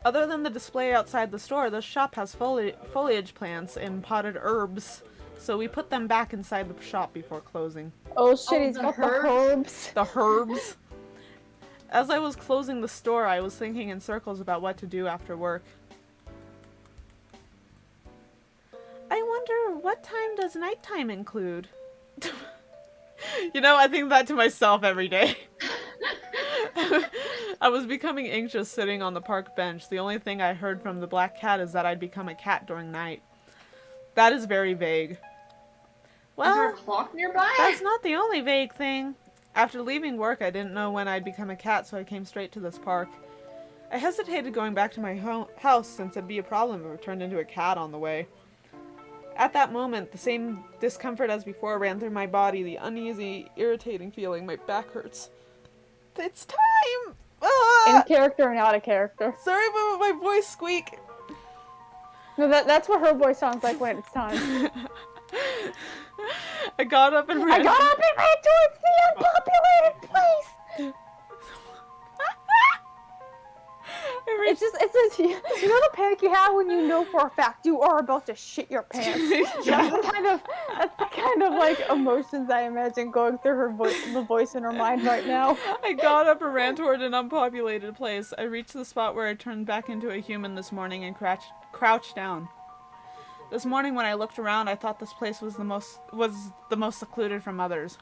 Other than the display outside the store, the shop has foliage plants and potted herbs, so we put them back inside the shop before closing. Oh shit, Oh, he's the got herbs? the The herbs. As I was closing the store, I was thinking in circles about what to do after work. I wonder, what time does nighttime include? You know, I think that to myself every day. I was becoming anxious sitting on the park bench. The only thing I heard from the black cat is that I'd become a cat during night. That is very vague. Is there Well, a clock nearby? that's not the only vague thing. After leaving work, I didn't know when I'd become a cat, so I came straight to this park. I hesitated going back to my house since it'd be a problem if I turned into a cat on the way. At that moment, the same discomfort as before ran through my body, the uneasy, irritating feeling. My back hurts. It's time! Ah! In character and out of character. Sorry about my voice squeak. No, that's what her voice sounds like when it's time. I got up and I ran. got up and ran towards the unpopulated place! It's you know the panic you have when you know for a fact you are about to shit your pants. Yeah. That's the kind of like emotions I imagine going through the voice in her mind right now. I got up and ran toward an unpopulated place. I reached the spot where I turned back into a human this morning and crouched down. This morning when I looked around, I thought this place was the most secluded from others.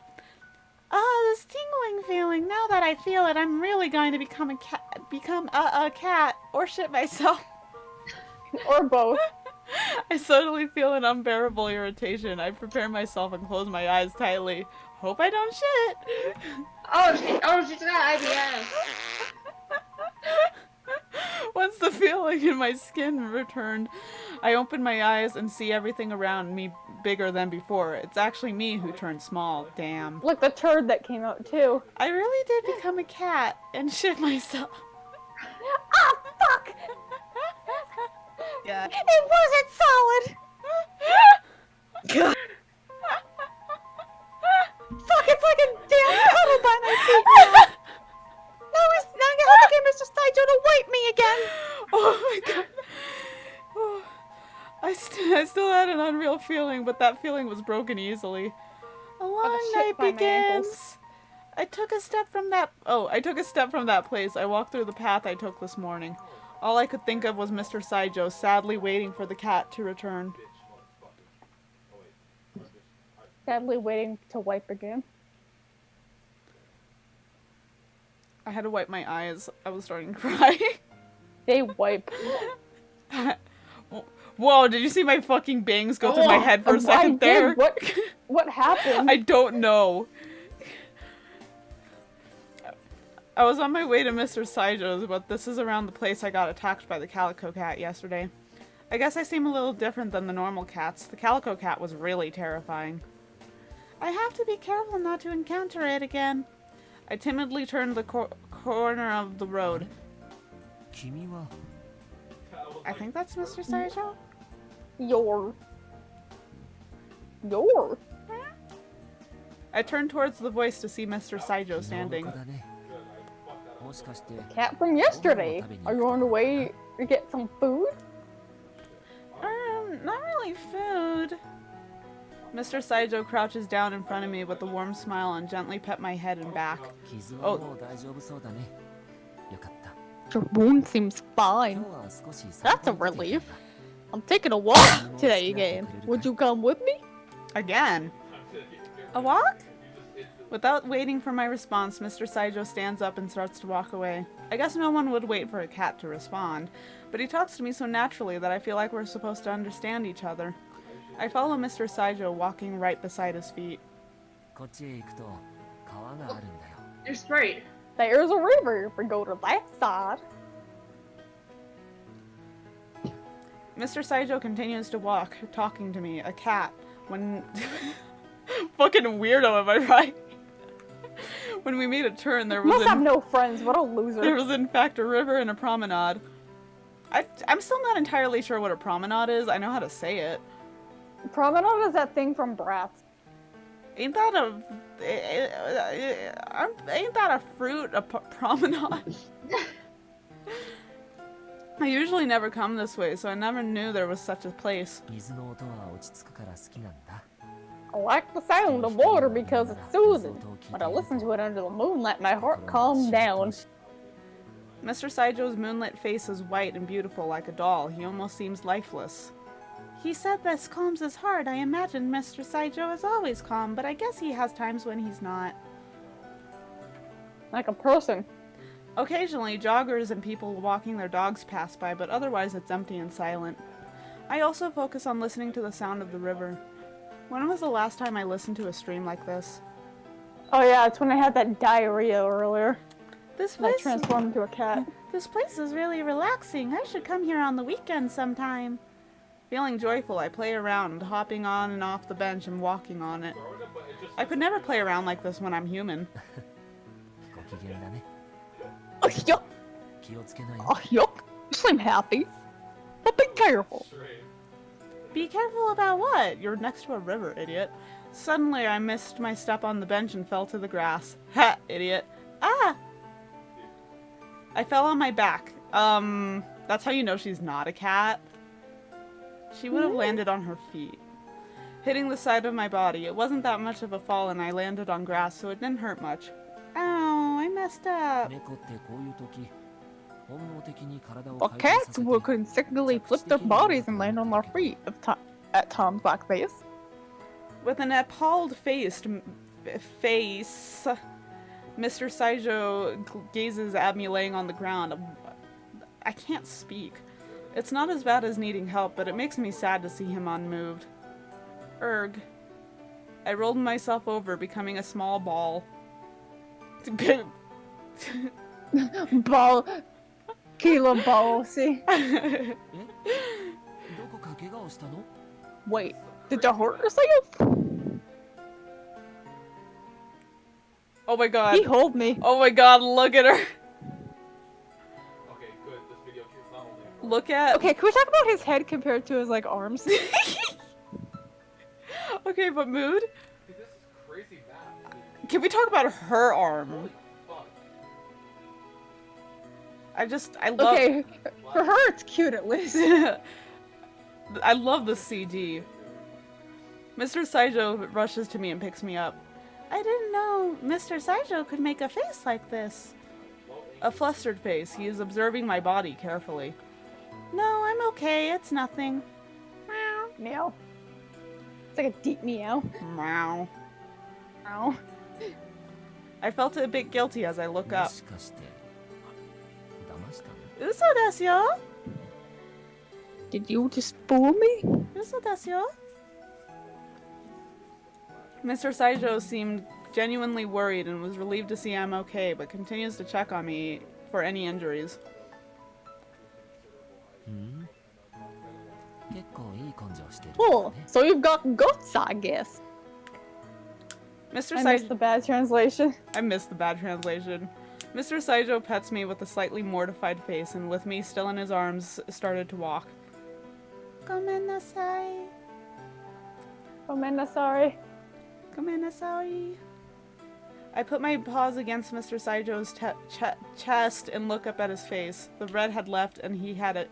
This tingling feeling. Now that I feel it, I'm really going to become a cat or shit myself. Or both. I suddenly feel an unbearable irritation. I prepare myself and close my eyes tightly. Hope I don't shit. She's got IBS. Once the feeling in my skin returned, I open my eyes and see everything around me bigger than before. It's actually me who turned small. Damn. Look, the turd that came out too. I really did become a cat and shit myself. Ah, fuck! Yeah. It wasn't solid! Fuck, it's like a damn puddle by my feet now! Now I gotta get Mr. Sideshow to wipe me again! Oh my god. Oh. I still had an unreal feeling, but that feeling was broken easily. A long shit night by my ankles. begins. I took a step from that place. I walked through the path I took this morning. All I could think of was Mr. Sideshow sadly waiting for the cat to return. Sadly waiting to wipe again. I had to wipe my eyes. I was starting to cry. They wipe. Whoa, did you see my fucking bangs go through my head for a second there? What happened? I don't know. I was on my way to Mr. Sideshow's, but this is around the place I got attacked by the calico cat yesterday. I guess I seem a little different than the normal cats. The calico cat was really terrifying. I have to be careful not to encounter it again. I timidly turned the corner of the road. I think that's Mr. Sideshow. Your. I turned towards the voice to see Mr. Sideshow standing. Cat from yesterday. Are you on the way to get some food? Not really food. Mr. Sideshow crouches down in front of me with a warm smile and gently pet my head and back. Oh. Your wound seems fine. That's a relief. I'm taking a walk today again. Would you come with me? Again? A walk? Without waiting for my response, Mr. Sideshow stands up and starts to walk away. I guess no one would wait for a cat to respond, but he talks to me so naturally that I feel like we're supposed to understand each other. I follow Mr. Sideshow, walking right beside his feet. You're straight. There's a river if we go to that side. Mr. Sideshow continues to walk, talking to me, a cat, when... Fucking weirdo, am I right? When we made a turn, there was Must have no friends, what a loser. There was in fact a river and a promenade. I'm still not entirely sure what a promenade is. I know how to say it. Promenade is that thing from Bratz. Ain't that a Ain't that a fruit? A promenade? I usually never come this way, so I never knew there was such a place. 水の音は落ち着くから好きなんだ。 I like the sound of water because it's soothing. When I listen to it under the moonlight, my heart calms down. Mr. Saijo's moonlit face is white and beautiful like a doll. He almost seems lifeless. He said this calms his heart. I imagine Mr. Saijo is always calm, but I guess he has times when he's not. Like a person. Occasionally, joggers and people walking their dogs pass by, but otherwise it's empty and silent. I also focus on listening to the sound of the river. When was the last time I listened to a stream like this? Oh yeah, it's when I had that diarrhea earlier. This And I place, transformed into a cat. this place is really relaxing. I should come here on the weekend sometime. Feeling joyful, I play around, hopping on and off the bench and walking on it. I could never play around like this when I'm human. ご機嫌だね。 Oh, yuck. 気をつけなよ。 Oh, yuck. You seem happy. But be careful. Be careful about what? You're next to a river, idiot. Suddenly, I missed my step on the bench and fell to the grass. Ha, idiot. Ah! I fell on my back. That's how you know she's not a cat. She would have landed on her feet, hitting the side of my body. It wasn't that much of a fall and I landed on grass, so it didn't hurt much. Ow, I messed up. 猫ってこういう時、本能的に体を Well, 回転さ cats せて will consecutively flip their bodies and land on their feet at times like this. With an appalled face, Mr. Saijo gazes at me laying on the ground. I can't speak. It's not as bad as needing help, but it makes me sad to see him unmoved. Erg. I rolled myself over, becoming a small ball. Ball. Kilo ball, see? え？どこか怪我をしたの？ Wait, did you hurt yourself? Oh my god. He hold me. Oh my god, look at her. Okay, good. This video is not only. Look at. Okay, can we talk about his head compared to his, like, arms? Okay, but mood? Dude, this is crazy bad. Can we talk about her arm? Holy fuck. I love. Okay, for her it's cute at least. I love the CG. Mr. Saijo rushes to me and picks me up. I didn't know Mr. Saijo could make a face like this. A flustered face. He is observing my body carefully. No, I'm okay. It's nothing. Meow. Meow. It's like a deep meow. Meow. Meow. I felt a bit guilty as I look も up. しかして騙したの？ Uso desu yo? Did you just fool me? Uso desu yo? Mr. Saijo seemed genuinely worried and was relieved to see I'm okay, but continues to check on me for any injuries. うん？結構いい根性してる。 Oh, so you've got guts, I guess. Mr. I missed the Saijo. bad translation. I missed the bad translation. Mr. Saijo pets me with a slightly mortified face and with me still in his arms started to walk. Gomennasai. Sorry. Gomennasai. I put my paws against Mr. Saijo's chest and look up at his face. The red had left and he had it.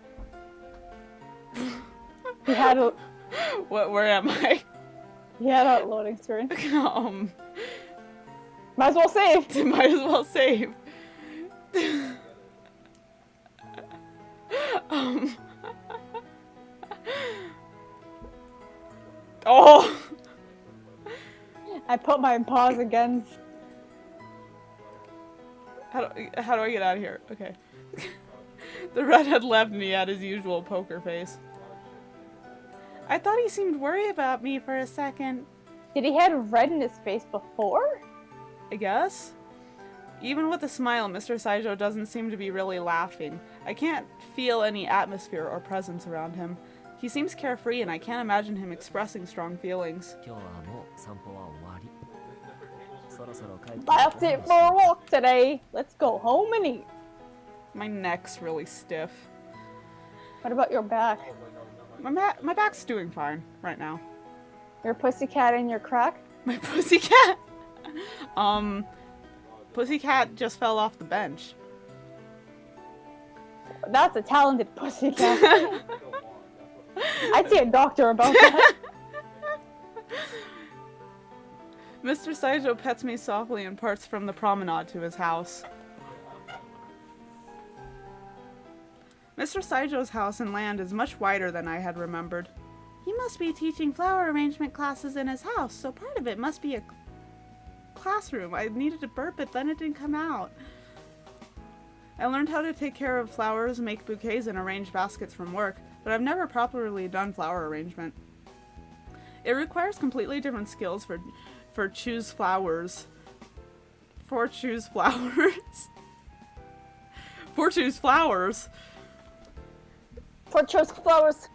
He had a Where am I? loading screen. Might as well save. Might as well save. Oh! I put my paws against. How do I get out of here? Okay. The redhead left and he had his usual poker face. I thought he seemed worried about me for a second. Did he have red in his face before? I guess? Even with a smile, Mr. Saijo doesn't seem to be really laughing. I can't feel any atmosphere or presence around him. He seems carefree and I can't imagine him expressing strong feelings. 今日はもう散歩は終わり。そろそろ帰って That's it for a walk today. Let's go home and eat. My neck's really stiff. What about your back? My back's doing fine right now. Your pussycat and your crack? My pussycat? Pussycat just fell off the bench. That's a talented pussycat. I'd see a doctor about that. Mr. Saijo pets me softly and parts from the promenade to his house. Mr. Saijo's house and land is much wider than I had remembered. He must be teaching flower arrangement classes in his house, so part of it must be a classroom. I needed to burp it, then it didn't come out. I learned how to take care of flowers, make bouquets, and arrange baskets from work, but I've never properly done flower arrangement. It requires completely different skills for choose flowers. For choose flowers. For choose flowers. For choice flowers.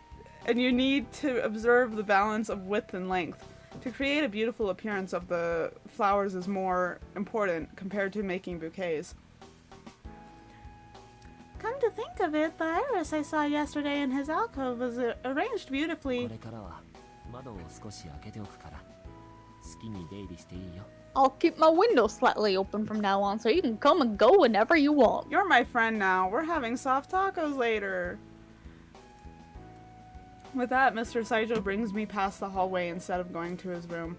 And you need to observe the balance of width and length. To create a beautiful appearance of the flowers is more important compared to making bouquets. Come to think of it, the iris I saw yesterday in his alcove was arranged beautifully. I'll keep my window slightly open from now on so you can come and go whenever you want. You're my friend now. We're having soft tacos later. With that, Mr. Saijo brings me past the hallway instead of going to his room.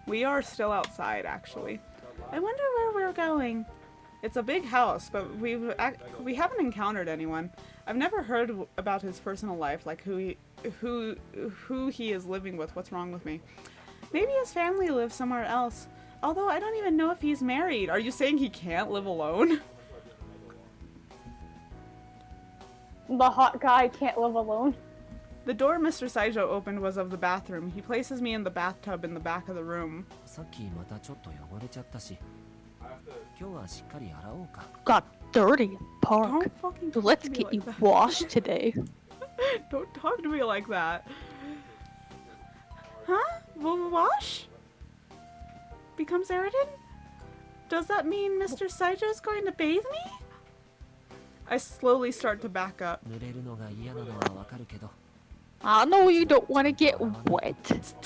We are still outside, actually. I wonder where we're going. It's a big house, but we haven't encountered anyone. I've never heard about his personal life, like who he is living with. What's wrong with me? Maybe his family lives somewhere else. Although I don't even know if he's married. Are you saying he can't live alone? The hot guy can't live alone. The door Mr. Saijo opened was of the bathroom. He places me in the bathtub in the back of the room. Got dirty in park. Don't fucking So talk let's to me get like you that. washed today. Don't talk to me like that. Huh? Wash? Becomes Eridan? Does that mean Mr. Saijo is going to bathe me? I slowly start to back up. I know you don't want to get wet,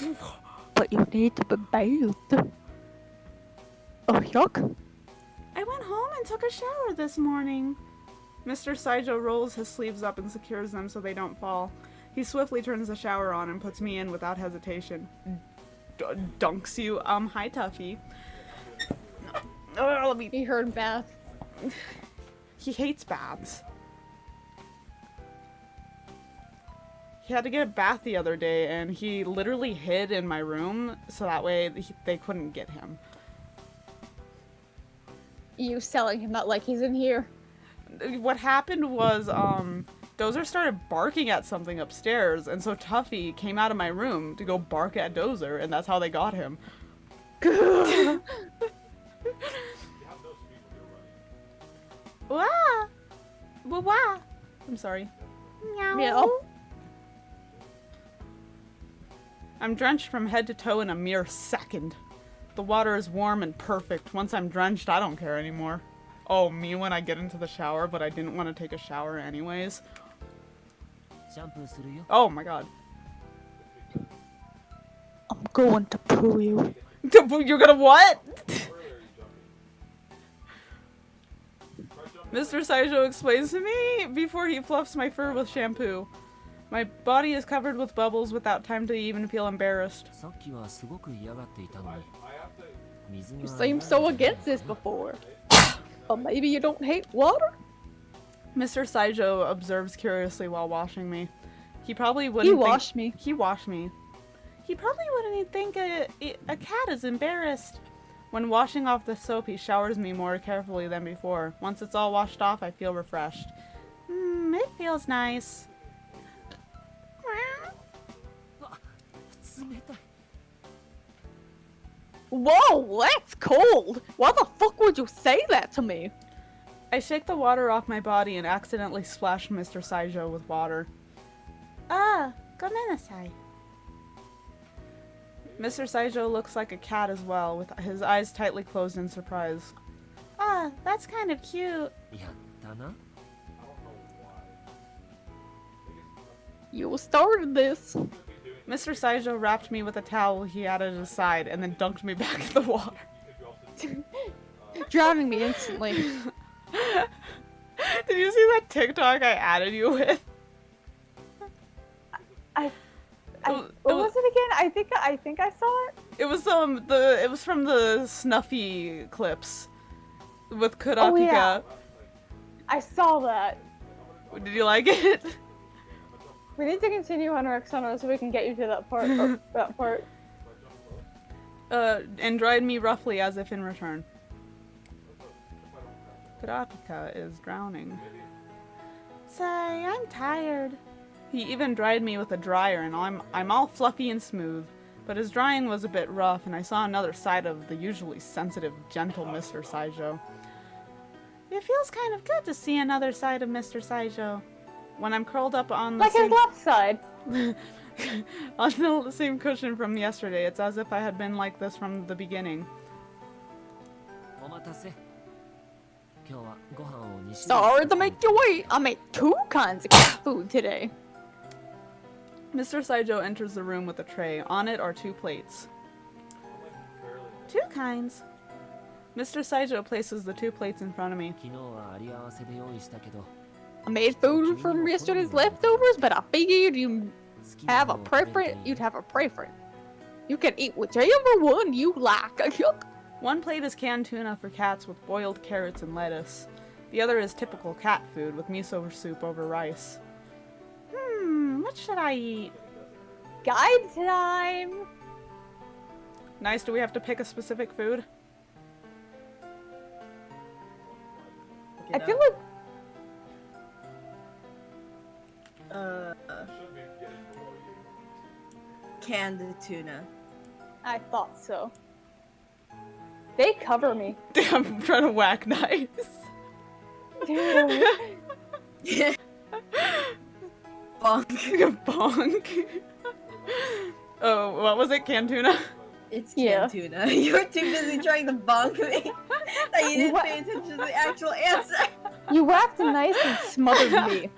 but you need to be bathed. Oh, yuck. I went home and took a shower this morning. Mr. Saijo rolls his sleeves up and secures them so they don't fall. He swiftly turns the shower on and puts me in without hesitation. Dunks you. Hi, Tuffy. Oh, let me... He heard bath. He hates baths. He had to get a bath the other day, and he literally hid in my room so that way they couldn't get him. You selling him out like he's in here. What happened was, Dozer started barking at something upstairs, and so Tuffy came out of my room to go bark at Dozer, and that's how they got him. Wah! Wah wah! I'm sorry. Meow. I'm drenched from head to toe in a mere second. The water is warm and perfect. Once I'm drenched, I don't care anymore. Oh, me when I get into the shower, but I didn't want to take a shower anyways. Oh my god. I'm going to poo you. You're gonna what? Mr. Saijo explains to me before he fluffs my fur with shampoo. My body is covered with bubbles without time to even feel embarrassed. You seemed so against this before. But maybe you don't hate water? Mr. Saijo observes curiously while washing me. He probably wouldn't He washed me. He washed me. He probably wouldn't think a cat is embarrassed. When washing off the soap, he showers me more carefully than before. Once it's all washed off, I feel refreshed. It feels nice. Whoa, that's cold! Why the fuck would you say that to me? I shake the water off my body and accidentally splash Mr. Saijo with water. Ah, gomenasai. Mr. Saijo looks like a cat as well, with his eyes tightly closed in surprise. Ah, that's kind of cute. You started this. Mr. Saijo wrapped me with a towel he had at his side and then dunked me back in the water. Drowning me instantly. Did you see that TikTok I added you with? What was it again? I think I saw it. It was it was from the Snuffy clips with Kurapika. Oh, yeah. I saw that. Did you like it? We need to continue Hunter x Hunter so we can get you to that part. That part. And dried me roughly as if in return. Kurapika is drowning. Say, I'm tired. He even dried me with a dryer, and I'm all fluffy and smooth. But his drying was a bit rough, and I saw another side of the usually sensitive, gentle Mr. Saijo. It feels kind of good to see another side of Mr. Saijo. When I'm curled up on the like his left side. on the same cushion from yesterday, it's as if I had been like this from the beginning. Sorry to make you wait. I made 2 kinds of cat food today. Mr. Saijo enters the room with a tray. On it are 2 plates. 2 kinds. Mr. Saijo places the 2 plates in front of me. I made food from yesterday's leftovers, but I figured you'd have a preference. You can eat whichever one you like. 1 plate is canned tuna for cats with boiled carrots and lettuce. The other is typical cat food with miso soup over rice. What should I eat? Guide time! Nice, do we have to pick a specific food? I feel like... Canned tuna. I thought so. They cover me. I'm trying to whack nice. Dude. Bonk. Bonk. Oh, what was it? Canned tuna? It's canned tuna. You were too busy trying to bonk me that you didn't pay attention to the actual answer. You whacked nice and smothered me.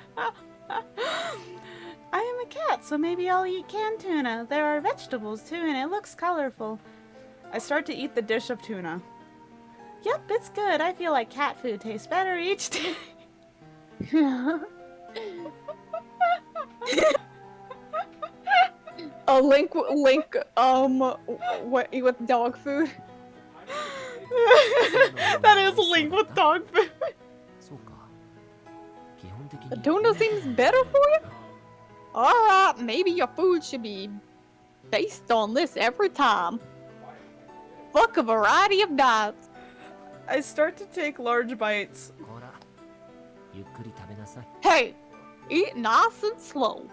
I am a cat, so maybe I'll eat canned tuna. There are vegetables too, and it looks colorful. I start to eat the dish of tuna. Yep, it's good. I feel like cat food tastes better each day. A link with dog food. That is a link with dog food. The tuna seems better for you? Alright, maybe your food should be based on this every time. Fuck a variety of diets. I start to take large bites. Hey, eat nice and slow.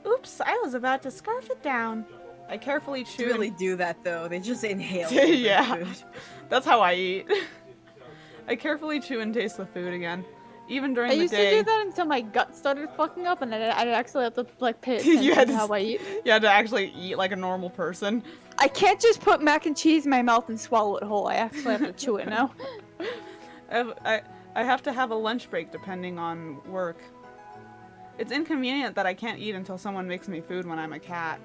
Oops, I was about to scarf it down. I carefully chew. They really do that though. They just inhale. Yeah, food. That's how I eat. I carefully chew and taste the food again. Even during the day. I used to do that until my gut started fucking up, and then I'd actually have to like pay attention to how I eat. You had to actually eat like a normal person. I can't just put mac and cheese in my mouth and swallow it whole. I actually have to chew it now. I have to have a lunch break depending on work. It's inconvenient that I can't eat until someone makes me food when I'm a cat.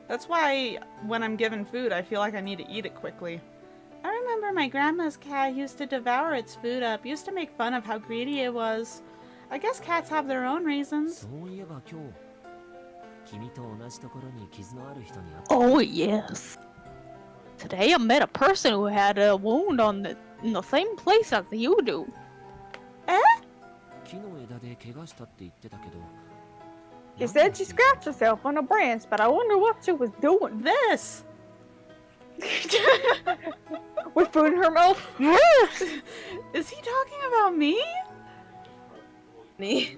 That's why when I'm given food, I feel like I need to eat it quickly. I remember my grandma's cat used to devour its food up, used to make fun of how greedy it was. I guess cats have their own reasons. Oh yes. Today I met a person who had a wound in the same place as you do. Eh? She said she scratched herself on a branch, but I wonder what she was doing. This! With food in her mouth? Is he talking about me? Me?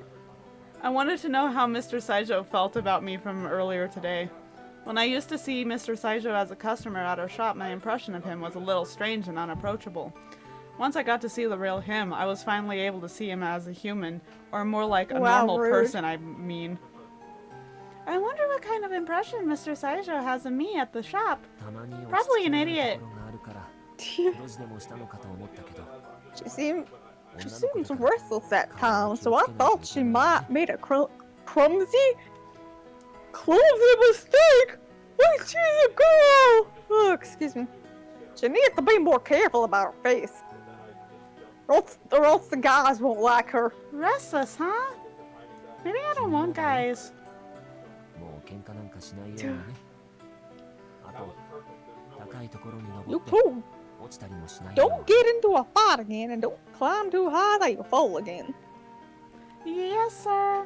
I wanted to know how Mr. Saijo felt about me from earlier today. When I used to see Mr. Saijo as a customer at our shop, my impression of him was a little strange and unapproachable. Once I got to see the real him, I was finally able to see him as a human, or more like a normal person, I mean. I wonder what kind of impression Mr. Saijo has of me at the shop. Probably an idiot. She seems restless at times, so I thought she might made a clumsy. Close a mistake! Why she's a girl! Oh, excuse me. She needs to be more careful about her face. Or else the guys won't like her. Restless, huh? Maybe I don't want guys. もう喧嘩なんかしないようにね。あと、高いところに You 登って too. 落ちたりもしないよ Don't get into a fight again and don't climb too high that you fall again. Yes, sir.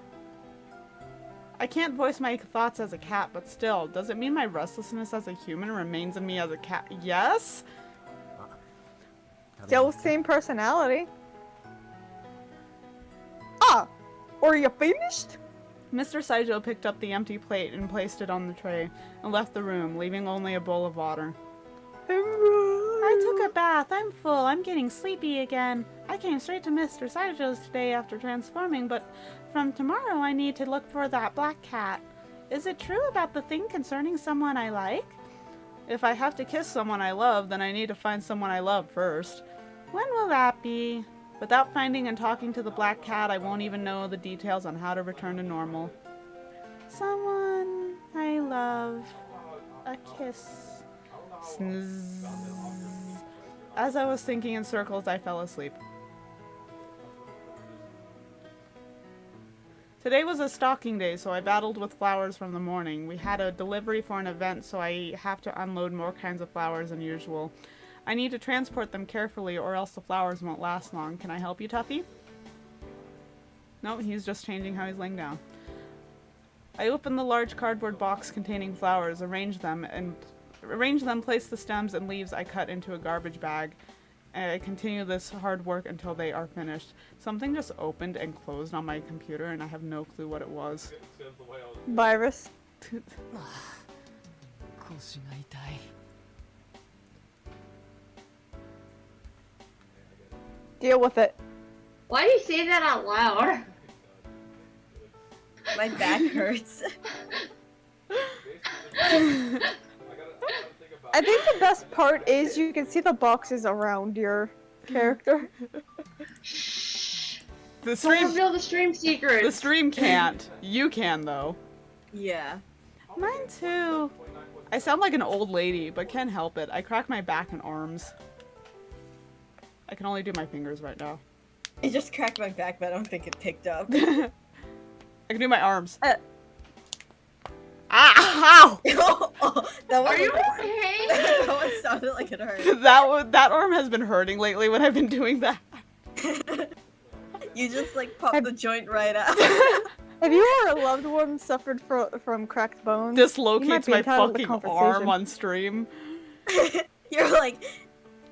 I can't voice my thoughts as a cat, but still, does it mean my restlessness as a human remains in me as a cat? Yes? Still same personality. Ah! Are you finished? Mr. Saijo picked up the empty plate and placed it on the tray and left the room, leaving only a bowl of water. I took a bath. I'm full. I'm getting sleepy again. I came straight to Mr. Saijo's today after transforming, but from tomorrow I need to look for that black cat. Is it true about the thing concerning someone I like? If I have to kiss someone I love, then I need to find someone I love first. When will that be? Without finding and talking to the black cat, I won't even know the details on how to return to normal. Someone I love. A kiss. Snizz. As I was thinking in circles, I fell asleep. Today was a stocking day, so I battled with flowers from the morning. We had a delivery for an event, so I have to unload more kinds of flowers than usual. I need to transport them carefully, or else the flowers won't last long. Can I help you, Tuffy? No, he's just changing how he's laying down. I opened the large cardboard box containing flowers, arranged them, place the stems and leaves I cut into a garbage bag. I continue this hard work until they are finished. Something just opened and closed on my computer, and I have no clue what it was. Virus. 腰が痛い。 Deal with it. Why do you say that out loud? My back hurts. I think the best part is you can see the boxes around your character. The Don't stream, reveal the stream secrets. the stream can't. You can, though. Yeah. Mine too. I sound like an old lady, but can't help it. I crack my back and arms. I can only do my fingers right now. I just cracked my back, but I don't think it picked up. I can do my arms. Ow! Oh, that one Are you was- okay? that one sounded like it hurt. That arm has been hurting lately when I've been doing that. You just like popped the joint right out. Have you or a loved one suffered from cracked bones? You might Dislocates be my entitled to fucking compensation. arm on stream. You're like,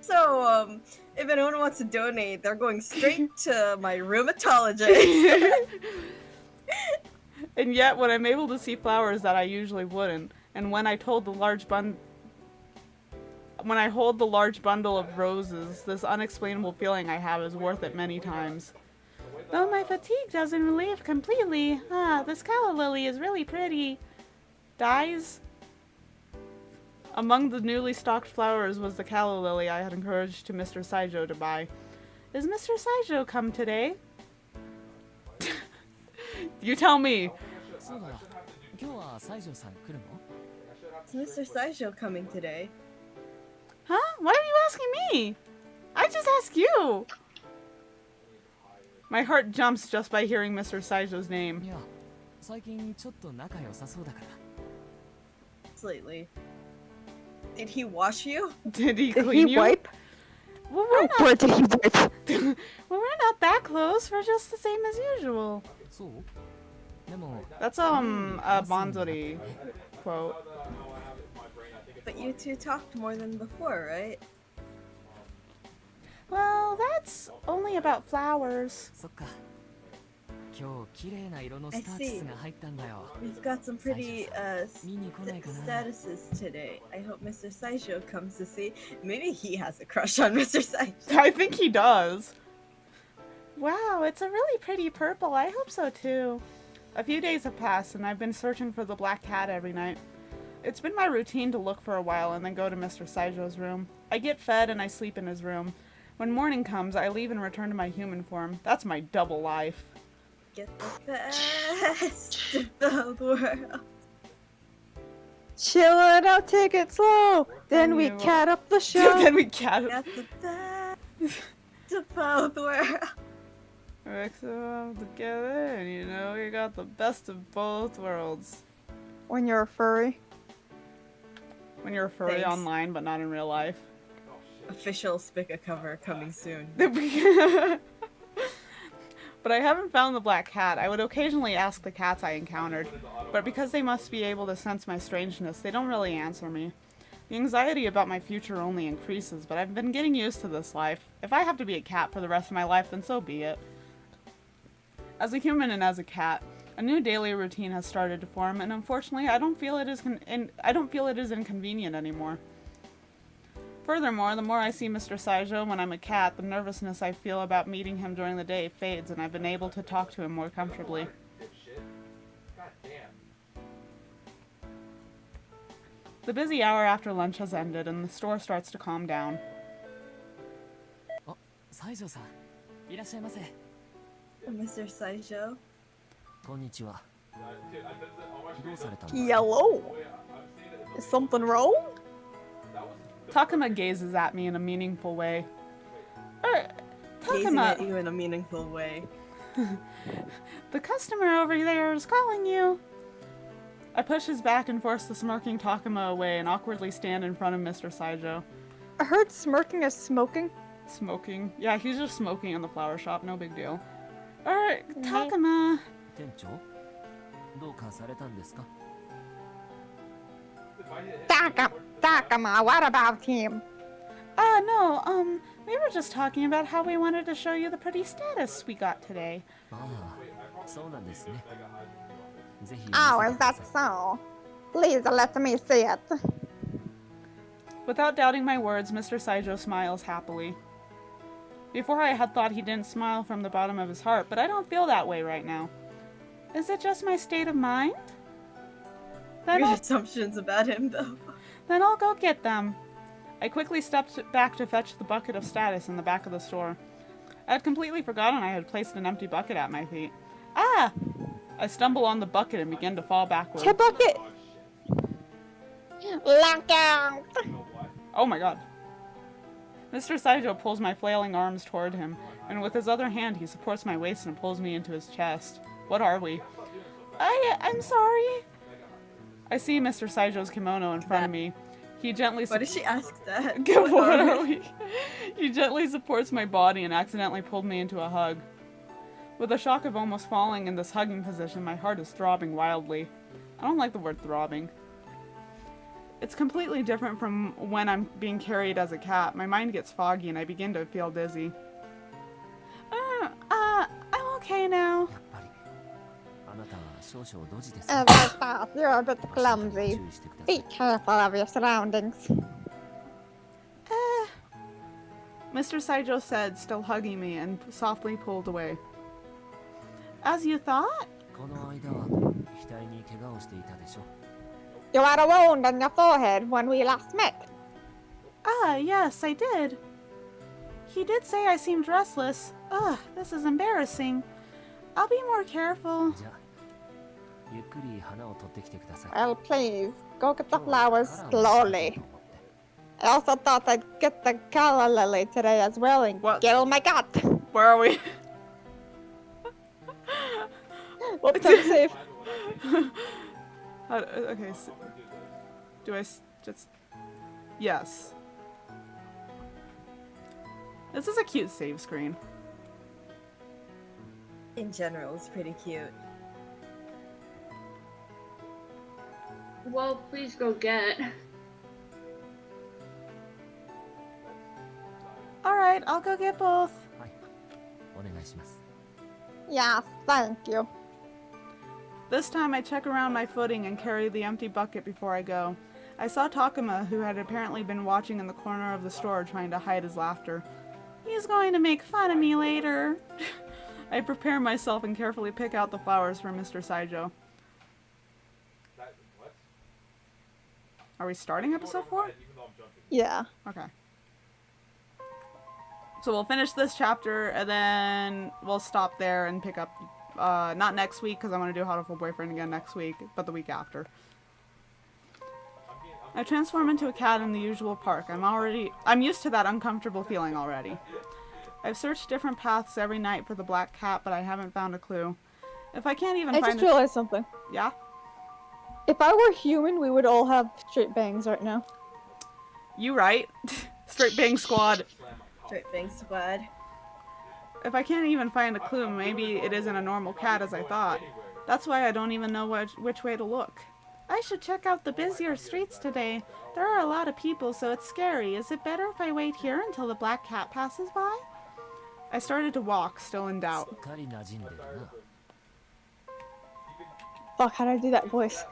so if anyone wants to donate, they're going straight to my rheumatologist. And yet, when I'm able to see flowers that I usually wouldn't, and when I hold the large bundle of roses, this unexplainable feeling I have is worth it many times. Though my fatigue doesn't relieve completely, this calla lily is really pretty. Dies? Among the newly stocked flowers was the calla lily I had encouraged to Mr. Saijo to buy. Is Mr. Saijo come today? You tell me. そうだ。今日は西条さん来るの？ Is Mr. Saijo coming today? Huh? Why are you asking me? I just asked you. My heart jumps just by hearing Mr. Saijo's name. いや、最近ちょっと仲良さそうだから。 Slightly. Did he wash you? Did he Did clean he you? wipe? Well, Oh, boy, did he wipe? well, we're not that close. We're just the same as usual. そう？でも That's a Banzori quote. But you two talked more than before, right? Well, that's only about flowers. そっか。今日綺麗な色のスターチスが入ったんだよ。 We've got some pretty 見に来ないかな？ statuses today. I hope Mr. Saijo comes to see. Maybe he has a crush on Mr. Saijo. I think he does. Wow, it's a really pretty purple. I hope so too. A few days have passed and I've been searching for the black cat every night. It's been my routine to look for a while and then go to Mr. Saijo's room. I get fed and I sleep in his room. When morning comes, I leave and return to my human form. That's my double life. Get the best of the world. Chill it out, take it slow. Then we cat up the show. Then we cat Got the best of both worlds. mix them all together, and you know you got the best of both worlds. When you're a furry. When you're a furry Thanks. online, but not in real life. Official Spica cover coming soon. But I haven't found the black cat. I would occasionally ask the cats I encountered, but because they must be able to sense my strangeness, they don't really answer me. The anxiety about my future only increases, but I've been getting used to this life. If I have to be a cat for the rest of my life, then so be it. As a human and as a cat, a new daily routine has started to form, and unfortunately, I don't feel it is inconvenient anymore. Furthermore, the more I see Mr. Saijo when I'm a cat, the nervousness I feel about meeting him during the day fades, and I've been able to talk to him more comfortably. Dipshit. God damn. The busy hour after lunch has ended, and the store starts to calm down. あ、西条さん、いらっしゃいませ。 Mr. Saijo. こんにちは。 Dude, I bet that on my どう screen, されたんですか？ Yellow. the way I'm seeing it in Is the something wrong? that was Takuma gazes at me in a meaningful way. Gazing at Takuma, you in a meaningful way. the customer over there is calling you. I push his back and force the smirking Takuma away and awkwardly stand in front of Mr. Saijo. I heard smirking is smoking. Smoking? Yeah, he's just smoking in the flower shop, no big deal. Takuma. 店長、どうかされたんですか？ Takuma, what about him? No, we were just talking about how we wanted to show you the pretty status we got today. ああ、そうなんですね。ぜひ見せて Oh, く is だ that さい。 so? Please let me see it. Without doubting my words, Mr. Saijo smiles happily. Before I had thought he didn't smile from the bottom of his heart, but I don't feel that way right now. Is it just my state of mind? Then Weird I'll, assumptions about him, though. then I'll go get them. I quickly stepped back to fetch the bucket of status in the back of the store. I had completely forgotten I had placed an empty bucket at my feet. Ah! I stumble on the bucket and begin to fall backwards. Bucket. Lock out. Oh my god. Mr. Saijo pulls my flailing arms toward him, and with his other hand he supports my waist and pulls me into his chest. What are we? I'm sorry. I see Mr. Saijo's kimono in front of me. He gently Why did she ask that? What are we? He gently supports my body and accidentally pulled me into a hug. With the shock of almost falling in this hugging position, my heart is throbbing wildly. I don't like the word throbbing. It's completely different from when I'm being carried as a cat. My mind gets foggy and I begin to feel dizzy. I'm okay now. やっぱりあなたは少々ドジです。 As I thought, you're a bit ご心配 clumsy. 注意してくださ Be い。 careful of your surroundings. Mr. Saijo said, still hugging me, and softly pulled away. As you thought? この間は額に怪我をしていたでしょ。 You had a wound on your forehead when we last met. Yes, I did. He did say I seemed restless. Ugh, this is embarrassing. I'll be more careful. じゃあゆっくり花を取ってきてください。 Well, please, go get the 今日は flowers カラーを使い slowly. たいと思って I also thought I'd get the calla lily today as well and What? kill my cat. Where are we? Whoops, I'm safe. Okay, so, do I just... Yes. This is a cute save screen. In general, it's pretty cute. Well, please go get. Alright, I'll go get both. はい、お願いします。 Yes, thank you. This time I check around my footing and carry the empty bucket before I go. I saw Takuma, who had apparently been watching in the corner of the store trying to hide his laughter. He's going to make fun of me later. I prepare myself and carefully pick out the flowers for Mr. Saijo. That, what? Are we starting episode 4? Even though I'm jumping. Yeah. Okay. So we'll finish this chapter and then we'll stop there and pick up, not next week because I want to do How to Full Boyfriend again next week, but the week after. I transform into a cat in the usual park. I'm used to that uncomfortable feeling already. I've searched different paths every night for the black cat, but I haven't found a clue. If I can't even I find just realized something. Yeah? If I were human, we would all have straight bangs right now. You right. Straight bang squad. Straight bang squad. If I can't even find a clue, maybe it isn't a normal cat as I thought. That's why I don't even know which way to look. I should check out the busier streets today. There are a lot of people, so it's scary. Is it better if I wait here until the black cat passes by? I started to walk, still in doubt. Fuck, how did I do that voice?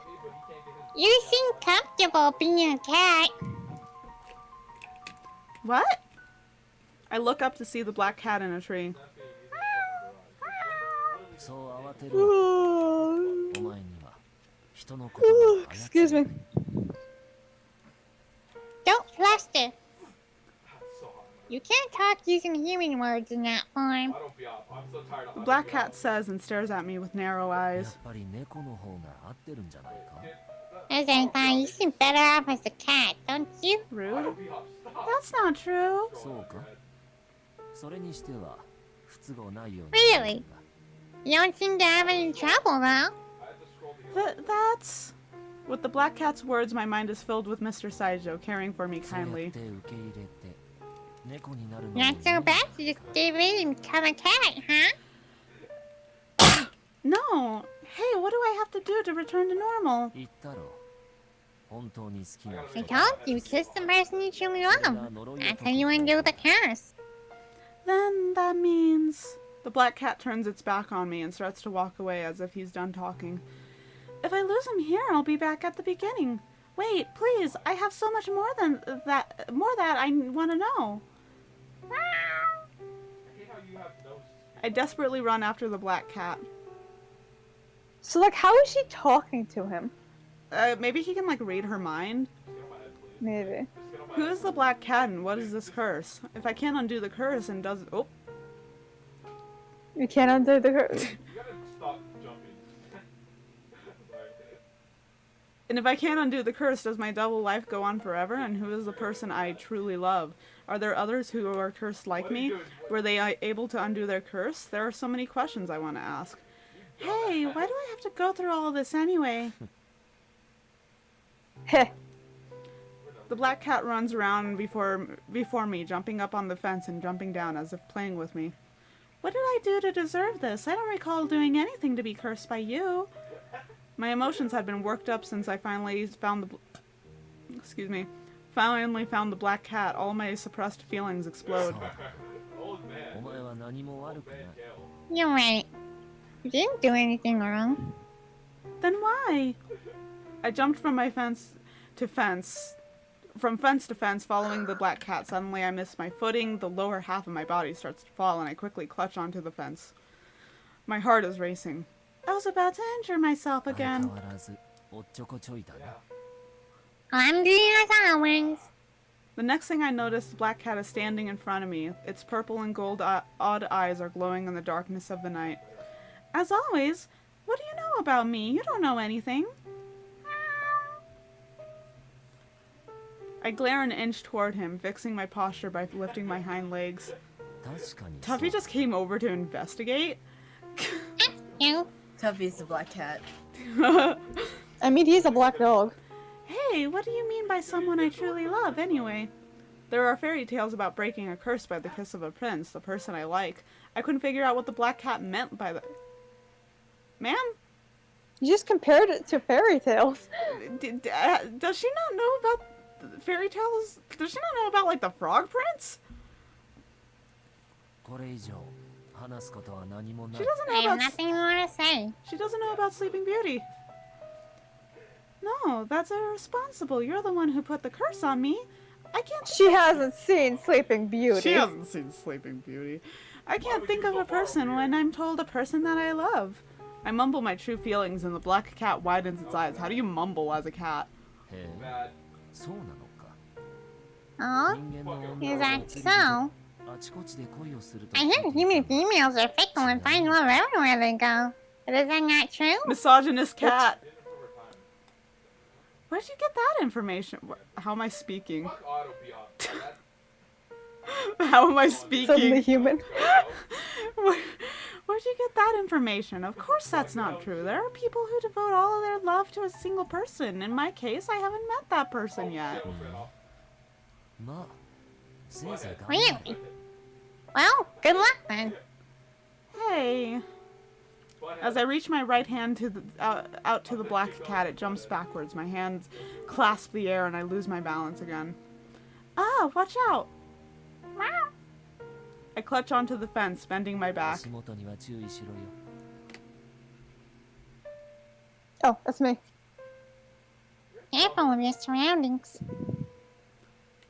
You seem comfortable being a cat. What? I look up to see the black cat in a tree. Excuse me. Don't fluster. You can't talk using human words in that form. The black cat says and stares at me with narrow eyes. As I thought, you seem better off as a cat, don't you? Rude. That's not true. Really? You don't seem to have any trouble, though. That's... With the black cat's words, my mind is filled with Mr. Saijo, caring for me kindly. Not so bad to just give in and become a cat, huh? No! Hey, what do I have to do to return to normal? I told you, kiss the person you truly love. That's how you undo the curse. Then that means... The black cat turns its back on me and starts to walk away as if he's done talking. If I lose him here, I'll be back at the beginning. Wait, please, I have so much more that I want to know. I desperately run after the black cat. So, like, how is she talking to him? Maybe he can, like, read her mind? Maybe. Who is the black cat and what is this curse? If I can't undo the curse and does... Oh. You can't undo the curse. You gotta stop jumping. And if I can't undo the curse, does my double life go on forever? And who is the person I truly love? Are there others who are cursed like me? Were they able to undo their curse? There are so many questions I want to ask. Hey, why do I have to go through all of this anyway? Heh. The black cat runs around before me, jumping up on the fence and jumping down as if playing with me. What did I do to deserve this? I don't recall doing anything to be cursed by you. My emotions had been worked up since I finally found the black cat. All my suppressed feelings explode. You're right. You didn't do anything wrong. Then why? I jumped from fence to fence, following the black cat. Suddenly I miss my footing, the lower half of my body starts to fall, and I quickly clutch onto the fence. My heart is racing. I was about to injure myself again. I'm doing as always. The next thing I notice, the black cat is standing in front of me. Its purple and gold odd eyes are glowing in the darkness of the night. As always, what do you know about me? You don't know anything. I glare an inch toward him, fixing my posture by lifting my hind legs. Tuffy just came over to investigate? You. Tuffy's the black cat. I mean, he's a black dog. Hey, what do you mean by someone I truly love, anyway? There are fairy tales about breaking a curse by the kiss of a prince, the person I like. I couldn't figure out what the black cat meant by the... Ma'am? You just compared it to fairy tales. Does she not know about fairy tales? Does she not know about, like, the Frog Prince? She doesn't know I have about... nothing more to say. She doesn't know about Sleeping Beauty. No, that's irresponsible. You're the one who put the curse on me. I can't... She hasn't seen Sleeping Beauty. She hasn't seen Sleeping Beauty. I can't think of a person when I'm told a person that I love. I mumble my true feelings and the black cat widens its eyes. How do you mumble as a cat? Oh? Is that so? I hear human females are fickle and find love everywhere they go. But is that not true? Misogynist cat. Where'd you get that information? How am I speaking? Fuck autopilot. How am I Suddenly speaking? human. Where'd you get that information? Of course that's not true. There are people who devote all of their love to a single person. In my case, I haven't met that person yet. まあせいぜい頑張 Really? Well, good luck then. Hey. As I reach my right hand to the, out to the black cat, it jumps backwards. My hands clasp the air and I lose my balance again. Ah, watch out! I clutch onto the fence, bending my back. 足元には注意しろよ Oh, that's me. Careful of your surroundings.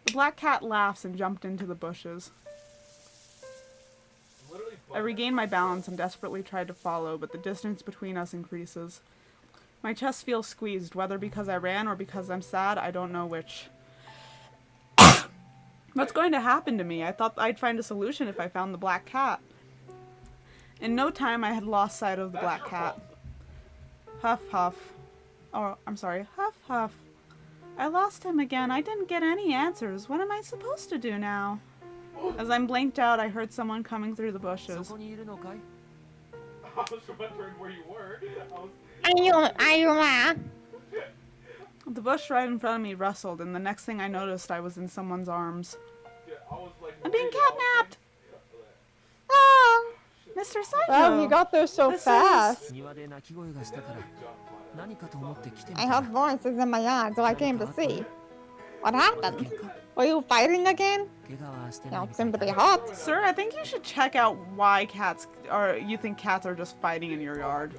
The black cat laughs and jumped into the bushes. I regain my balance and desperately try to follow, but the distance between us increases. My chest feels squeezed, whether because I ran or because I'm sad, I don't know which. What's going to happen to me? I thought I'd find a solution if I found the black cat. In no time, I had lost sight of the black cat. Huff, huff. Oh, I'm sorry. Huff, huff. I lost him again. I didn't get any answers. What am I supposed to do now? As I'm blanked out, I heard someone coming through the そ bushes. こにいるのかい I was wondering where you were. Are you The bush right in front of me rustled, and the next thing I noticed, I was in someone's arms. Yeah, I was like, I'm being catnapped! Oh, Mr. Saito! Wow, he got there so This is- fast. 庭で鳴き声がしたから何かと思って来てみ I た heard voices in my yard, so I came to see. What happened? Were you fighting again? 怪我はして You ない don't みたい seem to だ be hurt. Sir, I think you should check out why cats, or you think cats are just fighting in your yard.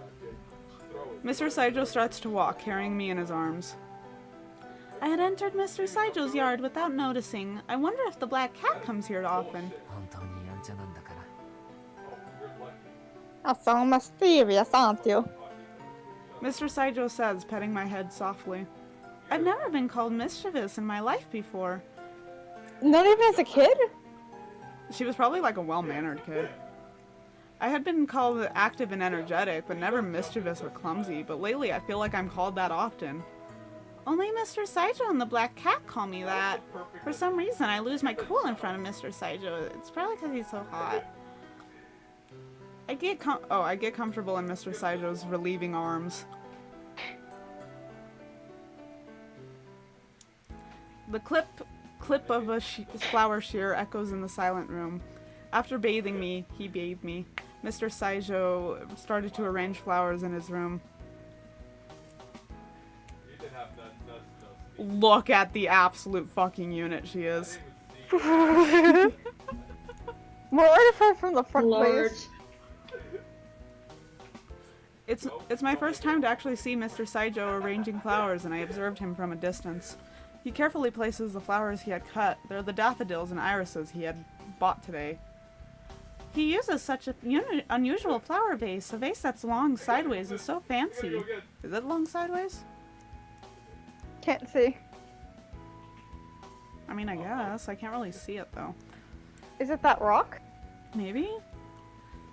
Mr. Saijo starts to walk, carrying me in his arms. I had entered Mr. Saijo's yard without noticing. I wonder if the black cat comes here often. 本当にやんちゃなんだから You're so mysterious, aren't you? Mr. Saijo says, petting my head softly. I've never been called mischievous in my life before. Not even as a kid? She was probably like a well-mannered kid. I had been called active and energetic, but never mischievous or clumsy, but lately I feel like I'm called that often. Only Mr. Saijo and the black cat call me that. For some reason, I lose my cool in front of Mr. Saijo. It's probably because he's so hot. I get comfortable in Mr. Saijo's relieving arms. The clip of a flower shear echoes in the silent room. After bathing me, he bathed me. Mr. Saijo started to arrange flowers in his room. You didn't have nuts. Look at the absolute fucking unit she is. More artifact from the front, Lord. please. It's my first time to actually see Mr. Saijo arranging flowers, and I observed him from a distance. He carefully places the flowers he had cut. They're the daffodils and irises he had bought today. He uses such an unusual flower vase. A vase that's long sideways is so fancy. Is it long sideways? Can't see. I mean, I guess. I can't really see it, though. Is it that rock? Maybe?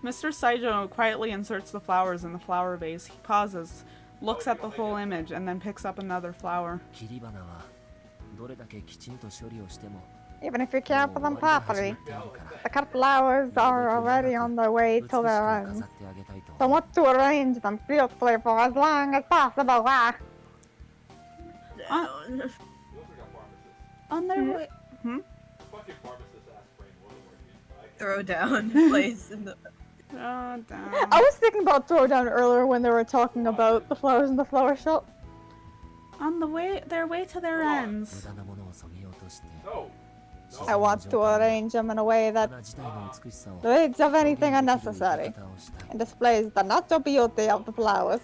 Mr. Saijo quietly inserts the flowers in the flower vase. He pauses, looks at the whole image, and then picks up another flower. 切り花はどれだけきちんと処理をしても Even if you care for もう them 終わりが始 properly, まっているから the cut flowers are already on their way 美し to く their 飾 ends. ってあげたいと So want to arrange them beautifully for as long as possible. On, You look like a pharmacist. on their way. Fucking pharmacist ass brain wasn't working. Throw down place in the. Oh, damn. I was thinking about throwdown earlier when they were talking about the flowers in the flower shop. On their way to their 無 ends. 駄なものをそぎ落として No. I want to arrange them in a way that 花自体の美しさを rids of 表 anything 現できる unnecessary 生き方をしたい and displays the natural beauty of the flowers.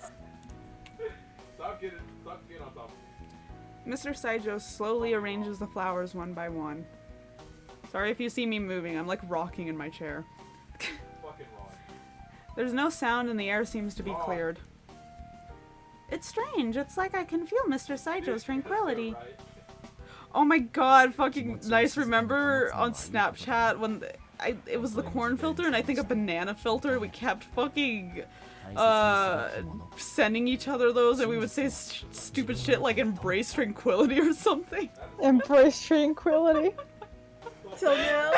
Stop getting on top of me. Mr. Saijo slowly arranges the flowers one by one. Sorry if you see me moving, I'm like rocking in my chair. Fucking wrong. There's no sound and the air seems to be cleared. It's strange, it's like I can feel Mr. Saijo's tranquility. Right? Oh my god, fucking nice. Remember on Snapchat when it was the corn filter and I think a banana filter. We kept fucking sending each other those, and we would say stupid shit like embrace tranquility or something. Embrace tranquility. Till now.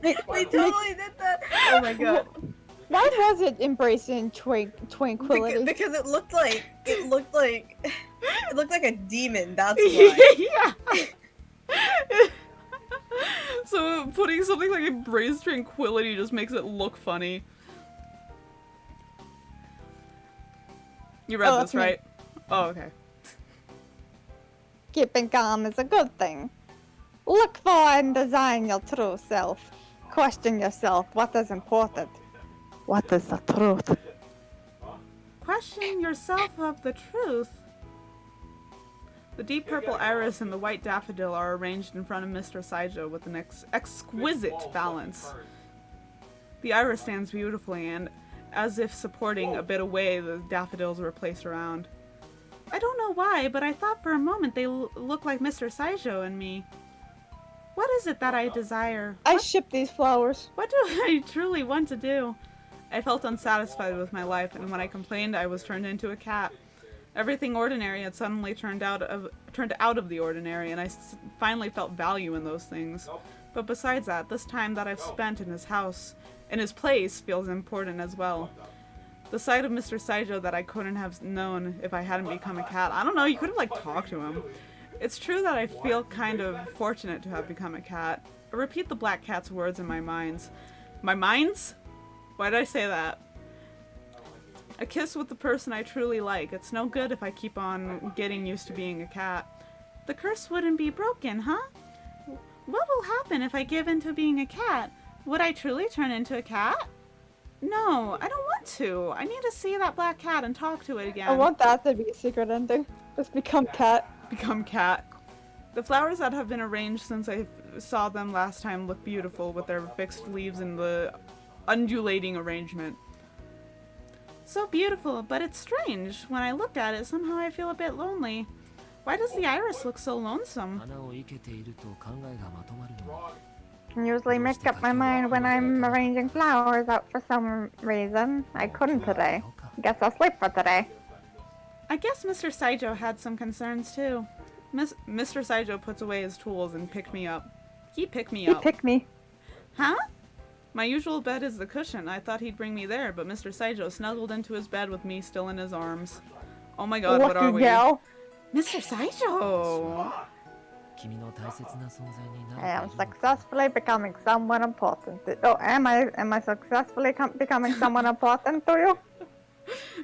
We totally did that. Oh my god. Why was it embracing tranquility? Because it looked like a demon. That's why. Yeah. So putting something like embrace tranquility just makes it look funny. You read this, right? Oh, okay. Keeping calm is a good thing. Look for and design your true self. Question yourself, what is important? What is the truth? Question yourself of the truth. The deep purple iris and the white daffodil are arranged in front of Mr. Saijo with an exquisite balance. The iris stands beautifully, and as if supporting a bit away, the daffodils were placed around. I don't know why, but I thought for a moment they look like Mr. Saijo and me. What is it that I desire? I ship these flowers. What do I truly want to do? I felt unsatisfied with my life, and when I complained, I was turned into a cat. Everything ordinary had suddenly turned out of the ordinary, and I finally felt value in those things. But besides that, this time that I've spent in his house, in his place, feels important as well. The sight of Mr. Saijo that I couldn't have known if I hadn't become a cat. I don't know, you could have, like, talked to him. It's true that I feel kind of fortunate to have become a cat. I repeat the black cat's words in my minds. My minds? Why did I say that? A kiss with the person I truly like. It's no good if I keep on getting used to being a cat. The curse wouldn't be broken, huh? What will happen if I give in to being a cat? Would I truly turn into a cat? No, I don't want to. I need to see that black cat and talk to it again. I want that to be a secret ending. Just become cat. Become cat. The flowers that have been arranged since I saw them last time look beautiful with their fixed leaves and the undulating arrangement. So beautiful, but it's strange. When I look at it, somehow I feel a bit lonely. Why does the iris look so lonesome? I usually make up my mind when I'm arranging flowers out for some reason. I couldn't today. Guess I'll sleep for today. I guess Mr. Saijo had some concerns too. Mr. Saijo puts away his tools and picked me up. He picked me up. He picked me. Huh? My usual bed is the cushion. I thought he'd bring me there, but Mr. Saijo snuggled into his bed with me still in his arms. Oh my god, what are we? Gal. Mr. Saijo! I am successfully becoming someone important. Oh, am I successfully becoming someone important to you?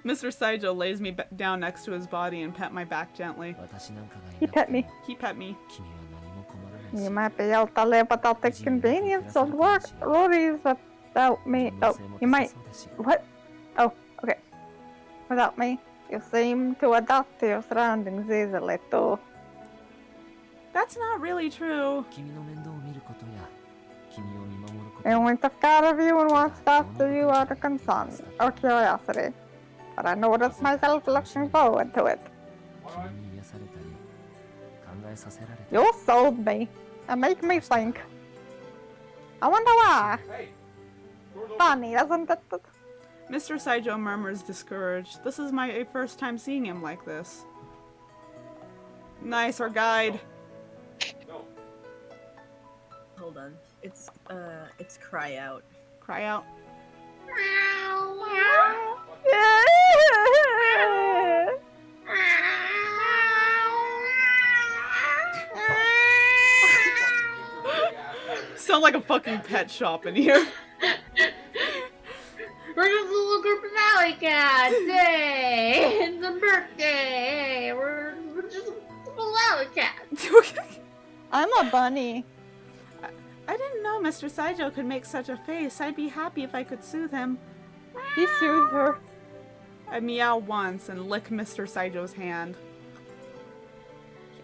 Mr. Saijo lays me down next to his body and pet my back gently. He pet me. He pet me. You might be able to live without the convenience of worries without me. Oh, you might. What? Oh, okay. Without me, you seem to adapt to your surroundings easily too. That's not really true. I only took care of you and watched after you out of concern or curiosity. But I noticed myself looking forward to it. You sold me and make me think. I wonder why. Funny, isn't it? Mr. Saijo murmurs discouraged. This is my first time seeing him like this. Nice, our guide. Hold on. It's cry out. Cry out. Sound like a fucking pet shop in here. We're just a little group of alley cats. Hey, it's a birthday. We're just a little alley cats. I'm a bunny. I didn't know Mr. Saijo could make such a face. I'd be happy if I could soothe him. He soothed her. I meow once and lick Mr. Saijo's hand.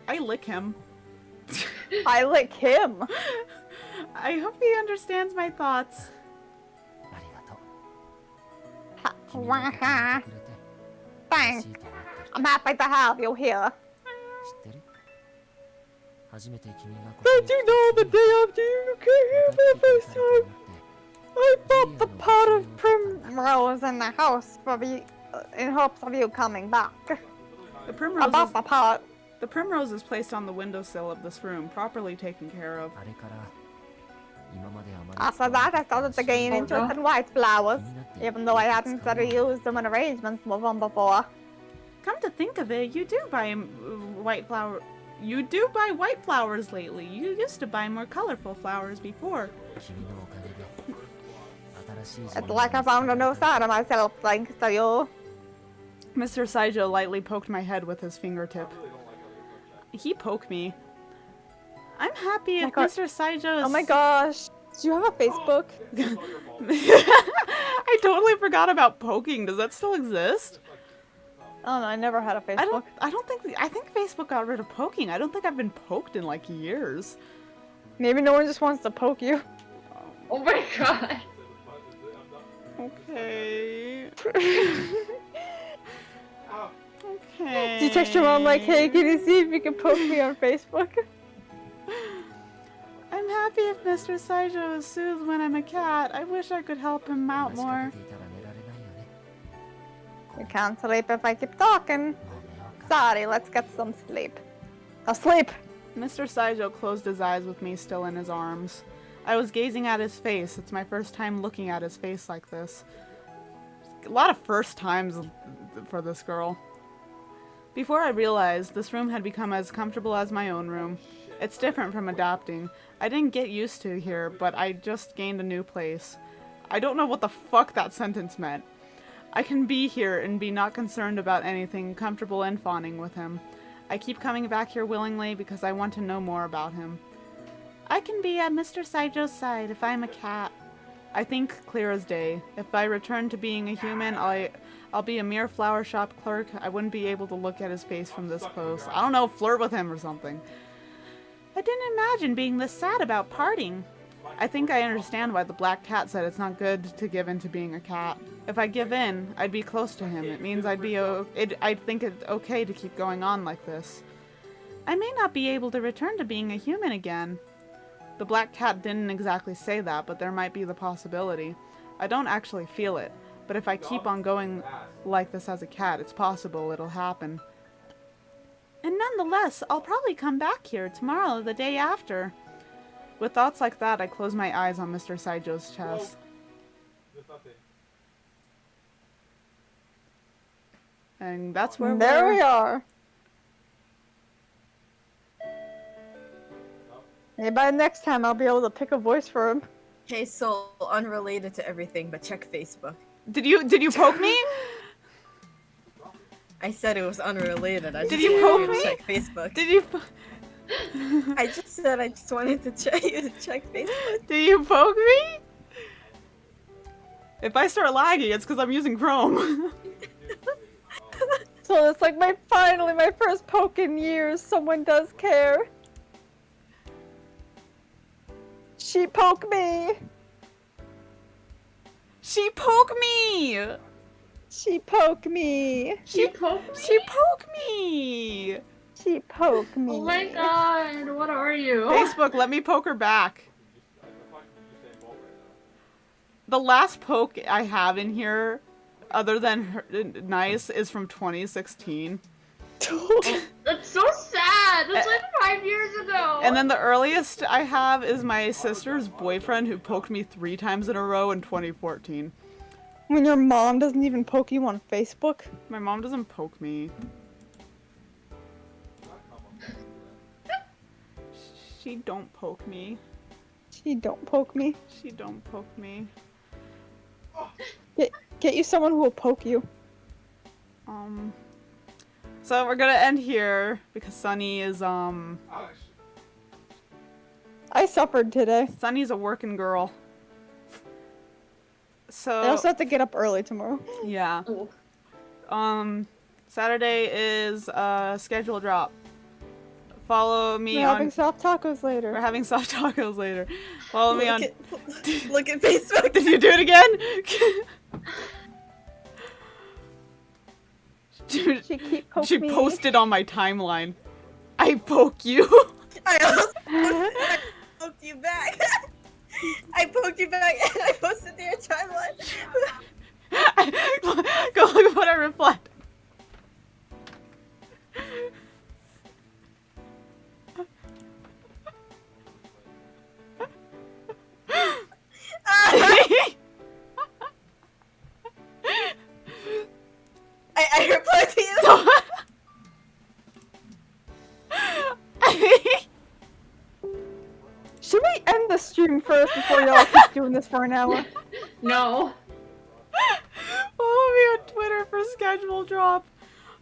I lick him. I lick him. I hope he understands my thoughts. Thanks. I'm happy to have you here. Did you know the day after you came here for the first time, I bought the pot of primrose in the house for you, in hopes of you coming back. The I primrose, bought the pot. the primrose is placed on the windowsill of this room, properly taken care of. After that, I started to gain interest in white flowers, even though I hadn't really used them in arrangements with them before. Come to think of it, you do buy white flower. You do buy white flowers lately. You used to buy more colorful flowers before. It's like I found a new side of myself thanks to you. Mr. Saijo lightly poked my head with his fingertip. He poked me. I'm happy if Mr. Saijo is... Oh my gosh. Do you have a Facebook? I totally forgot about poking. Does that still exist? Oh no, I never had a Facebook. I think Facebook got rid of poking. I don't think I've been poked in like years. Maybe no one just wants to poke you. Oh my god. Okay. Okay. Do you text your mom like, hey, can you see if you can poke me on Facebook? I'm happy if Mr. Saijo is soothed when I'm a cat. I wish I could help him out more. You can't sleep if I keep talking. Sorry, let's get some sleep. Asleep! Mr. Saijo closed his eyes with me still in his arms. I was gazing at his face. It's my first time looking at his face like this. A lot of first times for this girl. Before I realized, this room had become as comfortable as my own room. It's different from adapting. I didn't get used to here, but I just gained a new place. I don't know what the fuck that sentence meant. I can be here and be not concerned about anything, comfortable and fawning with him. I keep coming back here willingly because I want to know more about him. I can be at Mr. Saijo's side if I'm a cat. I think clear as day. If I return to being a human, I'll be a mere flower shop clerk. I wouldn't be able to look at his face from this close. I don't know, flirt with him or something. I didn't imagine being this sad about parting. I think I understand why the black cat said it's not good to give in to being a cat. If I give in, I'd be close to him. It means I'd think it's okay to keep going on like this. I may not be able to return to being a human again. The black cat didn't exactly say that, but there might be the possibility. I don't actually feel it, but if I keep on going like this as a cat, it's possible it'll happen. And nonetheless, I'll probably come back here tomorrow or the day after. With thoughts like that, I close my eyes on Mr. Saijo's chest. And that's where There we are. Maybe by next time I'll be able to pick a voice for him. Hey, so unrelated to everything, but check Facebook. Did you poke me? I said it was unrelated. Did you poke me? Check Facebook. Did you? I just said I just wanted to check you to check Facebook. Did you poke me? If I start lagging, it's because I'm using Chrome. So it's like finally my first poke in years. Someone does care. She poked me. She poked me. She poked me. She poked me. She poked me. Oh my god, what are you? Facebook, let me poke her back. The last poke I have in here, other than her, nice, is from 2016. That's so sad. That's like 5 years ago. And then the earliest I have is my sister's boyfriend who poked me 3 times in a row in 2014. When your mom doesn't even poke you on Facebook? My mom doesn't poke me. She don't poke me. She don't poke me. She don't poke me. Get you someone who will poke you. So we're gonna end here because Sunny is I suffered today. Sunny's a working girl. So I also have to get up early tomorrow. yeah. Saturday is schedule drop. Follow me We're on. having soft tacos later. We're having soft tacos later. Follow me on. Look at Facebook. Did you do it again? She keep poking She me. posted on my timeline. I poke you. I also I poked you back. I poked you back and I posted to your timeline. Go look at what I replied. I replied to you. Should we end the stream first before y'all keep doing this for an hour? No. Follow me on Twitter for schedule drop.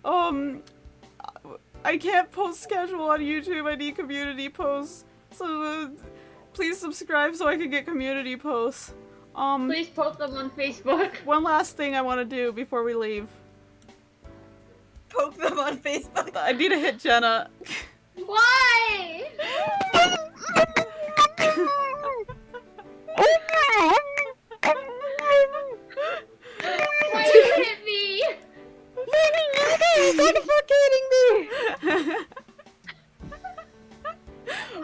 I can't post schedule on YouTube. I need community posts. So please subscribe so I can get community posts. Please post them on Facebook. One last thing I want to do before we leave. Poke them on Facebook. I need to hit Jenna. Why? Why you hit me? Stop fucking me!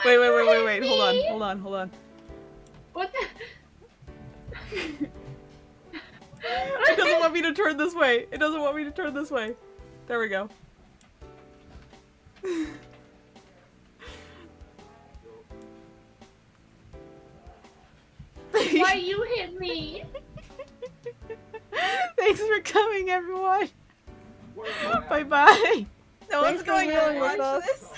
Wait. Hold on. What the? It doesn't want me to turn this way. There we go. Why you hit me? Thanks for coming, everyone. Bye bye. No one's Thanks for going being to with watch us. this.